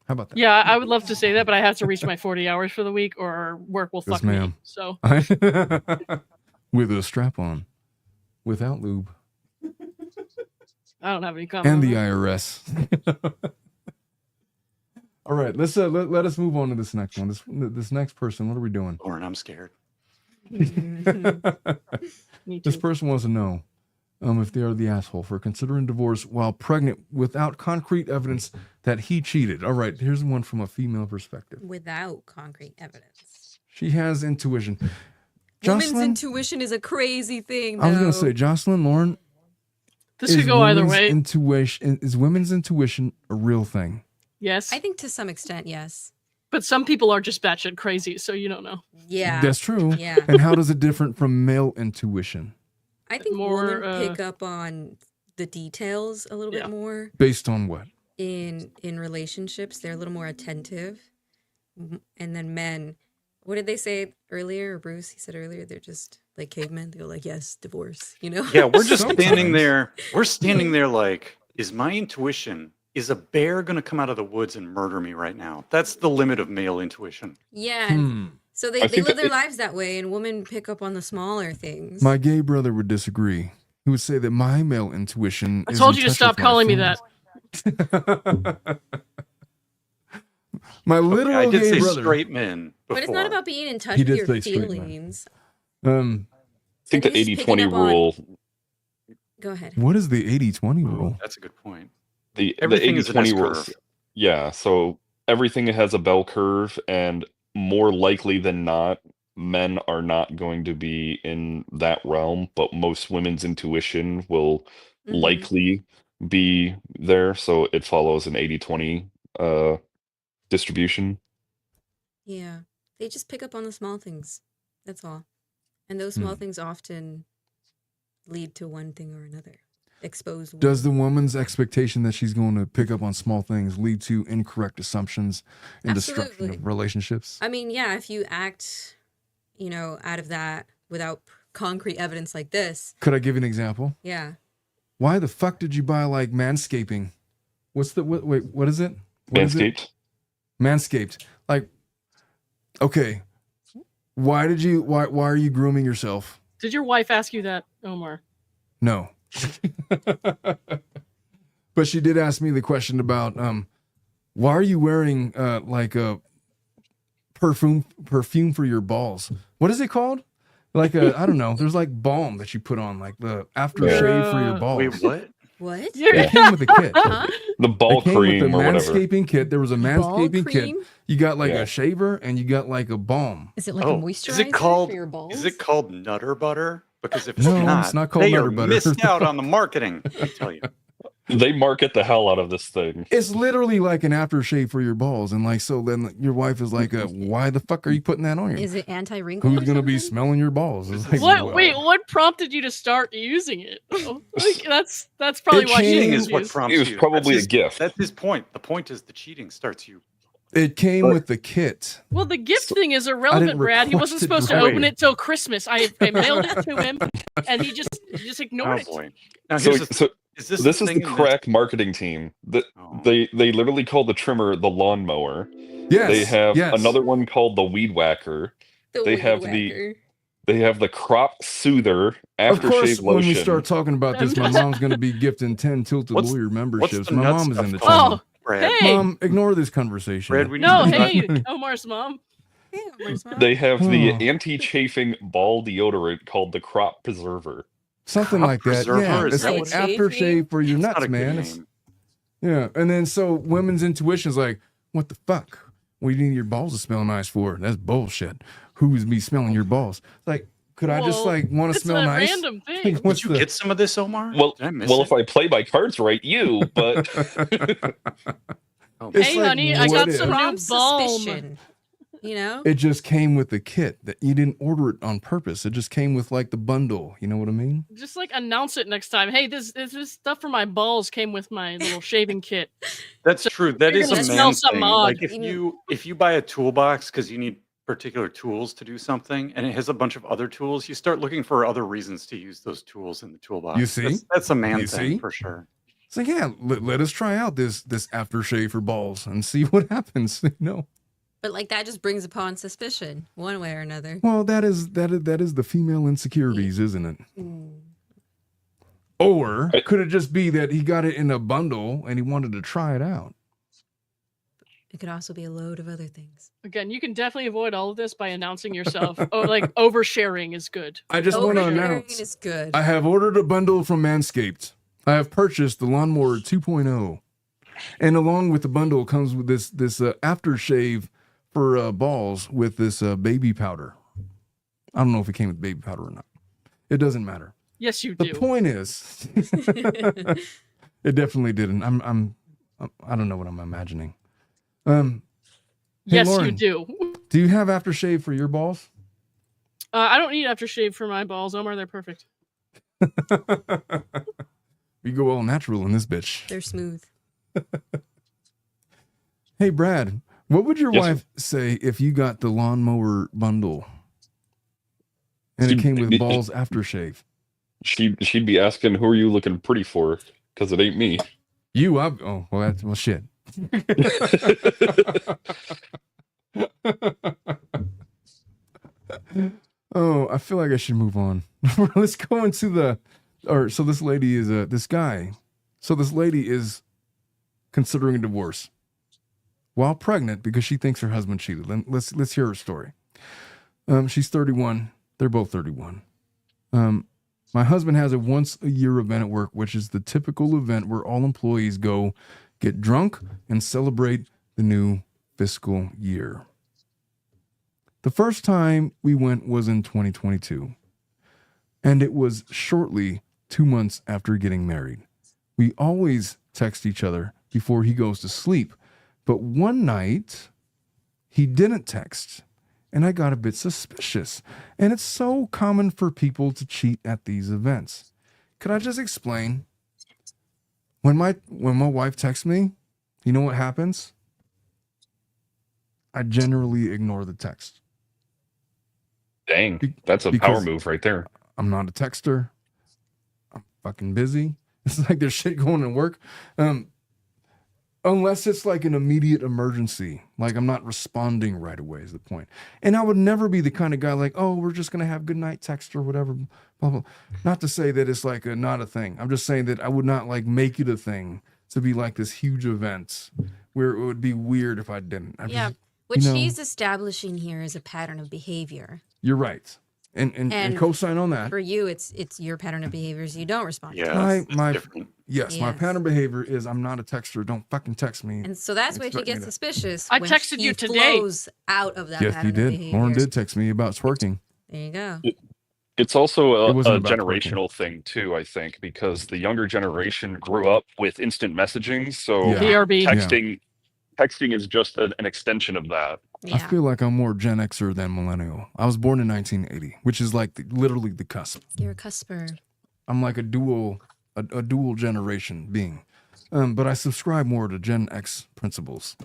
B: How about that?
H: yeah, I would love to say that, but I have to reach my 40 hours for the week, or work will
B: Yes,
H: fuck me.
B: ma'am.
H: So
B: With a strap on. Without lube.
H: I don't have any comment.
B: And
H: on
B: the
H: that.
B: IRS. All right, let's let us move on to this next one. This next person, what are we doing?
C: Lauren, I'm scared.
H: Me
B: This
H: too.
B: person wants to know if they are the asshole for considering divorce while pregnant without concrete evidence that he cheated. All right, here's one from a female perspective.
D: Without concrete evidence.
B: She has intuition.
D: Women's
B: Jocelyn,
D: intuition is a crazy thing,
B: I was going
D: though.
B: to say, Jocelyn, Lauren,
H: This could go either way.
B: Is women's intuition a real thing?
H: Yes.
D: I think to some extent, yes.
H: But some people are just batshit crazy, so you don't know.
D: Yeah.
B: That's true.
D: Yeah.
B: And how does it different from male intuition?
D: I think
H: More,
D: women pick up on the details a little bit more
B: Based on what?
D: in relationships. They're a little more attentive. And then men, what did they say earlier? Or Bruce, he said earlier, they're just like cavemen. They go like, yes, divorce, you know?
C: Yeah, we're just standing
B: Sometimes.
C: there. We're standing there like, is my intuition, is a bear going to come out of the woods and murder me right now? That's the limit of male intuition.
D: Yeah. and So they
E: I
D: live
E: think
D: their
E: that
D: lives that way, and women pick up on the smaller things.
B: My gay brother would disagree. He would say that my male intuition
H: I
B: is
H: told
B: in
H: you to
B: touch
H: stop
B: with my
H: calling me that.
B: feelings. My
C: Okay,
B: literal
C: I did
B: gay
C: say
B: brother.
C: straight men before.
D: But it's not about being in touch
B: He
D: with
B: did
D: your
B: say straight men.
D: feelings.
E: I think
D: And
E: the
D: he's picking
E: 80-20
D: up on-
E: rule,
D: Go ahead.
B: What is the 80-20 rule?
C: That's a good point.
E: the
C: Everything is an
E: 80-20
C: S
E: rules.
C: curve.
E: Yeah, so everything has a bell curve, and more likely than not, men are not going to be in that realm, but most women's intuition will
D: Mhm.
E: likely be there, so it follows an 80-20 distribution.
D: Yeah. They just pick up on the small things. That's all. And those small things often lead to one thing or another. Expose one.
B: Does the woman's expectation that she's going to pick up on small things lead to incorrect assumptions and destruction
D: Absolutely.
B: of relationships?
D: I mean, yeah, if you act, out of that without concrete evidence like this,
B: Could I give you an example?
D: yeah.
B: Why the fuck did you buy like manscaping? Wait, what is it? What is it?
E: Manscaped.
B: Manscaped. Like, okay. Why are you grooming yourself?
H: Did your wife ask you that, Omar?
B: No. But she did ask me the question about why are you wearing like a perfume for your balls? What is it called? Like I don't know. There's like balm that you put on, like the aftershave for your balls.
C: Wait, what?
D: What?
B: It came with a kit.
D: Huh?
E: The ball
B: It came with the
E: cream or whatever.
B: manscaping kit. There was a manscaping kit.
D: cream?
B: You got like
E: Yeah.
B: a shaver and you got like a balm.
I: Is it like a
C: Oh,
I: moisturizer
C: is it called?
I: for your balls?
C: Is it called Nutter Butter? Because if it's
B: No,
C: not,
B: it's not called
C: they
B: Nutter
C: are
B: Butter.
C: missed out on the marketing. I tell you.
E: They market the hell out of this thing.
B: It's literally like an aftershave for your balls. And like, so then your wife is like, why the fuck are you putting that on you?
D: Is it anti-wrinkle?
B: Who's
D: or
B: going to be
D: something?
B: smelling your balls? It's like,
H: What?
B: well,
H: Wait, what prompted you to start using it? Like, that's probably
B: It
H: why
C: Cheating
H: she's
C: is what
H: confused.
C: prompts
E: It was
C: you.
E: probably
C: That's
E: a gift.
C: That's his point. The point is the cheating starts you.
B: It came
E: But-
B: with the kit.
H: Well, the gift
E: So-
H: thing is irrelevant, Brad. He
B: request
H: wasn't
B: it
H: supposed to
B: directly.
H: open it till Christmas. I mailed it to him, and he just ignored
C: Oh
H: it.
C: boy. Now
E: So,
C: here's the,
E: so
C: is this
E: this
C: the
E: is
C: thing
E: the
C: in
E: crack marketing team.
C: Oh.
E: They literally call the trimmer the lawnmower.
B: Yes.
E: They have
B: yes.
E: another one called the weed whacker.
D: The
E: They
D: weed
E: have
D: whacker.
E: They have the crop soother
B: Of course,
E: aftershave
B: when
E: lotion.
B: we start talking about this, my mom's going to be gifting 10 Tilted
C: What's-
B: Lawyer
C: what's
B: memberships.
C: the
B: My
C: nut
B: mom is
C: stuff
B: in the
C: called?
B: channel.
C: Brad?
H: Hey!
B: Mom, ignore this conversation.
C: Brad, we need
H: No,
C: to
H: hey, Omar's mom.
D: Yeah, where's mom?
E: They have the
B: Oh.
E: anti-chafing ball deodorant called the Crop Preserver.
B: Something
C: Crop
B: like that.
C: preserver,
B: Yeah,
C: is
B: it's
C: that
B: like
D: what it is?
B: aftershave for your
C: It's
B: nuts,
C: not a good
B: man. It's-
C: name.
B: yeah, and then so women's intuition is like, what the fuck? What do you need your balls to smell nice for? That's bullshit. Who's me smelling your balls? Like, could I just
H: Well,
B: like want to
H: It's
B: smell
H: a
B: nice?
H: random thing.
B: Like, what's
C: Did you get some of this, Omar?
E: Well,
C: Did I miss
E: well,
C: it?
E: if I play my cards right, you. But
C: Oh,
B: It's
H: Hey,
B: like,
H: honey, I
B: what
H: got
B: if?
H: some new
D: Strong
H: balm.
D: suspicion. You know?
B: It just came with the kit. That you didn't order it on purpose. It just came with like the bundle. You know what I mean?
H: Just like announce it next time. Hey, this stuff for my balls came with my little shaving kit.
C: That's true. That
H: you're
C: is
H: gonna
C: a
H: smell
C: man
H: something
C: thing.
H: odd.
C: Like if you buy a toolbox because you need particular tools to do something, and it has a bunch of other tools, you start looking for other reasons to use those tools in the toolbox.
B: You see?
C: That's a man
B: You
C: thing
B: see?
C: for sure.
B: It's like, yeah, let us try out this aftershave for balls and see what happens. No.
D: But like that just brings upon suspicion, one way or another.
B: Well, that is the female insecurities, isn't it?
D: Mm.
B: Or could it just be that he got it in a bundle and he wanted to try it out?
D: It could also be a load of other things.
H: Again, you can definitely avoid all of this by announcing yourself. Oh, like oversharing is good.
B: I just want to
D: Oversharing
B: announce
D: is good.
B: I have ordered a bundle from Manscaped. I have purchased the Lawnmower 2.0. And along with the bundle comes with this aftershave for balls with this baby powder. I don't know if it came with baby powder or not. It doesn't matter.
H: Yes, you
B: The
H: do.
B: point is, it definitely didn't. I don't know what I'm imagining. Hey,
H: Yes,
B: Lauren,
H: you do.
B: do you have aftershave for your balls?
H: I don't need aftershave for my balls, Omar. They're perfect.
B: We go all natural in this bitch.
D: They're smooth.
B: Hey, Brad, what would your
E: Yes,
B: wife say if you got the lawnmower bundle and it came with balls aftershave?
E: She'd be asking, "Who are you looking pretty for?" Because it ain't me.
B: You up? Oh, well, shit. Oh, I feel like I should move on. Let's go into so this lady is this guy. So this lady is considering a divorce while pregnant because she thinks her husband cheated. Let's hear her story. She's 31. They're both 31. My husband has a once a year event at work, which is the typical event where all employees go get drunk and celebrate the new fiscal year. The first time we went was in 2022, and it was shortly 2 months after getting married. We always text each other before he goes to sleep, but one night he didn't text, and I got a bit suspicious. And it's so common for people to cheat at these events. Could I just explain? When my wife texts me, you know what happens? I generally ignore the text.
E: Dang, that's a power move right there.
B: I'm not a texter. I'm fucking busy. It's like there's shit going in work. Unless it's like an immediate emergency. Like I'm not responding right away is the point. And I would never be the kind of guy like, oh, we're just going to have good night text or whatever. Blah, blah. Not to say that it's like not a thing. I'm just saying that I would not like make it a thing to be like this huge event where it would be weird if I didn't.
D: What she's establishing here is a pattern of behavior.
B: You're right. And co-sign on that.
D: For you, it's your pattern of behaviors. You don't respond.
C: Yeah,
B: my pattern of behavior is I'm not a texter. Don't fucking text me.
D: And so that's where she gets suspicious.
H: I
D: when
H: texted
D: he
H: you today.
D: Flows out of that
B: Yes,
D: pattern
B: you did.
D: of behavior.
B: Lauren did text me about twerking.
D: There you go.
E: It's also
B: It wasn't
E: a
B: about
E: generational thing too, I think, because the younger generation grew up with instant messaging, so
B: Yeah.
H: PRB.
E: texting is just an extension of that.
B: I feel like I'm more Gen Xer than millennial. I was born in 1980, which is like literally the cusp.
D: You're a cusper.
B: I'm like a dual generation being. But I subscribe more to Gen X principles.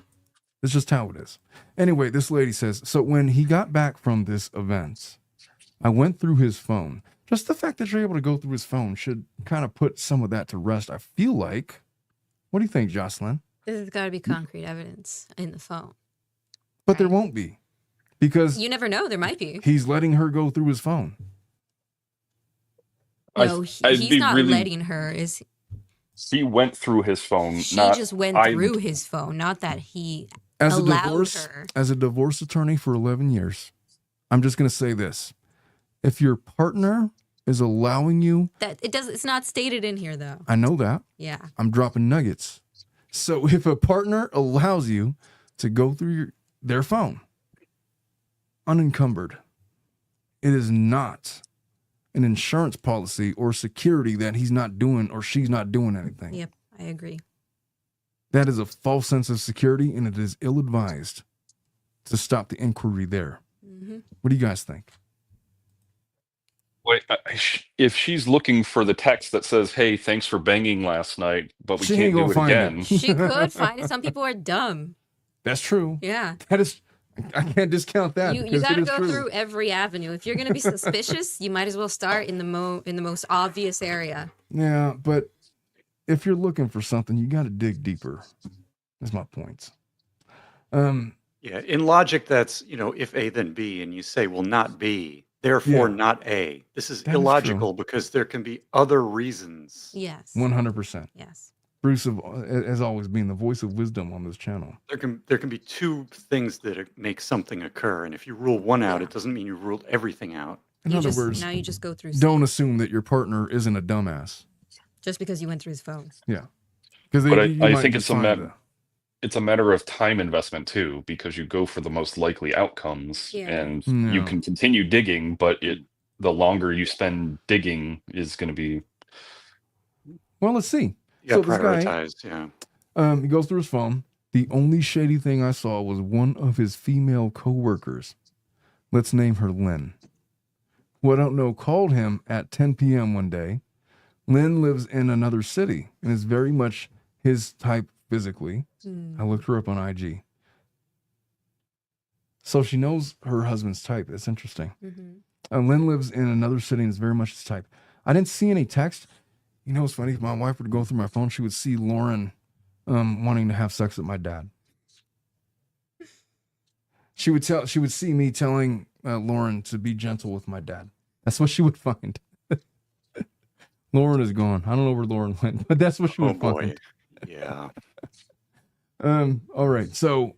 B: It's just how it is. Anyway, this lady says, so when he got back from this event, I went through his phone. Just the fact that you're able to go through his phone should kind of put some of that to rest. I feel like. What do you think, Jocelyn?
D: There's got to be concrete evidence in the phone.
B: But there won't be. Because
D: you never know. There might be.
B: He's letting her go through his phone.
D: No, he's not letting her.
E: He went through his phone.
D: She just went through his phone, not that he allowed her.
B: As a divorce attorney for 11 years, I'm just going to say this. If your partner is allowing you...
D: It's not stated in here, though.
B: I know that.
D: Yeah.
B: I'm dropping nuggets. So if a partner allows you to go through their phone unencumbered, it is not an insurance policy or security that he's not doing or she's not doing anything.
D: Yep, I agree.
B: That is a false sense of security, and it is ill-advised to stop the inquiry there. Mm-hmm. What do you guys think?
E: Wait, if she's looking for the text that says, hey, thanks for banging last night, but we can't do it again.
D: She could find it. Some people are dumb.
B: That's true.
D: Yeah.
B: That is, I can't discount that.
D: You got to go through every avenue. If you're going to be suspicious, you might as well start in the most obvious area.
B: Yeah, but if you're looking for something, you got to dig deeper. That's my point.
C: Yeah, in logic, that's, if A, then B, and you say, well, not B. Therefore, not A. This is illogical because there can be other reasons.
D: Yes.
B: 100%.
D: Yes.
B: Bruce has always been the voice of wisdom on this channel.
C: There can be two things that make something occur, and if you rule one out, it doesn't mean you ruled everything out.
B: In other words,
D: now you just go through.
B: Don't assume that your partner isn't a dumbass.
D: Just because you went through his phone.
B: Yeah.
E: But I think it's a matter of time investment too, because you go for the most likely outcomes, and you can continue digging, but the longer you spend digging is going to be.
B: Well, let's see.
C: Yeah,
B: So this guy,
C: prioritize. Yeah.
B: he goes through his phone. The only shady thing I saw was one of his female coworkers. Let's name her Lynn, who I don't know called him at 10 p.m. one day. Lynn lives in another city and is very much his type physically. I looked her up on IG. So she knows her husband's type. That's interesting. Lynn lives in another city and is very much his type. I didn't see any text. You know, it's funny. If my wife would go through my phone, she would see Lauren wanting to have sex with my dad. She would see me telling Lauren to be gentle with my dad. That's what she would find. Lauren is gone. I don't know where Lauren went, but that's what she would find.
C: Yeah.
B: All right. So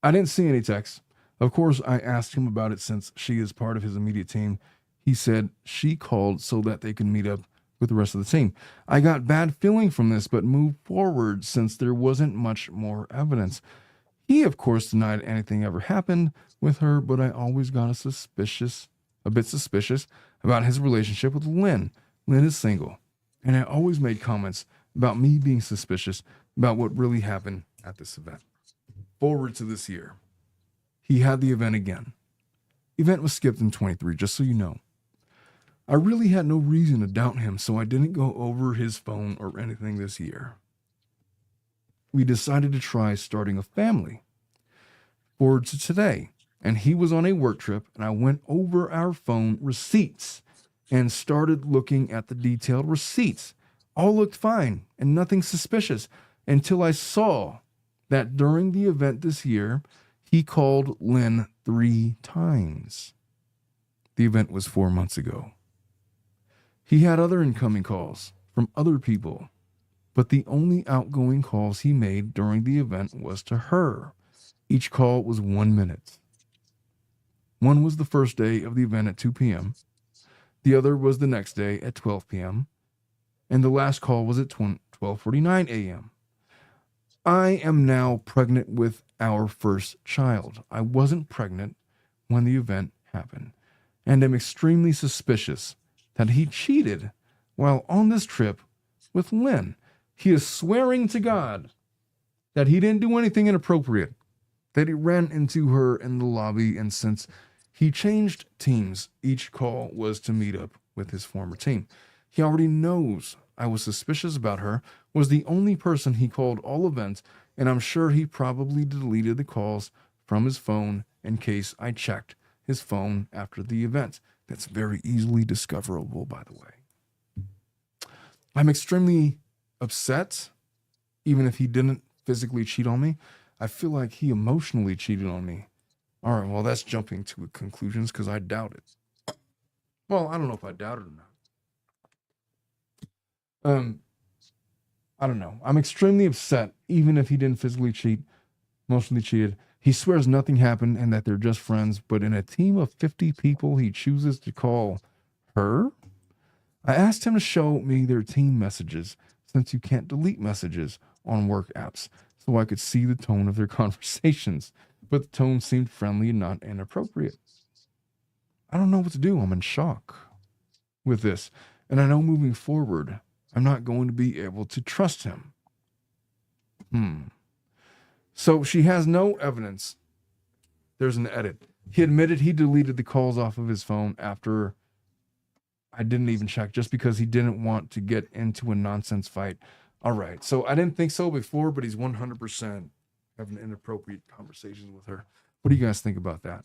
B: I didn't see any texts. Of course, I asked him about it since she is part of his immediate team. He said she called so that they can meet up with the rest of the team. I got bad feeling from this, but moved forward since there wasn't much more evidence. He, of course, denied anything ever happened with her, but I always got a bit suspicious about his relationship with Lynn. Lynn is single, and I always made comments about me being suspicious about what really happened at this event. Forward to this year. He had the event again. Event was skipped in 23, just so you know. I really had no reason to doubt him, so I didn't go over his phone or anything this year. We decided to try starting a family. Forward to today, and he was on a work trip, and I went over our phone receipts and started looking at the detailed receipts. All looked fine and nothing suspicious until I saw that during the event this year, he called Lynn 3 times. The event was 4 months ago. He had other incoming calls from other people, but the only outgoing calls he made during the event was to her. Each call was 1 minute. One was the first day of the event at 2 p.m. The other was the next day at 12 p.m. And the last call was at 12:49 a.m. I am now pregnant with our first child. I wasn't pregnant when the event happened, and am extremely suspicious that he cheated while on this trip with Lynn. He is swearing to God that he didn't do anything inappropriate, that he ran into her in the lobby, and since he changed teams, each call was to meet up with his former team. He already knows I was suspicious about her, was the only person he called all events, and I'm sure he probably deleted the calls from his phone in case I checked his phone after the event. That's very easily discoverable, by the way. I'm extremely upset, even if he didn't physically cheat on me. I feel like he emotionally cheated on me. All right, well, that's jumping to conclusions because I doubt it. Well, I don't know if I doubt it or not. I don't know. I'm extremely upset, even if he didn't physically cheat, emotionally cheated. He swears nothing happened and that they're just friends, but in a team of 50 people, he chooses to call her. I asked him to show me their team messages, since you can't delete messages on work apps, so I could see the tone of their conversations, but the tone seemed friendly and not inappropriate. I don't know what to do. I'm in shock with this, and I know moving forward, I'm not going to be able to trust him. So she has no evidence. There's an edit. He admitted he deleted the calls off of his phone after I didn't even check, just because he didn't want to get into a nonsense fight. All right. So I didn't think so before, but he's 100% having inappropriate conversations with her. What do you guys think about that?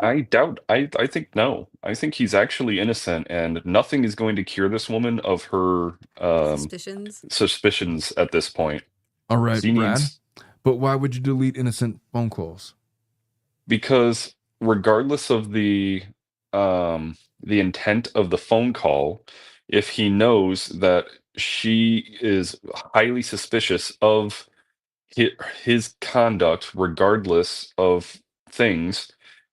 E: I doubt. I think no. I think he's actually innocent, and nothing is going to cure this woman of her suspicions at this point.
B: All right,
E: He
B: Brad.
E: needs,
B: But why would you delete innocent phone calls?
E: because regardless of the intent of the phone call, if he knows that she is highly suspicious of his conduct, regardless of things,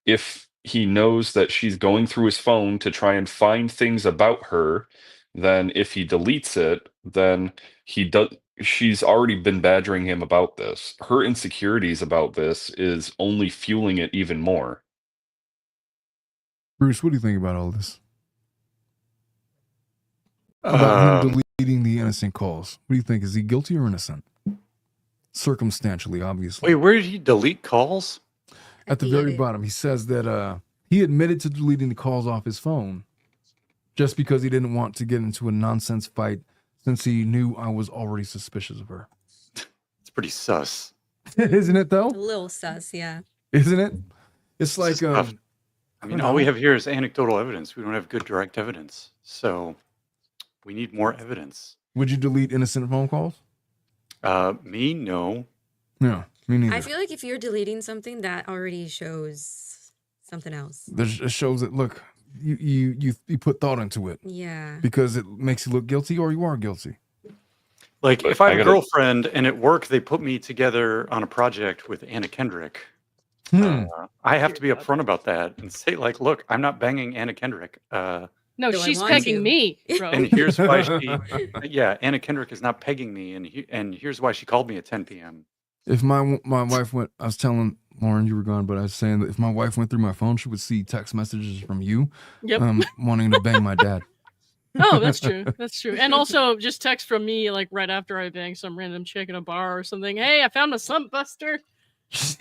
E: if he knows that she's going through his phone to try and find things about her, then if he deletes it, then he does. She's already been badgering him about this. Her insecurities about this is only fueling it even more.
B: Bruce, what do you think about all this? About him deleting the innocent calls. What do you think? Is he guilty or innocent? Circumstantially, obviously.
C: Wait, where did he delete calls?
B: At the very bottom, he says that he admitted to deleting the calls off his phone just because he didn't want to get into a nonsense fight since he knew I was already suspicious of her.
C: It's pretty sus.
B: Isn't it, though?
D: A little sus, yeah.
B: Isn't it? It's like,
C: I mean, all we have here is anecdotal evidence. We don't have good direct evidence. So we need more evidence.
B: Would you delete innocent phone calls?
C: Me, no.
B: Yeah, me neither.
D: I feel like if you're deleting something, that already shows something else.
B: It shows that, look, you put thought into it.
D: Yeah.
B: Because it makes you look guilty or you are guilty.
C: Like, if I have a girlfriend and at work they put me together on a project with Anna Kendrick, I have to be upfront about that and say, like, look, I'm not banging Anna Kendrick.
H: No,
D: Do I
H: she's
D: want
H: pegging
D: to?
H: me, bro.
C: And here's why Anna Kendrick is not pegging me, and here's why she called me at 10 p.m.
B: If my wife went, I was telling Lauren you were gone, but I was saying that if my wife went through my phone, she would see text messages from you, wanting to bang my dad.
H: Oh, that's true. That's true. And also just text from me, like right after I bang some random chick in a bar or something. Hey, I found a slump buster.
B: It's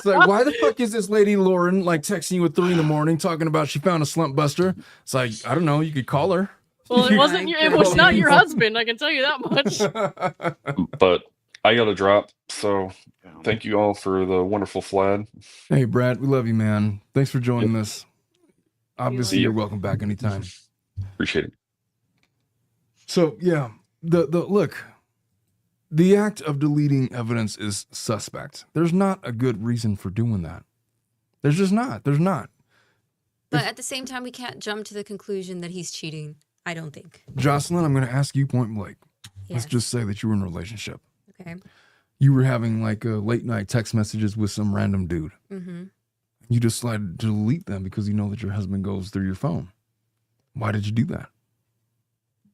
B: like, why the fuck is this lady Lauren like texting you at 3 a.m. talking about she found a slump buster? It's like, I don't know. You could call her.
H: Well, it wasn't. It was not your husband. I can tell you that much.
E: But I got to drop. So thank you all for the wonderful Vlad.
B: Hey, Brad, we love you, man. Thanks for joining us. Obviously, you're welcome back anytime.
E: Appreciate it.
B: So yeah, look, the act of deleting evidence is suspect. There's not a good reason for doing that. There's just not. There's not.
D: But at the same time, we can't jump to the conclusion that he's cheating. I don't think.
B: Jocelyn, I'm going to ask you point blank.
D: Yes.
B: Let's just say that you were in a relationship.
D: Okay.
B: You were having like late night text messages with some random dude.
D: Mm-hmm.
B: You decided to delete them because you know that your husband goes through your phone. Why did you do that?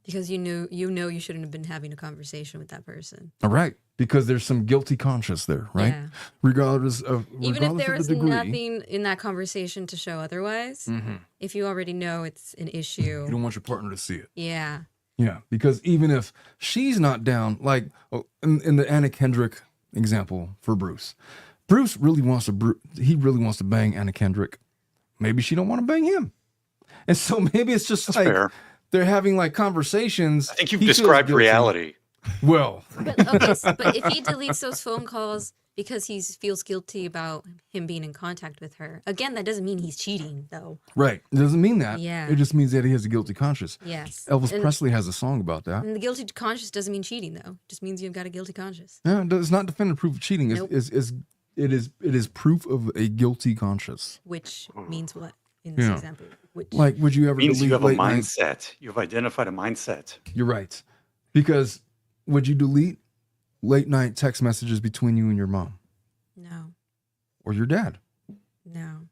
D: Because you knew you shouldn't have been having a conversation with that person.
B: All right. Because there's some guilty conscience there, right?
D: Yeah.
B: Regardless of
D: Even if there
B: of
D: was
B: the degree,
D: nothing in that conversation to show otherwise, if you already know it's an issue.
B: you don't want your partner to see it.
D: Yeah.
B: Yeah, because even if she's not down, like in the Anna Kendrick example for Bruce really wants to bang Anna Kendrick. Maybe she don't want to bang him, and so maybe it's just like
C: fair.
B: They're having like conversations.
C: I think you've described reality.
B: Well,
D: But if he deletes those phone calls because he feels guilty about him being in contact with her, again, that doesn't mean he's cheating, though.
B: right, it doesn't mean that.
D: Yeah.
B: It just means that he has a guilty conscience.
D: Yes.
B: Elvis Presley has a song about that.
D: And the guilty conscience doesn't mean cheating, though. It just means you've got a guilty conscience.
B: Yeah, it's not definitive proof of cheating.
D: Nope.
B: It is proof of a guilty conscience.
D: Which means what in this example? Which,
B: Like, would you ever
C: Means
B: delete
C: you have a
B: late night-
C: mindset. You've identified a mindset.
B: You're right. Because would you delete late night text messages between you and your mom
D: no.
B: or your dad?
D: No.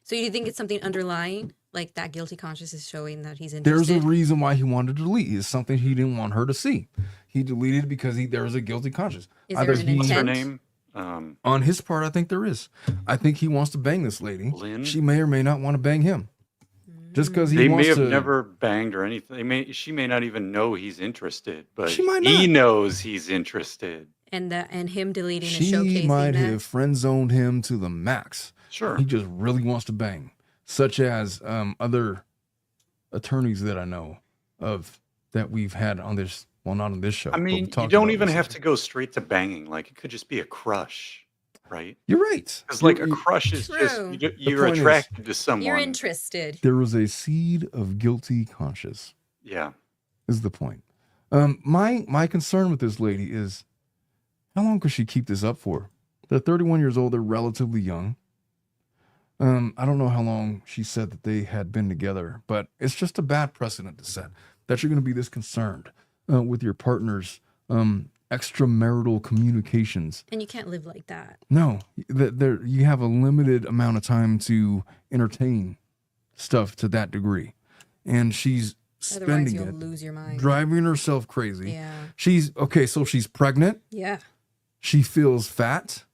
D: So you think it's something underlying? Like that guilty conscience is showing that he's
B: There's
D: interested?
B: a reason why he wanted to delete. It's something he didn't want her to see. He deleted it because there was a guilty conscience.
D: Is there an
C: What's her
D: intent?
C: name?
B: On his part, I think there is. I think he wants to bang this lady.
C: Lynn?
B: She may or may not want to bang him. Just because he
C: They
B: wants
C: may have
B: to.
C: never banged or anything. She may not even know he's interested, but
B: She might
C: he
B: not.
C: knows he's interested.
D: And him deleting and
B: She
D: showcasing
B: might
D: that?
B: have friend zoned him to the max.
C: Sure.
B: He just really wants to bang, such as other attorneys that I know of that we've had on this. Well, not on this show.
C: I
B: but we
C: mean, you
B: talked
C: don't
B: about
C: even
B: this.
C: have to go straight to banging. Like, it could just be a crush, right?
B: You're right.
C: Because, like, a
B: You-
C: crush is just
D: True.
C: you're
B: point is,
C: attracted to someone.
D: You're interested.
B: There was a seed of guilty conscience.
C: Yeah.
B: Is the point. My concern with this lady is how long could she keep this up for? They're 31 years old. They're relatively young. I don't know how long she said that they had been together, but it's just a bad precedent to set that you're going to be this concerned with your partner's extramarital communications.
D: And you can't live like that.
B: No, you have a limited amount of time to entertain stuff to that degree, and she's
D: Otherwise,
B: spending
D: you'll
B: it,
D: lose your mind.
B: driving herself crazy.
D: Yeah.
B: She's okay. So she's pregnant.
D: Yeah.
B: She feels fat.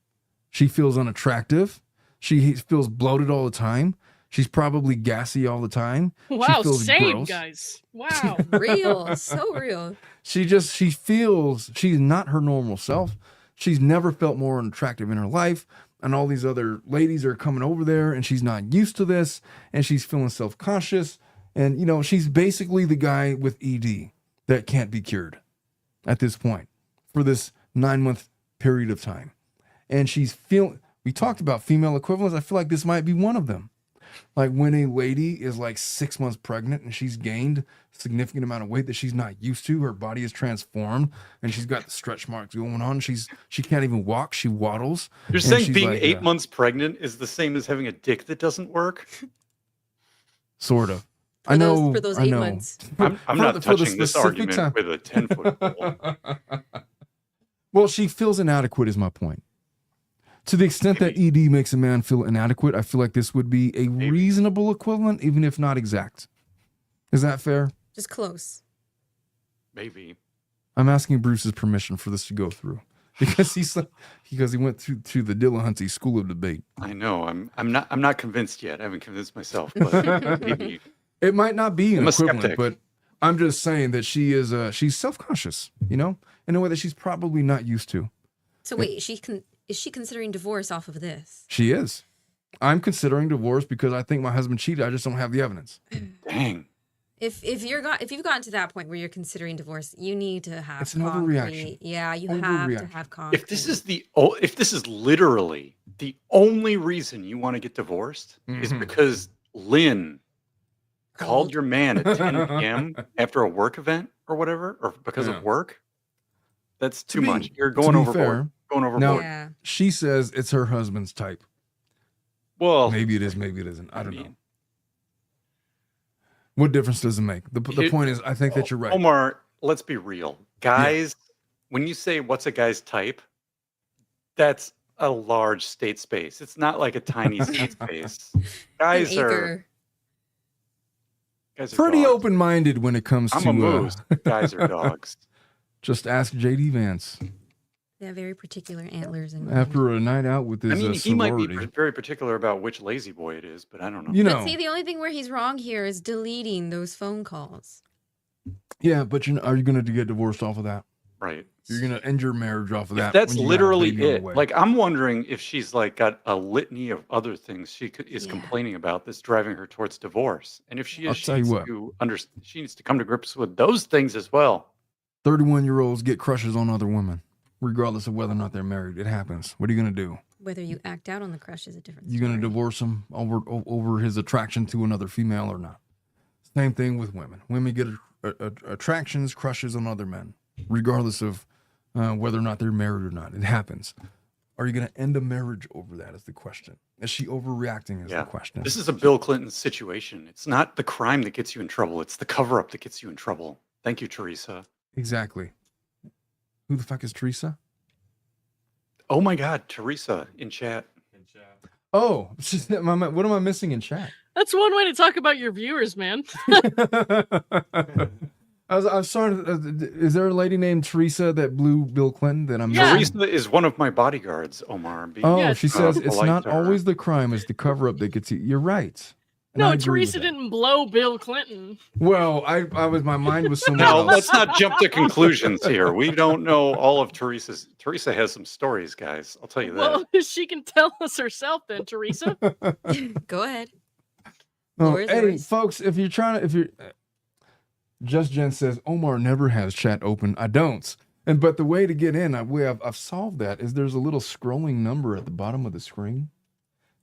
B: She feels unattractive. She feels bloated all the time. She's probably gassy all the time.
H: Wow,
B: she feels
H: same
B: gross.
H: guys. Wow.
D: Real, so real.
B: She feels she's not her normal self. She's never felt more attractive in her life. And all these other ladies are coming over there and she's not used to this. And she's feeling self-conscious. And, you know, she's basically the guy with ED that can't be cured at this point for this 9-month period of time. And we talked about female equivalents. I feel like this might be one of them. Like when a lady is like 6 months pregnant and she's gained a significant amount of weight that she's not used to, her body is transformed and she's got the stretch marks going on. She can't even walk. She waddles.
C: You're saying being like, 8 months pregnant is the same as having a dick that doesn't work?
B: Sort of.
D: For those 8 months.
C: I'm not touching this argument with a 10-foot pole.
B: Well, she feels inadequate is my point. To the extent that ED makes a man feel inadequate, I feel like this would be a reasonable equivalent, even if not exact. Is that fair?
D: Just close.
C: Maybe.
B: I'm asking Bruce's permission for this to go through because he went through the Dillahunty School of Debate.
C: I know. I'm not convinced yet. I haven't convinced myself, but maybe.
B: It might not be an equivalent,
C: skeptic.
B: but I'm just saying that she's self-conscious, you know, in a way that she's probably not used to.
D: So wait, is she considering divorce off of this?
B: She is. I'm considering divorce because I think my husband cheated. I just don't have the evidence.
C: Dang.
D: If you've gotten to that point where you're considering divorce, you need to have
B: It's an overreaction.
D: Yeah, you have to have concrete.
C: If this is literally the only reason you want to get divorced is because Lynn called your man at 10 p.m. after a work event or whatever, or because of work, that's too much. You're going overboard.
B: Now,
D: Yeah.
B: she says it's her husband's type.
C: Well,
B: maybe it is, maybe it isn't. I don't know. What difference does it make? The point is, I think that you're right.
C: Omar, let's be real. Guys, when you say what's a guy's type, that's a large state space. It's not like a tiny state space. Guys are
B: pretty
C: dogs.
B: open-minded when it comes
C: I'm
B: to
C: a moose. Guys are dogs.
B: Just ask JD Vance.
D: They have very particular antlers. And
B: After a night out with his
C: he might be
B: sorority.
C: very particular about which lazy boy it is, but I don't know.
B: You know,
D: But see, the only thing where he's wrong here is deleting those phone calls.
B: yeah, but are you going to get divorced off of that?
C: Right.
B: You're going to end your marriage off of that.
C: That's
B: when you got a
C: literally
B: baby on the
C: it.
B: way.
C: Like, I'm wondering if she's like got a litany of other things she is complaining about that's driving her towards divorce. And if she is, she needs to come to grips with those things as well.
B: 31-year-olds get crushes on other women, regardless of whether or not they're married. It happens. What are you going to do?
D: Whether you act out on the crush is a different
B: You going to divorce him over his attraction to another female or not? Same thing with women. Women get attractions, crushes on other men, regardless of whether or not they're married or not. It happens. Are you going to end a marriage over that is the question. Is she overreacting is the question.
C: This is a Bill Clinton situation. It's not the crime that gets you in trouble. It's the cover-up that gets you in trouble. Thank you, Teresa.
B: Exactly. Who the fuck is Teresa?
C: Oh my God, Teresa in chat.
B: Oh, what am I missing in chat?
H: That's one way to talk about your viewers, man.
B: I'm sorry. Is there a lady named Teresa that blew Bill Clinton that I'm missing?
C: Teresa is one of my bodyguards, Omar.
B: She says it's not always the crime, it's the cover up that gets you. You're right. And I
H: No,
B: agree with
H: Teresa
B: that.
H: didn't blow Bill Clinton.
B: Well, my mind was somewhere
C: Now,
B: else.
C: let's not jump to conclusions here. We don't know all of Teresa's. Teresa has some stories, guys. I'll tell you that.
H: Well, she can tell us herself then, Teresa.
D: Go ahead.
B: Hey, folks, if you're Just Jen says Omar never has chat open. I don't. But the way to get in, I've solved that. Is there's a little scrolling number at the bottom of the screen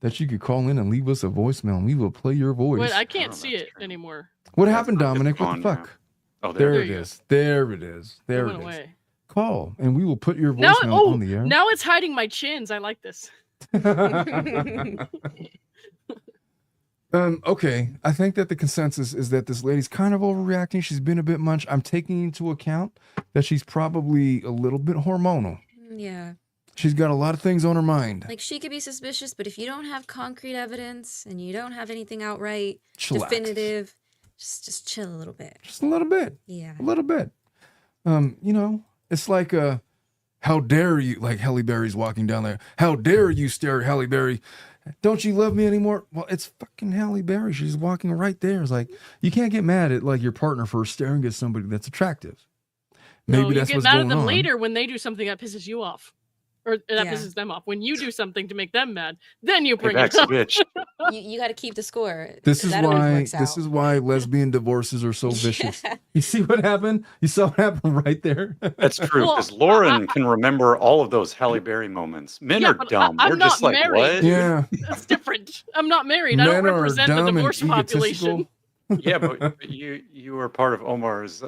B: that you could call in and leave us a voicemail, and we will play your voice.
H: Wait, I can't see it anymore.
B: What happened, Dominic? What the fuck?
C: Oh,
B: there it is. There it is. There it is.
H: Away.
B: Call, and we will put your voicemail on the air.
H: Now it's hiding my chins. I like this.
B: Okay, I think that the consensus is that this lady's kind of overreacting. She's been a bit much. I'm taking into account that she's probably a little bit hormonal.
D: Yeah.
B: She's got a lot of things on her mind.
D: Like, she could be suspicious, but if you don't have concrete evidence and you don't have anything outright
B: Chillax.
D: definitive, just chill a little bit.
B: Just a little bit.
D: Yeah.
B: A little bit. It's like how dare you, like Halle Berry's walking down there. How dare you stare at Halle Berry? don't you love me anymore? Well, it's fucking Halle Berry. She's walking right there. It's like, you can't get mad at like your partner for staring at somebody that's attractive. Maybe
H: No,
B: that's
H: you get
B: what's
H: mad
B: going
H: at them
B: on.
H: later when they do something that pisses you off. Or that
D: Yeah.
H: pisses them off. When you do something to make them mad, then you bring
C: Payback's
H: it
C: a
H: up.
C: bitch.
D: You got to keep the score.
B: This is
D: That always
B: why
D: works
B: this
D: out.
B: is why lesbian divorces are so vicious.
D: Yeah.
B: You see what happened? You saw what happened right there.
C: That's true,
H: Well,
C: because Lauren can remember all of those Halle Berry moments. Men
H: Yeah,
C: are
H: but
C: dumb.
H: I'm
C: We're
H: not
C: just like,
H: married,
C: what?
H: dude.
B: Yeah.
H: That's different. I'm not married. I
B: Men
H: don't
B: are
H: represent the
B: dumb and
H: divorce population.
B: egotistical.
C: Yeah, but you are part of Omar's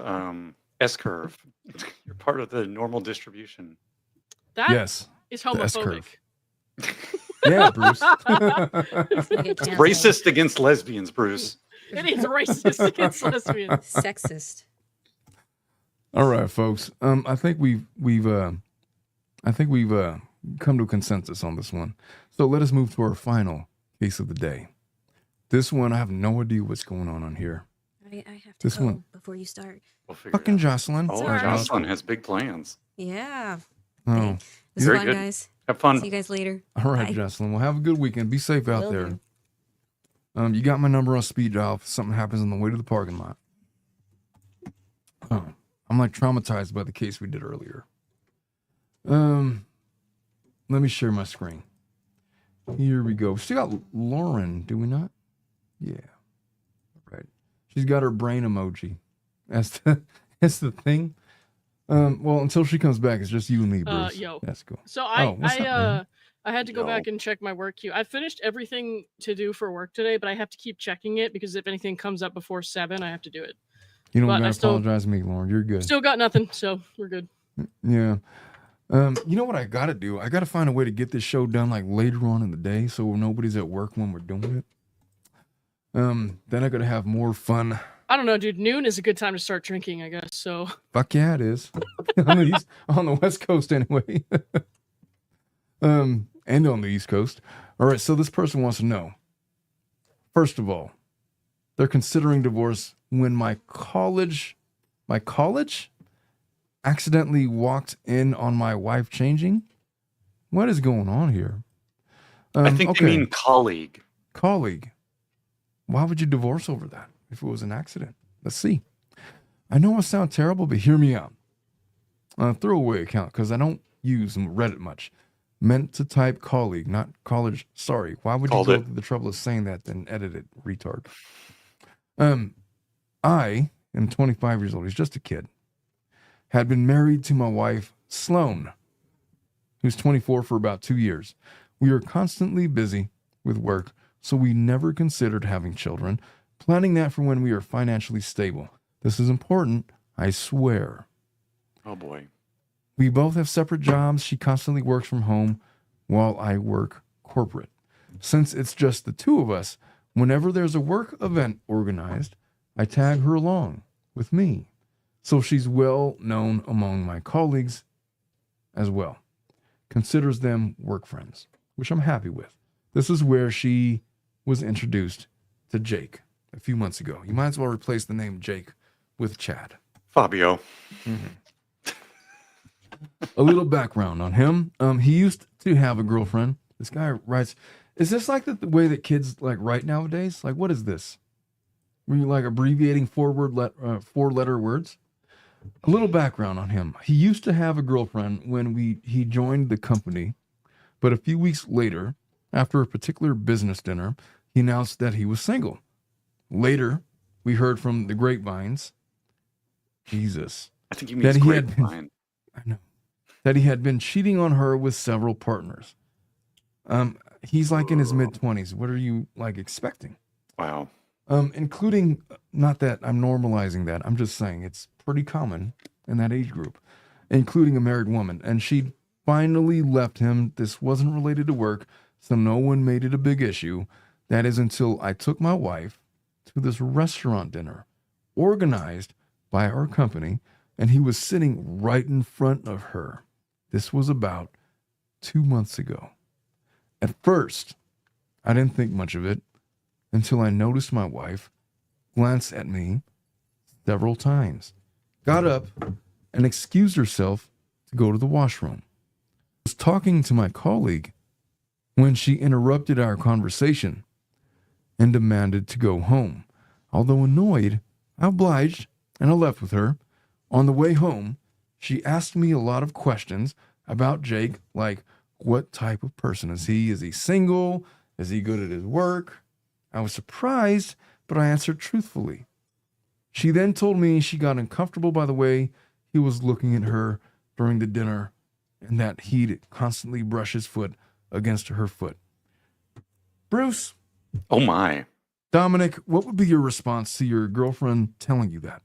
C: S curve. You're part of the normal distribution.
H: That
B: Yes.
H: is
B: the S curve.
H: homophobic.
B: Yeah, Bruce.
D: It's gonna get canceled.
C: Racist against lesbians, Bruce.
H: It is racist against lesbians.
D: Sexist.
B: All right, folks. I think we've come to a consensus on this one. So let us move to our final case of the day. This one, I have no idea what's going on here.
D: I have to
B: This
D: go
B: one.
D: before you start.
C: We'll figure
B: Fucking
C: it out.
B: Jocelyn.
C: Oh,
D: all right.
C: Jocelyn has big plans.
D: Yeah.
B: Oh,
D: It was
C: Very
D: fun,
C: good.
D: guys.
C: Have fun.
D: See you guys later.
B: all right,
D: Bye.
B: Jocelyn. Well, have a good weekend. Be safe out
D: Will
B: there.
D: do.
B: You got my number on speed dial if something happens on the way to the parking lot. Oh, I'm like traumatized by the case we did earlier. Let me share my screen. Here we go. We still got Lauren, do we not? Yeah. Right. She's got her brain emoji. That's the thing. Well, until she comes back, it's just you and me, Bruce.
H: Yo.
B: That's cool.
H: So
B: what's up, man?
H: I had to go
C: Yo.
H: back and check my work queue. I finished everything to do for work today, but I have to keep checking it because if anything comes up before 7, I have to do it.
B: You don't
H: but I
B: gotta
H: still-
B: apologize to me, Lauren. You're good.
H: Still got nothing, so we're good.
B: Yeah. You know what I gotta do? I gotta find a way to get this show done like later on in the day so nobody's at work when we're doing it. Then I gotta have more fun.
H: I don't know, dude. Noon is a good time to start drinking, I guess. So
B: Fuck yeah, it is. on the West Coast anyway. And on the East Coast. All right, so this person wants to know. First of all, they're considering divorce when my college accidentally walked in on my wife changing. What is going on here?
C: I think
B: okay.
C: they mean colleague.
B: Colleague. Why would you divorce over that if it was an accident? Let's see. I know I sound terrible, but hear me out. Throwaway account, because I don't use Reddit much. Meant to type colleague, not college. Sorry. Why would
C: Called
B: you go
C: it.
B: through the trouble of saying that then edit it, retard? I am 25 years old. He's just a kid. Had been married to my wife, Sloan, who's 24 for about 2 years. We are constantly busy with work, so we never considered having children, planning that for when we are financially stable. This is important, I swear.
C: Oh boy.
B: We both have separate jobs. She constantly works from home while I work corporate. Since it's just the two of us, whenever there's a work event organized, I tag her along with me. So she's well known among my colleagues as well. Considers them work friends, which I'm happy with. This is where she was introduced to Jake a few months ago. You might as well replace the name Jake with Chad.
C: Fabio.
B: A little background on him. He used to have a girlfriend. This guy writes, is this like the way that kids like write nowadays? Like, what is this? Were you like abbreviating four-letter words? A little background on him. He used to have a girlfriend when he joined the company, but a few weeks later, after a particular business dinner, he announced that he was single. Later, we heard from the grapevines, Jesus,
C: I think you mean
B: That he had been-
C: grapevine.
B: I know, that he had been cheating on her with several partners. He's like in his mid-20s. What are you like expecting?
C: Wow.
B: Including, not that I'm normalizing that, I'm just saying it's pretty common in that age group, including a married woman. And she finally left him. This wasn't related to work, so no one made it a big issue. That is until I took my wife to this restaurant dinner organized by our company, and he was sitting right in front of her. This was about 2 months ago. At first, I didn't think much of it until I noticed my wife glance at me several times, got up and excused herself to go to the washroom. I was talking to my colleague when she interrupted our conversation and demanded to go home. Although annoyed, I obliged and I left with her. On the way home, she asked me a lot of questions about Jake, like what type of person is he? Is he single? Is he good at his work? I was surprised, but I answered truthfully. She then told me she got uncomfortable by the way he was looking at her during the dinner and that he'd constantly brush his foot against her foot. Bruce.
C: Oh my.
B: Dominic, what would be your response to your girlfriend telling you that?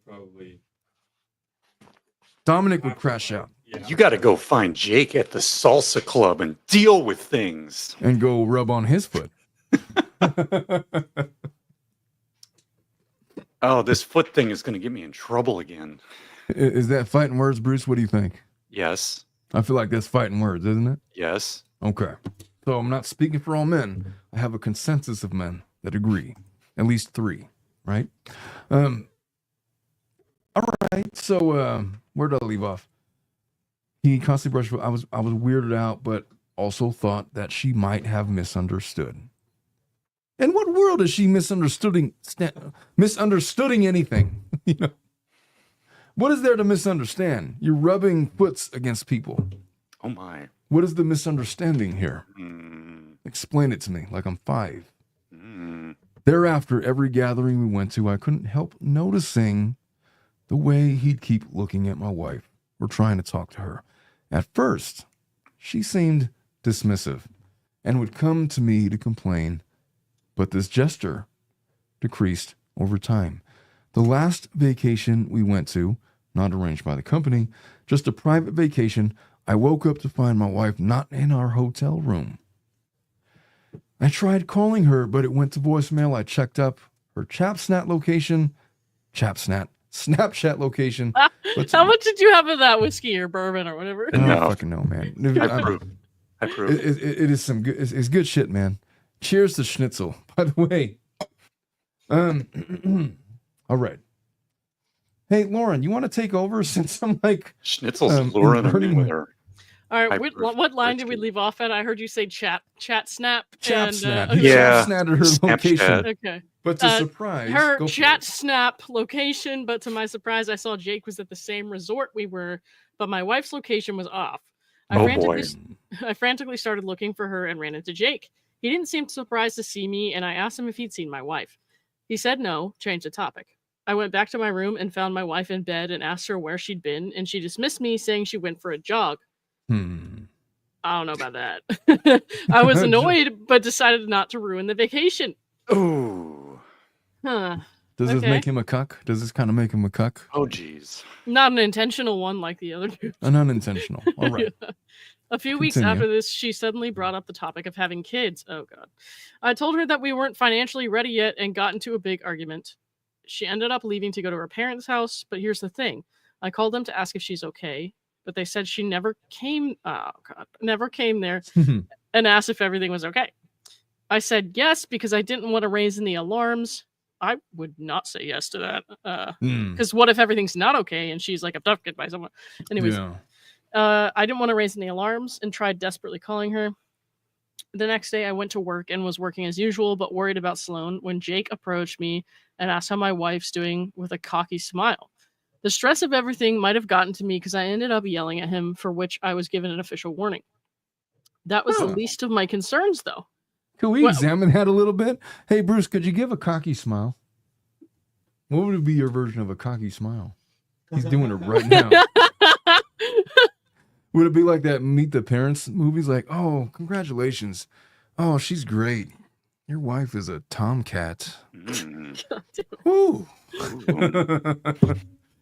F: Probably.
B: Dominic would crash out.
F: Yeah.
C: You got to go find Jake at the salsa club and deal with things.
B: And go rub on his foot.
C: Oh, this foot thing is going to get me in trouble again.
B: Is that fighting words, Bruce? What do you think?
C: Yes.
B: I feel like that's fighting words, isn't it?
C: Yes.
B: Okay. So I'm not speaking for all men. I have a consensus of men that agree. At least 3, right? All right. So where did I leave off? He constantly brushed. I was weirded out, but also thought that she might have misunderstood. In what world is she misunderstanding anything? You know, what is there to misunderstand? You're rubbing foots against people.
C: Oh my.
B: What is the misunderstanding here? Explain it to me, like I'm 5. Thereafter, every gathering we went to, I couldn't help noticing the way he'd keep looking at my wife or trying to talk to her. At first, she seemed dismissive and would come to me to complain, but this gesture decreased over time. The last vacation we went to, not arranged by the company, just a private vacation, I woke up to find my wife not in our hotel room. I tried calling her, but it went to voicemail. I checked up her Snapchat location. But
H: How much did you have of that whiskey or bourbon or whatever?
B: I don't
C: No.
B: fucking know, man.
C: I approve.
B: It is some good. It's good shit, man. Cheers to Schnitzel, by the way. All right. Hey, Lauren, you want to take over since I'm like
C: Schnitzel's luring her in with her.
H: All right,
C: Hyper-
H: what line did we
C: whiskey.
H: leave off at? I heard you say chat snap.
B: Chap
H: and,
B: snap.
H: okay.
B: He
C: Yeah.
B: chap snapped at her
C: Snapchat.
B: location.
H: Okay.
B: But to
H: Uh,
B: surprise,
H: Her
B: go for
H: chat
B: it.
H: snap location, but to my surprise, I saw Jake was at the same resort we were, but my wife's location was off. I
C: Oh,
H: frantically,
C: boy.
H: I frantically started looking for her and ran into Jake. He didn't seem surprised to see me, and I asked him if he'd seen my wife. He said no, changed the topic. I went back to my room and found my wife in bed and asked her where she'd been, and she dismissed me, saying she went for a jog. I don't know about that. I was annoyed, but decided not to ruin the vacation.
C: Ooh.
H: Huh.
B: Does this
H: Okay.
B: make him a cuck? Does this kind of make him a cuck?
C: Oh, geez.
H: Not an intentional one like the other two.
B: An unintentional. All right.
H: Yeah. A few weeks
B: Continue.
H: after this, she suddenly brought up the topic of having kids. Oh, God. I told her that we weren't financially ready yet and got into a big argument. She ended up leaving to go to her parents' house, but here's the thing. I called them to ask if she's okay, but they said she never came. Oh, God. Never came there and asked if everything was okay. I said yes because I didn't want to raise any alarms. I would not say yes to that. Because what if everything's not okay and she's like abducted by someone? Anyways,
B: Yeah.
H: I didn't want to raise any alarms and tried desperately calling her. The next day I went to work and was working as usual, but worried about Sloan when Jake approached me and asked how my wife's doing with a cocky smile. The stress of everything might have gotten to me because I ended up yelling at him, for which I was given an official warning. That was the least of my concerns, though.
B: Could we
H: Well-
B: examine that a little bit? Hey, Bruce, could you give a cocky smile? What would be your version of a cocky smile? He's doing it right now. Would it be like that Meet the Parents movies? Like, oh, congratulations. Oh, she's great. Your wife is a tomcat. Woo.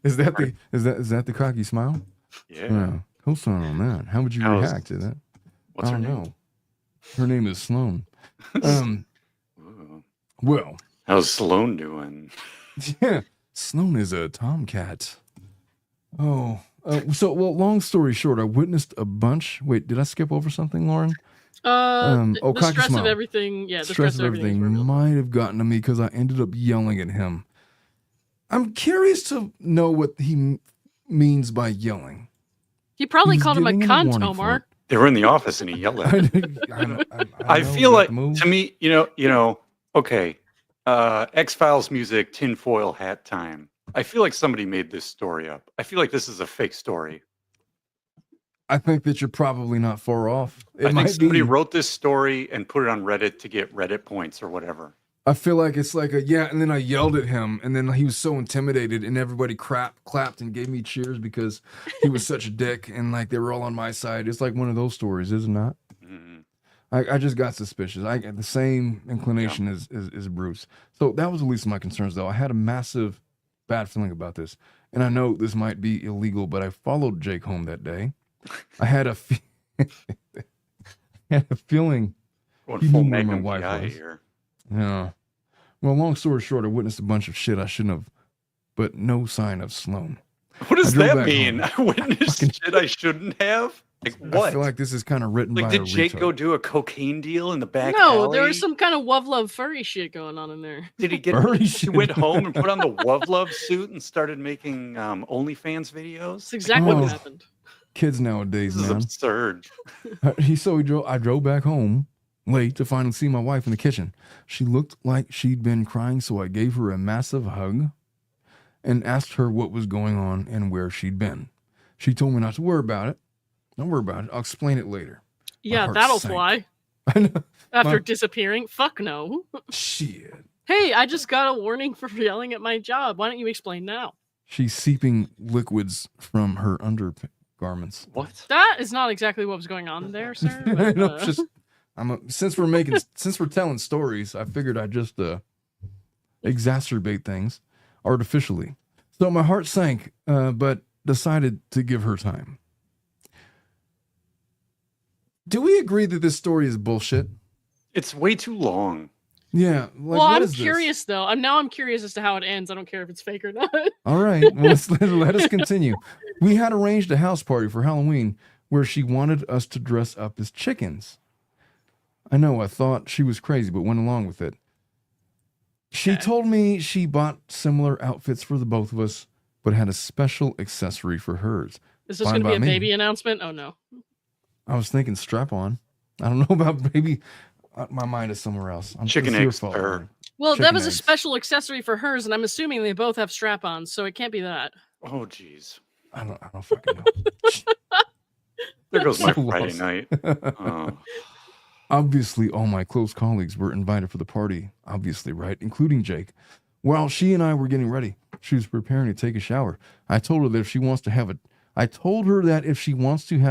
B: Is that the cocky smile?
C: Yeah.
B: Hold on that. How would you
C: How's-
B: react to that?
C: What's
B: I
C: her
B: don't
C: name?
B: know. Her name is Sloan.
C: Ooh.
B: Well,
C: How's Sloan doing?
B: yeah, Sloan is a tomcat. Oh, long story short, I witnessed a bunch. Wait, did I skip over something, Lauren?
H: The
B: cocky
H: stress
B: smile.
H: of everything. Yeah, the
B: Stress of everything might have gotten to me because I ended up yelling at him. I'm curious to know what he means by yelling.
H: He probably
B: He's
H: called him a
B: giving
H: cunt,
B: warning for
H: Omar.
B: it.
C: They were in the office and he yelled at them. I
B: know,
C: feel
B: got
C: like,
B: the move.
C: to me, okay, X-Files music, tinfoil hat time. I feel like somebody made this story up. I feel like this is a fake story.
B: I think that you're probably not far off. It
C: I think
B: might
C: somebody
B: be.
C: wrote this story and put it on Reddit to get Reddit points or whatever.
B: I feel like it's like and then I yelled at him, and then he was so intimidated, and everybody clapped and gave me cheers because he was such a dick, and like they were all on my side. It's like one of those stories, is it not?
C: Mm-hmm.
B: I just got suspicious. I got the same inclination as Bruce. So that was the least of my concerns, though. I had a massive bad feeling about this, and I know this might be illegal, but I followed Jake home that day. I had a feeling
C: Going
B: he
C: full
B: knew where my
C: Magnum
B: wife
C: PI
B: was.
C: here.
B: Yeah. Well, long story short, I witnessed a bunch of shit I shouldn't have, but no sign of Sloan.
C: What does
B: I drove
C: that
B: back
C: mean?
B: home.
C: I witnessed shit I shouldn't have? Like what?
B: I feel like this is kind of written
C: Like,
B: by
C: did
B: a
C: Jake
B: retard.
C: go do a cocaine deal in the back
H: No,
C: alley?
H: there was some kind of Wov Love furry shit going on in there.
C: Did he get?
B: Furry
C: He
B: shit.
C: went home and put on the Wov Love suit and started making OnlyFans videos.
H: That's exactly
B: Oh.
H: what happened.
B: Kids nowadays,
C: This is
B: man.
C: absurd.
B: I drove back home late to finally see my wife in the kitchen. She looked like she'd been crying, so I gave her a massive hug and asked her what was going on and where she'd been. She told me not to worry about it. Don't worry about it. I'll explain it later.
H: Yeah,
B: heart
H: that'll
B: sank.
H: fly.
B: I know.
H: After
B: My-
H: disappearing. Fuck no.
B: Shit.
H: Hey, I just got a warning for yelling at my job. Why don't you explain now?
B: She's seeping liquids from her undergarments.
C: What?
H: That is not exactly what was going on there, sir.
B: I
H: but,
B: know, since we're telling stories, I figured I'd just exacerbate things artificially. So my heart sank, but decided to give her time. Do we agree that this story is bullshit?
C: It's way too long.
B: Yeah. Like,
H: well,
B: what
H: I'm
B: is this?
H: curious though. I'm curious as to how it ends. I don't care if it's fake or not.
B: All right, well, let us continue. We had arranged a house party for Halloween where she wanted us to dress up as chickens. I know, I thought she was crazy, but went along with it. She told me she bought similar outfits for the both of us, but had a special accessory for hers.
H: Is this
B: Fine
H: going to be
B: by
H: a
B: me.
H: baby announcement? Oh no.
B: I was thinking strap-on. I don't know about baby. My mind is somewhere else.
C: Chicken
B: it's your
C: eggs
B: fault,
C: are-
B: Lauren.
H: Well,
B: Chicken
H: that was
B: eggs.
H: a special accessory for hers, and I'm assuming they both have strap-ons, so it can't be that.
C: Oh, jeez.
B: I don't fucking know.
C: There goes my
B: So
C: Friday
B: lost.
C: night. Oh.
B: Obviously, all my close colleagues were invited for the party, obviously, right? Including Jake. While she and I were getting ready, she was preparing to take a shower. I told her that if she wants to have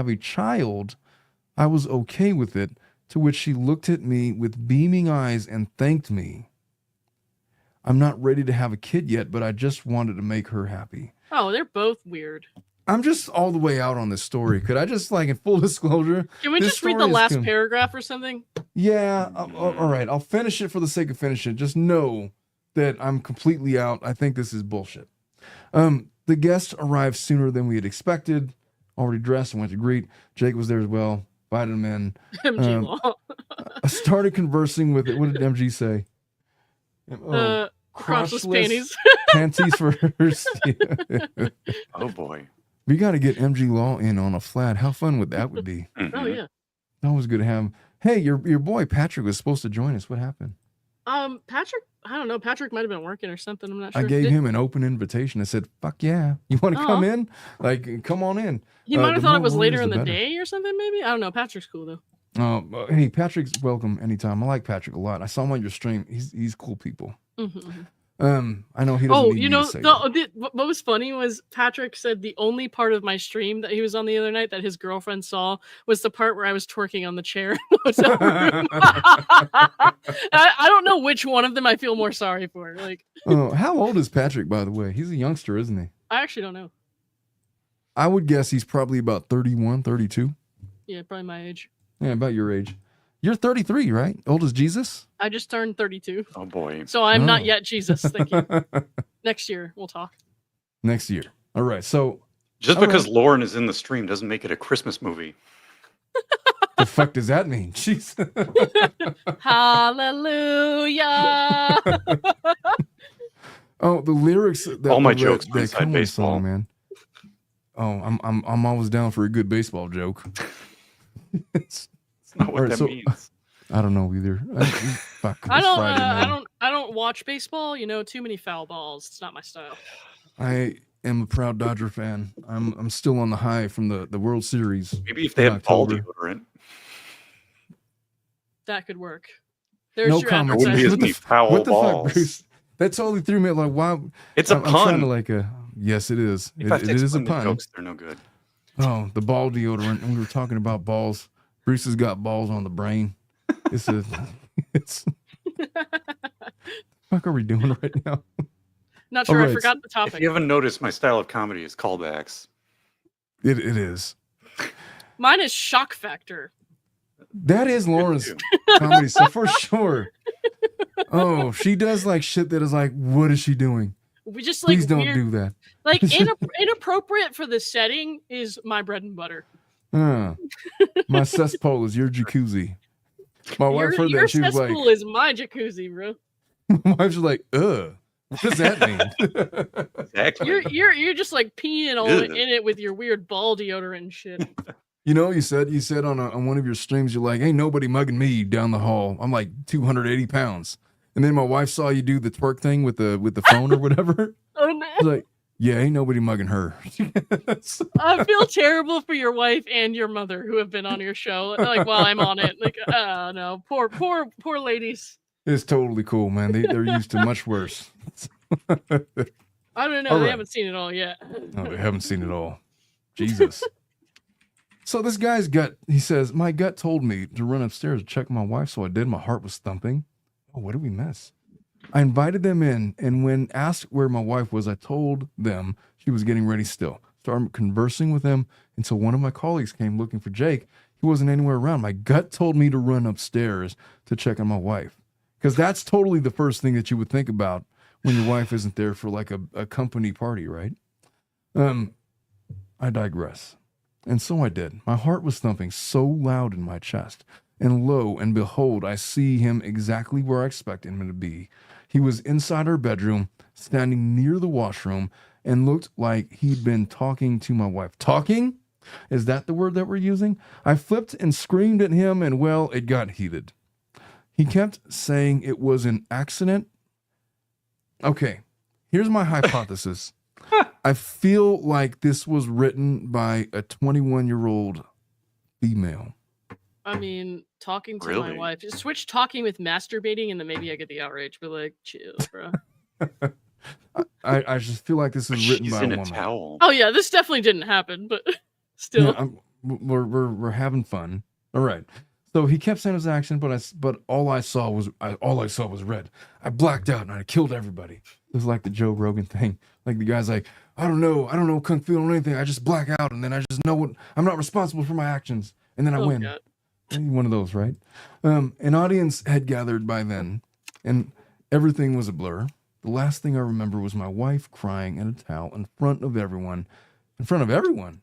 B: a child, I was okay with it, to which she looked at me with beaming eyes and thanked me. I'm not ready to have a kid yet, but I just wanted to make her happy.
H: Oh, they're both weird.
B: I'm just all the way out on this story. Could I just, like, in full disclosure?
H: Can we
B: this
H: just read the
B: story is
H: last paragraph or something?
B: Yeah, all right. I'll finish it for the sake of finishing. Just know that I'm completely out. I think this is bullshit. The guests arrived sooner than we had expected. Already dressed and went to greet. Jake was there as well. Invited him in.
H: MG Law.
B: I started conversing with it. What did MG say?
H: Crotchless panties.
B: Panties first.
C: Oh, boy.
B: We got to get MG Law in on a flat. How fun would that would be?
H: Oh yeah.
B: That was good to have him. Hey, your boy Patrick was supposed to join us. What happened?
H: Patrick, I don't know. Patrick might have been working or something. I'm not sure.
B: I gave him an open invitation. I said, fuck yeah. You want to come
H: Aw.
B: in? Like, come on in.
H: He might have
B: the
H: thought it
B: more
H: was later
B: warriors,
H: in the
B: better.
H: day or something, maybe. I don't know. Patrick's cool though.
B: Hey, Patrick's welcome anytime. I like Patrick a lot. I saw him on your stream. He's cool people.
H: Mm-hmm.
B: I know he doesn't
H: Oh,
B: need
H: you
B: me
H: know,
B: to say that.
H: what was funny was Patrick said the only part of my stream that he was on the other night that his girlfriend saw was the part where I was twerking on the chair in the hotel room. I don't know which one of them I feel more sorry for. Like,
B: How old is Patrick, by the way? He's a youngster, isn't he?
H: I actually don't know.
B: I would guess he's probably about 31, 32.
H: Yeah, probably my age.
B: Yeah, about your age. You're 33, right? Old as Jesus?
H: I just turned 32.
C: Oh, boy.
H: So I'm
B: Oh.
H: not yet Jesus. Thank you. Next year we'll talk.
B: Next year. All right. So
C: Just
B: all
C: because
B: right.
C: Lauren is in the stream doesn't make it a Christmas movie.
B: the fuck does that mean? Jeez.
H: Hallelujah.
B: Oh, the lyrics.
C: All my jokes were inside
B: come with the
C: baseball.
B: song, man. Oh, I'm always down for a good baseball joke. It's,
C: It's not what
B: Alright,
C: that
B: so-
C: means.
B: I don't know either. Fuck,
H: I
B: it's
H: don't.
B: Friday, man.
H: I don't watch baseball. You know, too many foul balls. It's not my style.
B: I am a proud Dodger fan. I'm still on the high from the World Series.
C: Maybe if they
B: in
C: had ball
B: October.
C: deodorant,
H: That could work. There's
B: No
H: your
B: comment.
C: there wouldn't be as
B: What
C: many
B: the
C: foul
B: What the fuck,
C: balls.
B: Bruce? That totally threw me. Like, why?
C: It's a
B: I'm trying to
C: pun.
B: like a. Yes, it is.
C: If I have
B: It
C: to
B: is a
C: explain the
B: pun.
C: jokes, they're no good.
B: Oh, the ball deodorant. And we were talking about balls. Bruce has got balls on the brain. It's a. It's. What are we doing right now?
H: Not sure.
B: Alright,
H: I forgot the
C: If
H: topic.
C: you haven't noticed, my style of comedy is callbacks.
B: It is.
H: Mine is shock factor.
B: That is Lauren's
C: too.
B: comedy stuff for sure. Oh, she does like shit that is like, what is she doing?
H: We just like
B: Please don't
H: weird,
B: do that.
H: like inappropriate for the setting is my bread and butter.
B: My cesspool is your jacuzzi. My wife heard
H: Your
B: that. She was like,
H: cesspool is my jacuzzi, bro.
B: my wife was like, ugh. What does that mean?
C: Exactly.
H: You're just like peeing all
C: Ugh.
H: in it with your weird ball deodorant and shit.
B: You know, you said on one of your streams, you're like, ain't nobody mugging me down the hall. I'm like 280 pounds. And then my wife saw you do the twerk thing with the phone or whatever.
H: Oh no.
B: She's like, yeah, ain't nobody mugging her.
H: I feel terrible for your wife and your mother who have been on your show. Like while I'm on it, like oh no, poor ladies.
B: It's totally cool, man. They're used to much worse.
H: I don't know.
B: All
H: They
B: right.
H: haven't seen it all yet.
B: No, they haven't seen it all. Jesus. So this guy's gut, he says, my gut told me to run upstairs to check my wife, so I did. My heart was thumping. Oh, what did we miss? I invited them in, and when asked where my wife was, I told them she was getting ready still. Started conversing with them until one of my colleagues came looking for Jake. He wasn't anywhere around. My gut told me to run upstairs to check on my wife. Because that's totally the first thing that you would think about when your wife isn't there for like a company party, right? I digress. And so I did. My heart was thumping so loud in my chest. And lo and behold, I see him exactly where I expected him to be. He was inside our bedroom, standing near the washroom, and looked like he'd been talking to my wife. Talking? Is that the word that we're using? I flipped and screamed at him, and well, it got heated. He kept saying it was an accident. Okay, here's my hypothesis. I feel like this was written by a 21-year-old female.
H: I mean, talking to my
C: Really?
H: wife. Just switch talking with masturbating, and then maybe I get the outrage. But like, chill, bro.
B: I just feel like this is written
C: She's
B: by a
C: in a
B: woman.
C: towel.
H: Oh yeah, this definitely didn't happen, but still.
B: Yeah, we're having fun. All right. So he kept saying his action, but all I saw was red. I blacked out and I killed everybody. It was like the Joe Rogan thing. Like the guy's like, I don't know Kung Fu or anything. I just black out and then I just know what I'm not responsible for my actions. And then I
H: Oh,
B: win.
H: God.
B: One of those, right? An audience had gathered by then, and everything was a blur. The last thing I remember was my wife crying in a towel in front of everyone. In front of everyone.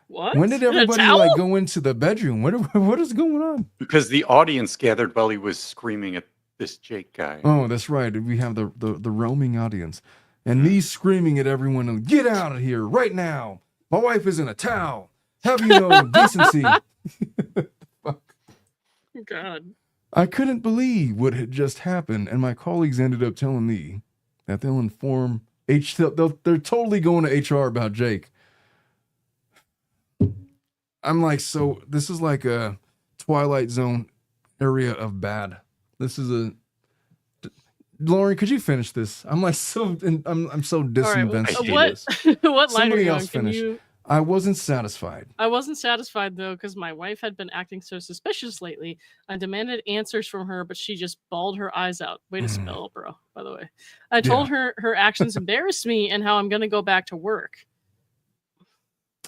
H: What?
B: When did
H: In a
B: everybody
H: towel?
B: like go into the bedroom? What is going on?
C: Because the audience gathered while he was screaming at this Jake guy.
B: Oh, that's right. We have the roaming audience. And me screaming at everyone, get out of here right now. My wife is in a towel. Have you no decency?
H: God.
B: I couldn't believe what had just happened, and my colleagues ended up telling me that they'll inform they're totally going to HR about Jake. I'm like, so this is like a Twilight Zone area of bad. This is Lauren, could you finish this? I'm like I'm so
H: All right.
B: disinvested.
C: hate
H: What?
C: this.
H: What line are
B: Somebody
H: you on?
B: else
H: Can
B: finish.
H: you?
B: I wasn't satisfied.
H: I wasn't satisfied though, because my wife had been acting so suspicious lately. I demanded answers from her, but she just bawled her eyes out. Way to spell, bro, by the way. I told her her actions embarrassed me and how I'm going to go back to work.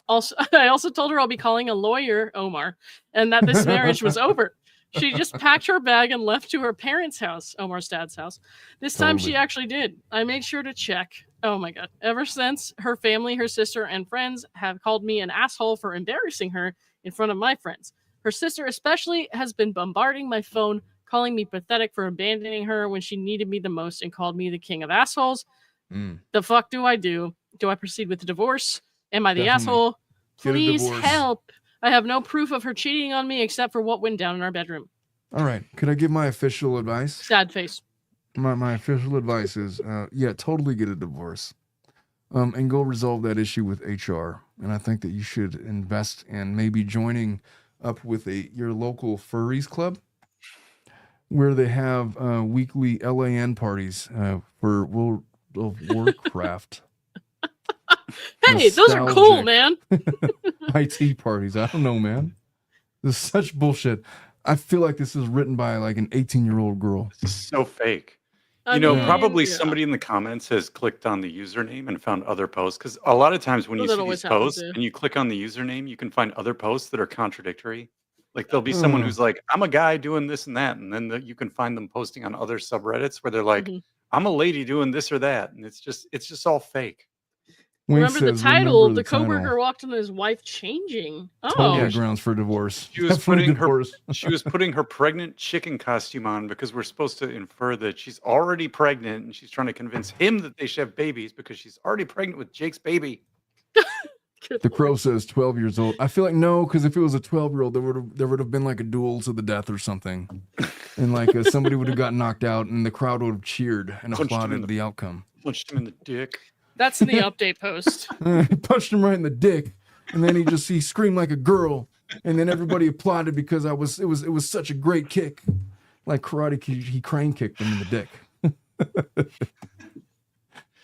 H: Also, I also told her I'll be calling a lawyer, Omar, and that this marriage was over. She just packed her bag and left to her parents' house, Omar's dad's house. This time she
B: Totally.
H: actually did. I made sure to check. Oh my God. Ever since, her family, her sister, and friends have called me an asshole for embarrassing her in front of my friends. Her sister especially has been bombarding my phone, calling me pathetic for abandoning her when she needed me the most and called me the king of assholes. The fuck do I do? Do I proceed with the divorce? Am I the
B: Definitely.
H: asshole?
B: Get a
H: Please
B: divorce.
H: help. I have no proof of her cheating on me except for what went down in our bedroom.
B: All right. Could I give my official advice?
H: Sad face.
B: My official advice is, yeah, totally get a divorce, and go resolve that issue with HR. And I think that you should invest in maybe joining up with your local furries club, where they have weekly LAN parties for World of Warcraft.
H: Hey, those are cool, man.
B: IT parties. I don't know, man. This is such bullshit. I feel like this is written by like an 18-year-old girl.
C: This is so fake.
H: I
C: You know,
H: mean,
C: probably
H: yeah.
C: somebody in the comments has clicked on the username and found other posts. Because a lot of times when
H: Well,
C: you
H: that
C: see
H: always
C: these
H: happens,
C: posts
H: yeah.
C: and you click on the username, you can find other posts that are contradictory. Like there'll be someone who's like, I'm a guy doing this and that. And then you can find them posting on other subreddits where they're like,
H: Mhm.
C: I'm a lady doing this or that. And it's just all fake.
B: Wink
H: Remember the
B: says,
H: title?
B: remember
H: The coworker
B: title.
H: walked into his wife changing. Oh,
B: Totally
C: Yeah,
B: grounds for divorce.
C: She was
B: Definitely
C: putting her
B: divorce.
C: she was putting her pregnant chicken costume on because we're supposed to infer that she's already pregnant and she's trying to convince him that they should have babies because she's already pregnant with Jake's baby.
B: The Crow says 12 years old. I feel like no, because if it was a 12-year-old, there would have been like a duel to the death or something, and like somebody would have got knocked out, and the crowd would have cheered and
C: Punched him in
B: applauded the outcome.
C: Punched him in the dick.
H: that's in the update post.
B: He punched him right in the dick, and then he screamed like a girl, and then everybody applauded because it was such a great kick, like karate. He crane kicked him in the dick.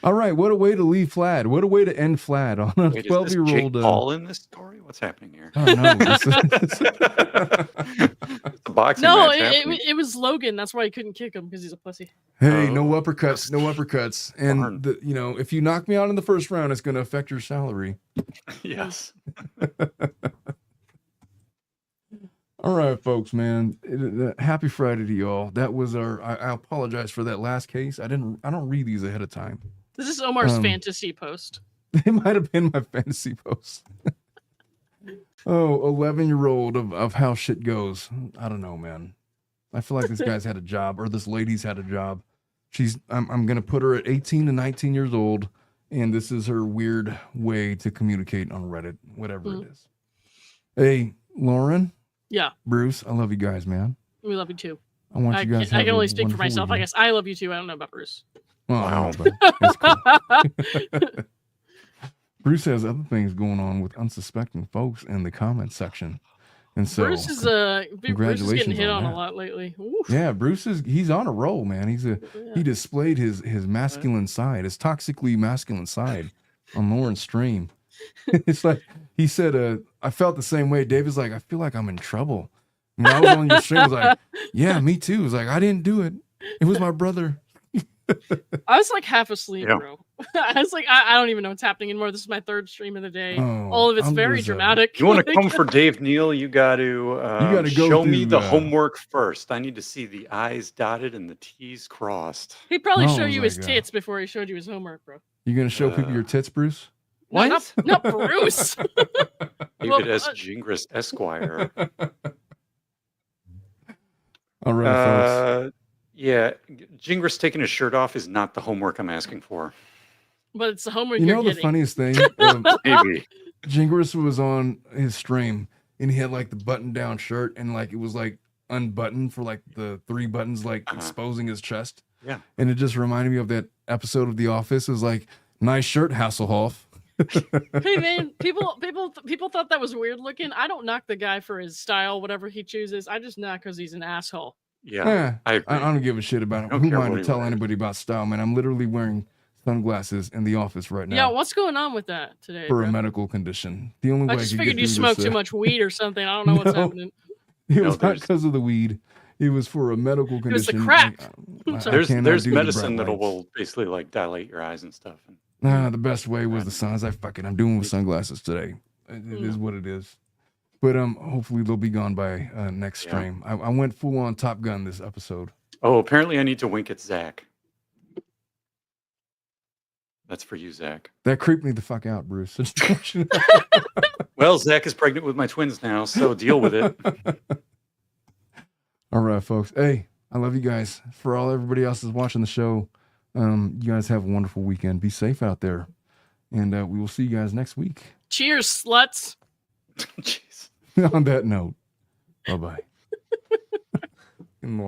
B: All right, what a way to leave flat. What a way to end flat on a
C: Wait, is this Jake
B: 12-year-old.
C: Paul in this story? What's happening here?
B: Oh no!
C: It's a boxing
H: No,
C: match happening.
H: it was Logan. That's why he couldn't kick him because he's a pussy.
B: Hey, no
C: Oh.
B: uppercuts, no uppercuts.
C: Darn.
B: And if you knock me out in the first round, it's going to affect your salary.
C: Yes.
B: All right, folks, man. Happy Friday to y'all. That was I apologize for that last case. I don't read these ahead of time.
H: This is Omar's fantasy post.
B: It might have been my fantasy post. 11-year-old of how shit goes. I don't know, man. I feel like this guy's had a job, or this lady's had a job. I'm gonna put her at 18 to 19 years old, and this is her weird way to communicate on Reddit, whatever it is. Hey, Lauren,
H: Yeah,
B: Bruce, I love you guys, man.
H: we love you too.
B: I want you guys. To
H: I
B: have
H: can
B: a
H: only speak for
B: wonderful
H: myself. I
B: weekend.
H: guess I love you too. I don't know about Bruce.
B: Oh,
C: Wow.
B: I know, but it's cool. Bruce has other things going on with unsuspecting folks in the comment section, and so
H: Bruce is getting
B: congratulations
H: hit
B: on
H: on a
B: that.
H: lot lately. Oof.
B: yeah, he's on a roll, man.
H: Yeah.
B: He displayed his masculine side, his toxically masculine side on Lauren's stream. It's like he said, I felt the same way. David's like, I feel like I'm in trouble. When I was on your stream, I was like, yeah, me too. It was like, I didn't do it. It was my brother.
H: I was like half asleep,
C: Yeah.
H: bro. I was like, I don't even know what's happening anymore. This is my third stream of the day.
B: Oh,
H: All of it's
B: I'm
H: very
B: just,
H: dramatic.
C: You want to
H: Like,
C: come for Dave Neal? You got to
B: gotta go
C: show me
B: through,
C: the homework first. I need to see the I's dotted and the T's crossed.
H: He'd probably
B: Oh,
H: show you
B: my
H: his
B: God.
H: tits before he showed you his homework, bro.
B: You gonna show people your tits, Bruce?
H: No,
C: What?
H: not Bruce.
C: David S. Gingras Esquire.
B: All right, folks.
C: Yeah, Gingras taking his shirt off is not the homework I'm asking for.
H: But it's the homework
B: You
H: you're
B: know the
H: getting.
B: funniest thing?
C: Maybe.
B: Jingras was on his stream and he had like the button-down shirt and like it was like unbuttoned for like the 3 buttons like exposing his chest.
C: Yeah.
B: And it just reminded me of that episode of The Office. It was like, nice shirt, Hasselhoff.
H: Hey man, people thought that was weird looking. I don't knock the guy for his style, whatever he chooses. I just knock because he's an asshole.
C: Yeah, I agree.
B: I don't give a shit about it.
C: Don't
B: Who
C: care
B: am I
C: what
B: to
C: he
B: tell
C: wears.
B: anybody about style, man? I'm literally wearing sunglasses in the office right now
H: Yeah, what's going on with that today?
B: for
H: bro?
B: a medical condition. The only way
H: I just
B: could
H: figured
B: get
H: you
B: through
H: smoked
B: this,
H: too much weed or something. I don't know what's
B: No.
H: happening.
B: It
C: No,
B: was not
C: there's-
B: because of the weed. It was for a medical condition.
H: was the crack.
B: I
C: There's
B: cannot
C: there's
B: do the
C: medicine
B: bright
C: that
B: lights.
C: will basically like dilate your eyes and stuff.
B: The best way was the sun. I was like, fuck it, I'm doing with sunglasses today. It is what it is. But hopefully they'll be gone by next
C: Yeah.
B: stream. I went full on Top Gun this episode.
C: Oh, apparently I need to wink at Zach. That's for you, Zach.
B: That creeped me the fuck out, Bruce.
C: Well, Zach is pregnant with my twins now, so deal with it.
B: All right, folks. Hey, I love you guys. For everybody else that's watching the show, you guys have a wonderful weekend. Be safe out there. And we will see you guys next week.
H: Cheers, sluts.
C: Jeez.
B: On that note, bye-bye.